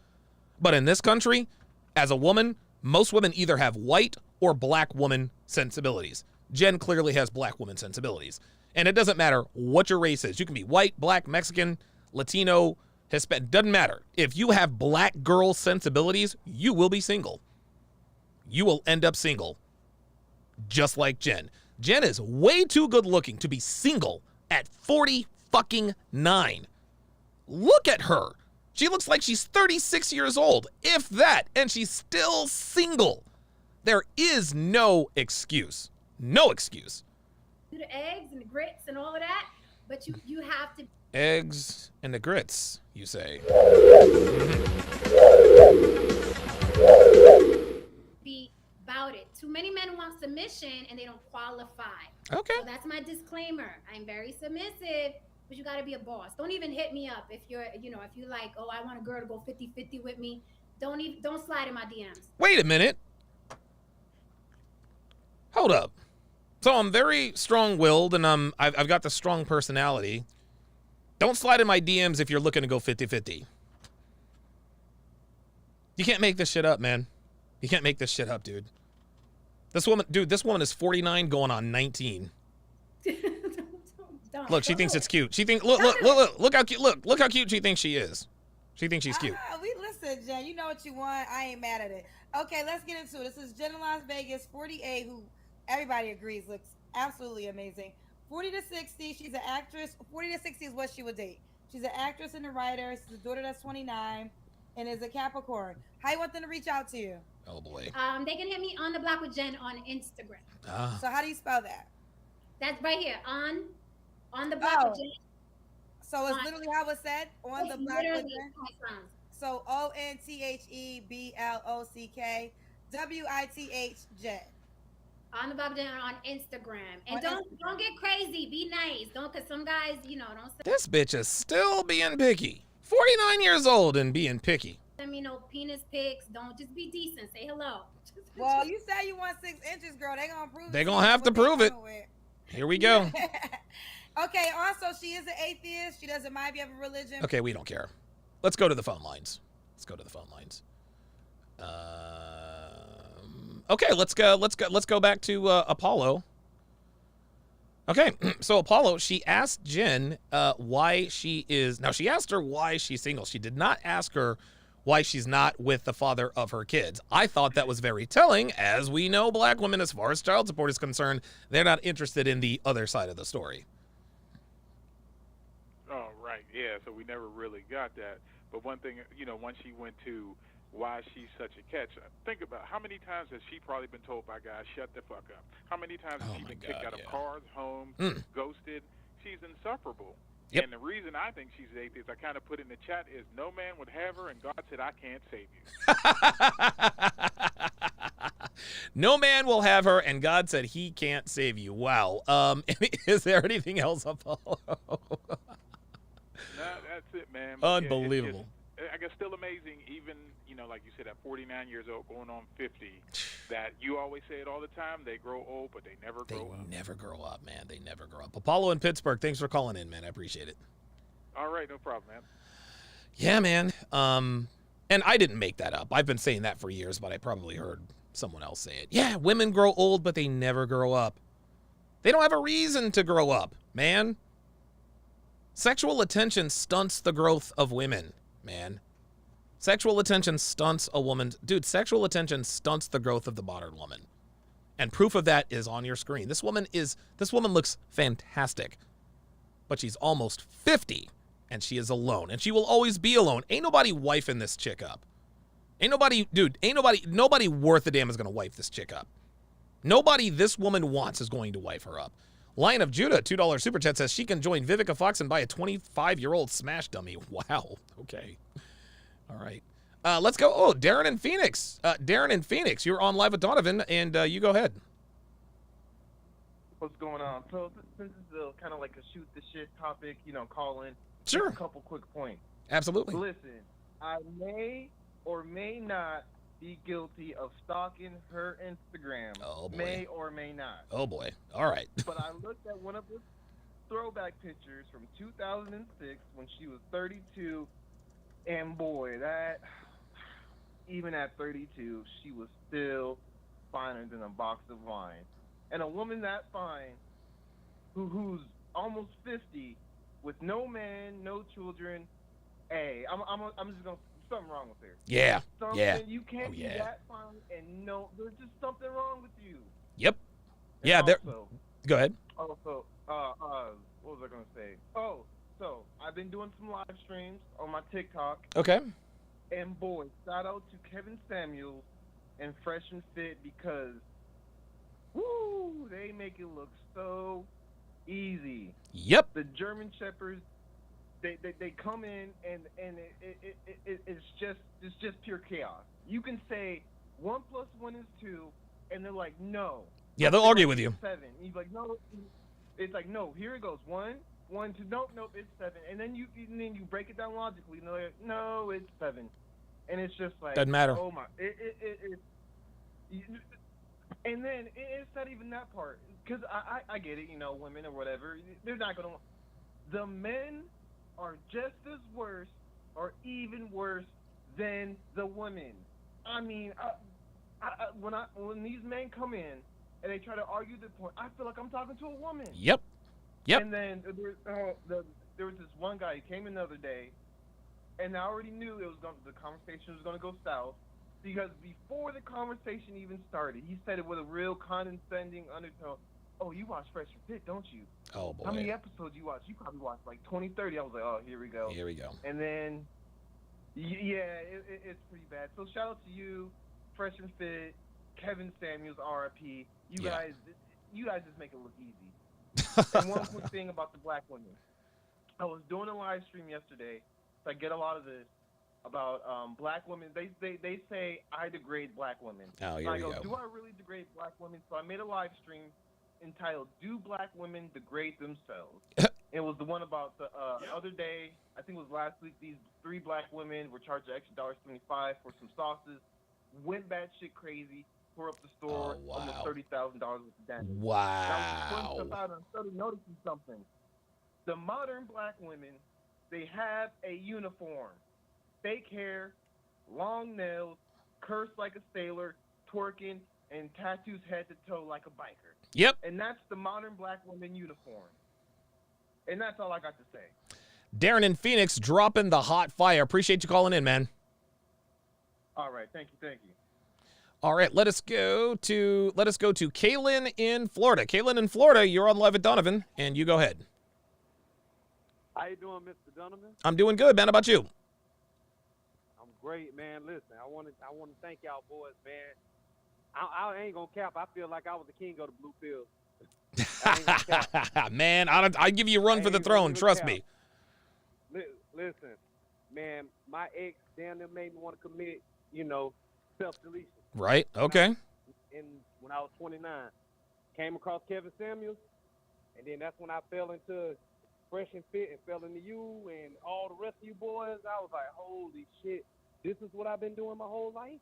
But in this country, as a woman, most women either have white or black woman sensibilities. Jen clearly has black woman sensibilities. And it doesn't matter what your race is. You can be white, black, Mexican, Latino, Hispanic, doesn't matter. If you have black girl sensibilities, you will be single. You will end up single. Just like Jen. Jen is way too good looking to be single at 40-fucking-9. Look at her. She looks like she's 36 years old, if that, and she's still single. There is no excuse. No excuse. Do the eggs and the grits and all of that, but you have to. Eggs and the grits, you say. Be about it. Too many men want submission and they don't qualify. Okay. So that's my disclaimer. I'm very submissive, but you got to be a boss. Don't even hit me up if you're, if you like, oh, I want a girl to go 50-50 with me. Don't slide in my DMs. Wait a minute. Hold up. So I'm very strong-willed and I've got the strong personality. Don't slide in my DMs if you're looking to go 50-50. You can't make this shit up, man. You can't make this shit up, dude. This woman is 49 going on 19. Look, she thinks it's cute. Look how cute. Look how cute she thinks she is. She thinks she's cute. We listen, Jen. You know what you want. I ain't mad at it. Okay, let's get into it. This is Jen in Las Vegas, 48, who everybody agrees looks absolutely amazing. 40 to 60, she's an actress. 40 to 60 is what she would date. She's an actress and a writer. She's a daughter that's 29 and is a Capricorn. How you want them to reach out to you? Oh boy. They can hit me on the Block with Jen on Instagram. So how do you spell that? That's right here on the Block with Jen. So it's literally how it said on the Block with Jen. So ONTHEBLOCK WITH Jen. On the Baba Dan on Instagram. And On don't get crazy. Be nice. Don't, because some guys, don't This bitch is still being picky. 49 years old and being picky. send me no penis pics. Don't, just be decent. Say hello. Well, you say you want 6 inches, girl. They gonna prove it. They gonna have to prove it. Here we go. Okay. Also, she is an atheist. She doesn't mind if you have a religion. Okay, we don't care. Let's go to the phone lines. Okay, let's go back to Apollo. Okay, so Apollo, she asked Jen why she is, now she asked her why she's single. She did not ask her why she's not with the father of her kids. I thought that was very telling. As we know, black women, as far as child support is concerned, they're not interested in the other side of the story. Oh, right. Yeah, so we never really got that. But one thing, once she went to why she's such a catch, think about how many times has she probably been told by guys, shut the fuck up? How many times has she been kicked out of cars, homes, ghosted? She's insufferable. Yep. And the reason I think she's atheist, I kind of put in the chat, is no man would have her, and God said, I can't save you. No man will have her, and God said he can't save you. Wow. Is there anything else, Apollo? No, that's it, man. Unbelievable. I guess still amazing, even, like you said, at 49 years old, going on 50, that you always say it all the time, they grow old, but they never grow up. They never grow up, man. They never grow up. Apollo in Pittsburgh, thanks for calling in, man. I appreciate it. All right, no problem, man. Yeah, man. And I didn't make that up. I've been saying that for years, but I probably heard someone else say it. Yeah, women grow old, but they never grow up. They don't have a reason to grow up, man. Sexual attention stunts the growth of women, man. Sexual attention stunts a woman. Dude, sexual attention stunts the growth of the modern woman. And proof of that is on your screen. This woman looks fantastic. But she's almost 50 and she is alone, and she will always be alone. Ain't nobody wifing this chick up. Nobody worth a damn is going to wife this chick up. Nobody this woman wants is going to wife her up. Lion of Judah, $2 super chat, says she can join Vivica Fox and buy a 25-year-old smash dummy. Wow. Okay. All right. Let's go. Oh, Darren in Phoenix. You're on Live with Donovan, and you go ahead. What's going on? So since this is kind of like a shoot the shit topic, call in. Sure. A couple quick points. Absolutely. Listen, I may or may not be guilty of stalking her Instagram. Oh, boy. May or may not. Oh, boy. All right. But I looked at one of the throwback pictures from 2006 when she was 32, and boy, that, even at 32, she was still finer than a box of wine. And a woman that fine, who's almost 50, with no man, no children, hey, I'm just gonna, something wrong with her. Yeah. Something, you can't be that fine and no, there's just something wrong with you. Yep. And Yeah. also, go ahead. Also, what was I gonna say? Oh, so I've been doing some live streams on my TikTok. Okay. And boy, shout out to Kevin Samuels and Fresh and Fit, because woo, they make it look so easy. Yep. The German Shepherds, they come in and it's just pure chaos. You can say 1 + 1 is 2, and they're like, no. Yeah, they'll argue with you. 7. And you're like, no. It's like, no. Here it goes. 1, 1, 2. Nope, it's 7. And then you break it down logically. And they're like, no, it's 7. And it's just like, doesn't matter. Oh my, and then it's not even that part, because I get it, women or whatever, they're not gonna. The men are just as worse, or even worse than the women. I mean, when these men come in and they try to argue the point, I feel like I'm talking to a woman. Yep. And then there was this one guy, he came in the other day, and I already knew the conversation was gonna go south, because before the conversation even started, he said it with a real condescending undertone. Oh, you watch Fresh and Fit, don't you? Oh, boy. How many episodes you watch? You probably watch like 20, 30. I was like, oh, here we go. Here we go. And then, yeah, it's pretty bad. So shout out to you, Fresh and Fit, Kevin Samuels, RIP. You guys just make it look easy. And one quick thing about the black women. I was doing a live stream yesterday, so I get a lot of this. about black women. They say I degrade black women. Oh, So here I we go, go. do I really degrade black women? So I made a live stream entitled "Do Black Women Degrade Themselves?" It was the one about the other day. I think it was last week. These 3 black women were charged an extra $1.75 for some sauces. Went batshit crazy. Tore up the store. Oh, wow. Almost $30,000 worth of damage. And I was Wow. pointing stuff out and I started noticing something. The modern black women, they have a uniform. Fake hair, long nails, curse like a sailor, twerking, and tattoos head to toe like a biker. Yep. And that's the modern black woman uniform. And that's all I got to say. Darren in Phoenix dropping the hot fire. Appreciate you calling in, man. All right, thank you. All right, let us go to Kaylin in Florida. Kaylin in Florida, you're on Live at Donovan, and you go ahead. How you doing, Mr. Donovan? I'm doing good, man. How about you? I'm great, man. Listen, I want to thank y'all boys, man. I ain't gonna cap. I feel like I was the king of the blue pills. Man, I give you a run for the throne. Trust me. Listen, man, my ex damn near made me want to commit, self-deletion. Right. Okay. When I was 29, came across Kevin Samuels, and then that's when I fell into Fresh and Fit and fell into you and all the rest of you boys. I was like, holy shit, this is what I've been doing my whole life.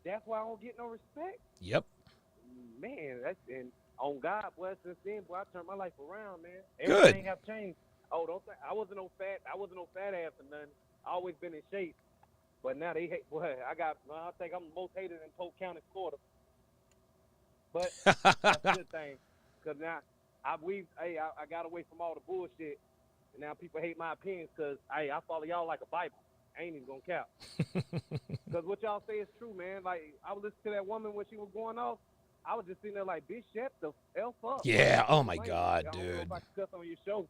That's why I don't get no respect. Yep. Man, and on God, boy, since then, boy, I turned my life around, man. Good. Everything have changed. Oh, don't think I wasn't no fat ass or nothing. I always been in shape. But now they hate. Boy, I think I'm the most hated in Polk County, Florida. But that's a good thing, cause now I got away from all the bullshit, and now people hate my opinions, cause I follow y'all like a Bible. I ain't even gonna cap. Cause what y'all say is true, man. Like I was listening to that woman when she was going off. I was just sitting there like, bitch, shut the F up. Yeah. Oh my Like, God, I don't know dude. if I can cuss on your show,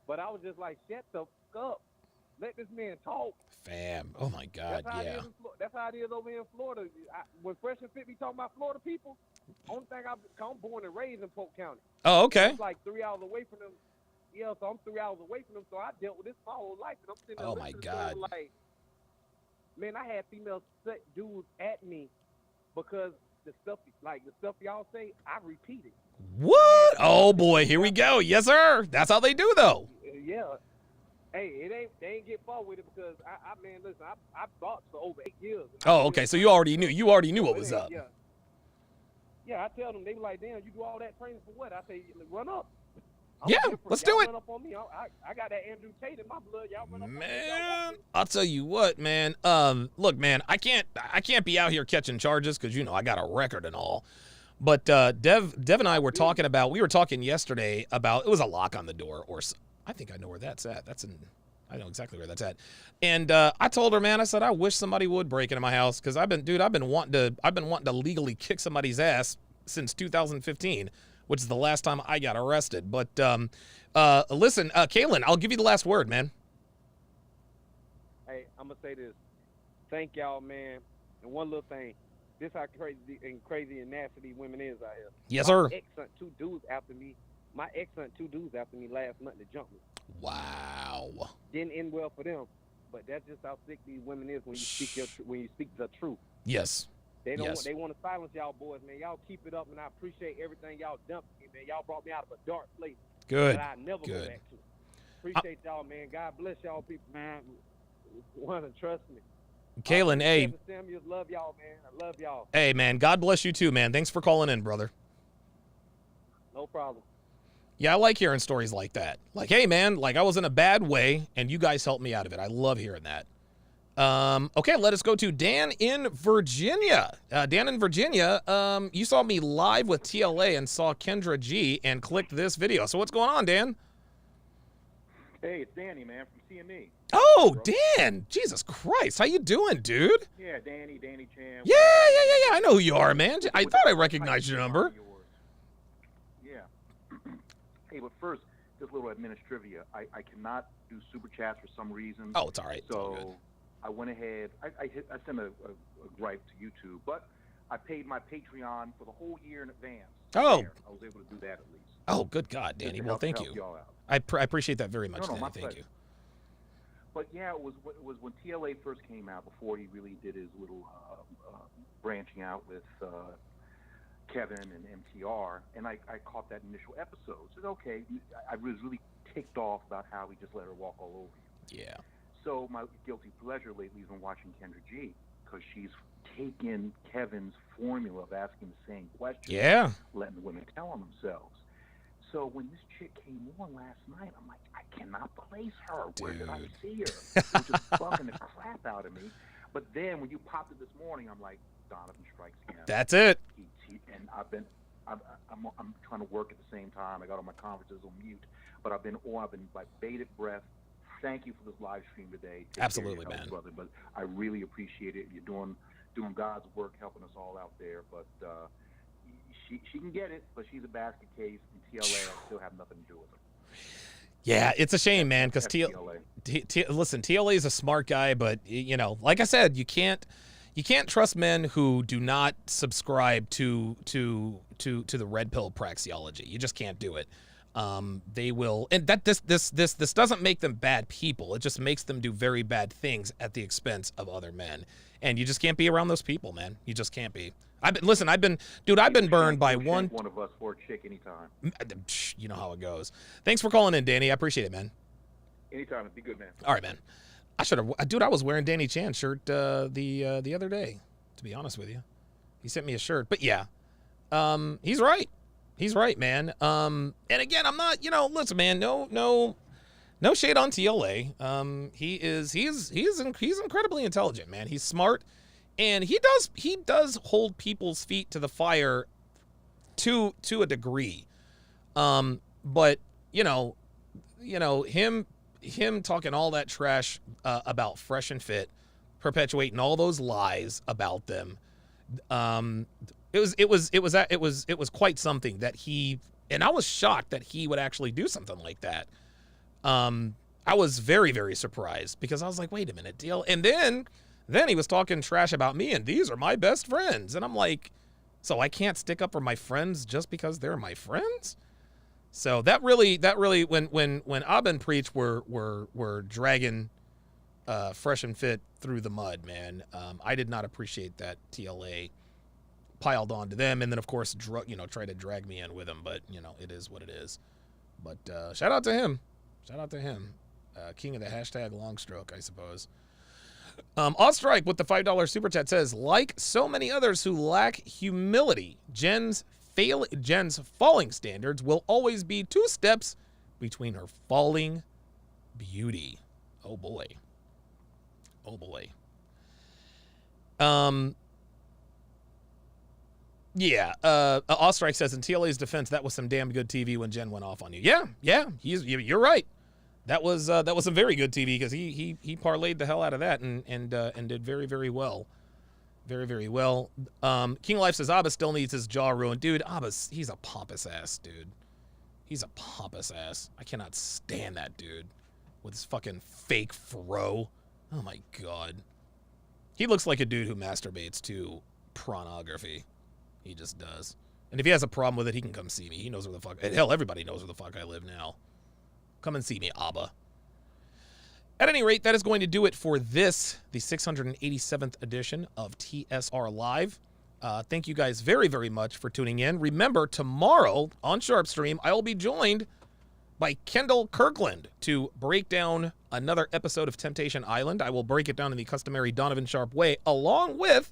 but I was just like, shut the fuck up. Let this man talk. Fam. Oh my God. That's how Yeah. that's how it is over here in Florida. When Fresh and Fit be talking about Florida people, only thing I'm born and raised in Polk County. Oh, okay. It's like 3 hours away from them. Yeah, so I'm 3 hours away from them. So I dealt with this my whole life, and I'm sitting there Oh my listening to God. them like, man, I had females set dudes at me because the stuff y'all say, I repeat it. What? Oh boy. Here we go. Yes, sir. That's how they do, though. Yeah. Hey, they ain't get far with it because man, listen, I boxed for over 8 years. Oh, okay. So you already knew what was up. Yeah, I tell them, they be like, damn, you do all that training for what? I say, run up. I'm Yeah, different. let's Y'all do it. Run up on me. I got that Andrew Tate in my blood. Y'all run up on me. Man, I'll tell you what, man. Look, man, I can't be out here catching charges because I got a record and all. But Dev and I were talking yesterday about, it was a lock on the door, or I think I know where that's at. I know exactly where that's at. And I told her, man, I said, I wish somebody would break into my house because I've been wanting to legally kick somebody's ass since 2015, which is the last time I got arrested. But listen, Kaylin, I'll give you the last word, man. Hey, I'm gonna say this. Thank y'all, man. And one little thing. This how crazy and nasty these women is out here. Yes, sir. My ex sent 2 dudes after me. Last month to jump me. Wow. Didn't end well for them, but that's just how sick these women is when you speak the truth. Yes. They don't. Yes. They want to silence y'all boys, man. Y'all keep it up, and I appreciate everything y'all done for me, man. Y'all brought me out of a dark place Good. that I never go Good. back to. Appreciate y'all, man. God bless y'all people, man. Want to trust me. Kaylin, hey. Kevin Samuels, love y'all, man. I love y'all. Hey, man, God bless you too, man. Thanks for calling in, brother. No problem. Yeah, I like hearing stories like that. Like, hey, man, like I was in a bad way, and you guys helped me out of it. I love hearing that. Okay, let us go to Dan in Virginia. Dan in Virginia, you saw me live with TLA and saw Kendra G and clicked this video. So what's going on, Dan? Hey, it's Danny, man, from CME. Oh, Dan! Jesus Christ, how you doing, dude? Yeah, Danny Chan. Yeah. I know who you are, man. I thought I recognized your number. Yeah. Hey, but first, just a little administrivia. I cannot do super chats for some reason. Oh, it's all right. It's all good. So I went ahead. I sent a gripe to YouTube, but I paid my Patreon for the whole year in advance. Oh. I was able to do that at least. Oh, good God, Danny. Well, thank you. Y'all out. I appreciate that very much, No, Danny. my Thank pleasure. you. But yeah, it was when TLA first came out, before he really did his little branching out with Kevin and MTR, and I caught that initial episode. I said, okay, I was really ticked off about how he just let her walk all over you. Yeah. So my guilty pleasure lately has been watching Kendra G, because she's taken Kevin's formula of asking the same questions, Yeah, letting the women tell on themselves. So when this chick came on last night, I'm like, I cannot place her. Where did I see her? It was just bugging the crap out of me. But then when you popped it this morning, I'm like, Donovan strikes again. that's it. And I'm trying to work at the same time. I got all my conferences on mute, but I've been like bated breath. Thank you for this live stream today. Take Absolutely, care of your health, man. brother. But I really appreciate it. You're doing God's work, helping us all out there. But she can get it, but she's a basket case, and TLA I still have nothing to do with her. Yeah, it's a shame, man, because listen, TLA is a smart guy, but you know, like I said, you can't trust men who do not subscribe to the red pill praxeology. You just can't do it. They will, and that this doesn't make them bad people. It just makes them do very bad things at the expense of other men. And you just can't be around those people, man. You just can't be. I've been burned by one of us for a chick anytime. You know how it goes. Thanks for calling in, Danny. I appreciate it, man. Anytime. Be good, man. All right, man. I was wearing Danny Chan's shirt the other day, to be honest with you. He sent me a shirt. But yeah, he's right. He's right, man. And again, I'm not, listen, man, no shade on TLA. He's incredibly intelligent, man. He's smart, and he does hold people's feet to the fire to a degree. But him talking all that trash about Fresh and Fit, perpetuating all those lies about them. It was quite something that and I was shocked that he would actually do something like that. I was very, very surprised, because I was like, wait a minute, deal. And then he was talking trash about me, and these are my best friends. And I'm like, so I can't stick up for my friends just because they're my friends? So that really, when Ab and Preach were dragging Fresh and Fit through the mud, man, I did not appreciate that TLA piled on to them, and then of course try to drag me in with him. But it is what it is. But shout out to him. King of the hashtag long stroke, I suppose. Ostrike with the $5 super chat says, like so many others who lack humility, Jen's falling standards will always be 2 steps between her falling beauty. Oh boy. Yeah, Ostrike says, in TLA's defense, that was some damn good TV when Jen went off on you. Yeah, you're right. That was some very good TV, because he parlayed the hell out of that and did very, very well. Very, very well. King Life says, Abba still needs his jaw ruined. Dude, he's a pompous ass, dude. He's a pompous ass. I cannot stand that dude with his fucking fake fro. Oh my God. He looks like a dude who masturbates to pornography. He just does. And if he has a problem with it, he can come see me. He knows where the fuck... Hell, everybody knows where the fuck I live now. Come and see me, Abba. At any rate, that is going to do it for this, the 687th edition of TSR Live. Thank you guys very, very much for tuning in. Remember, tomorrow on Sharpstream, I will be joined by Kendall Kirkland to break down another episode of Temptation Island. I will break it down in the customary Donovan Sharp way, along with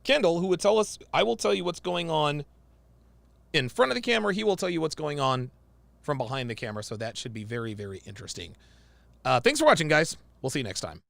Kendall, who would tell us, I will tell you what's going on in front of the camera. He will tell you what's going on from behind the camera. So that should be very, very interesting. Thanks for watching, guys. We'll see you next time.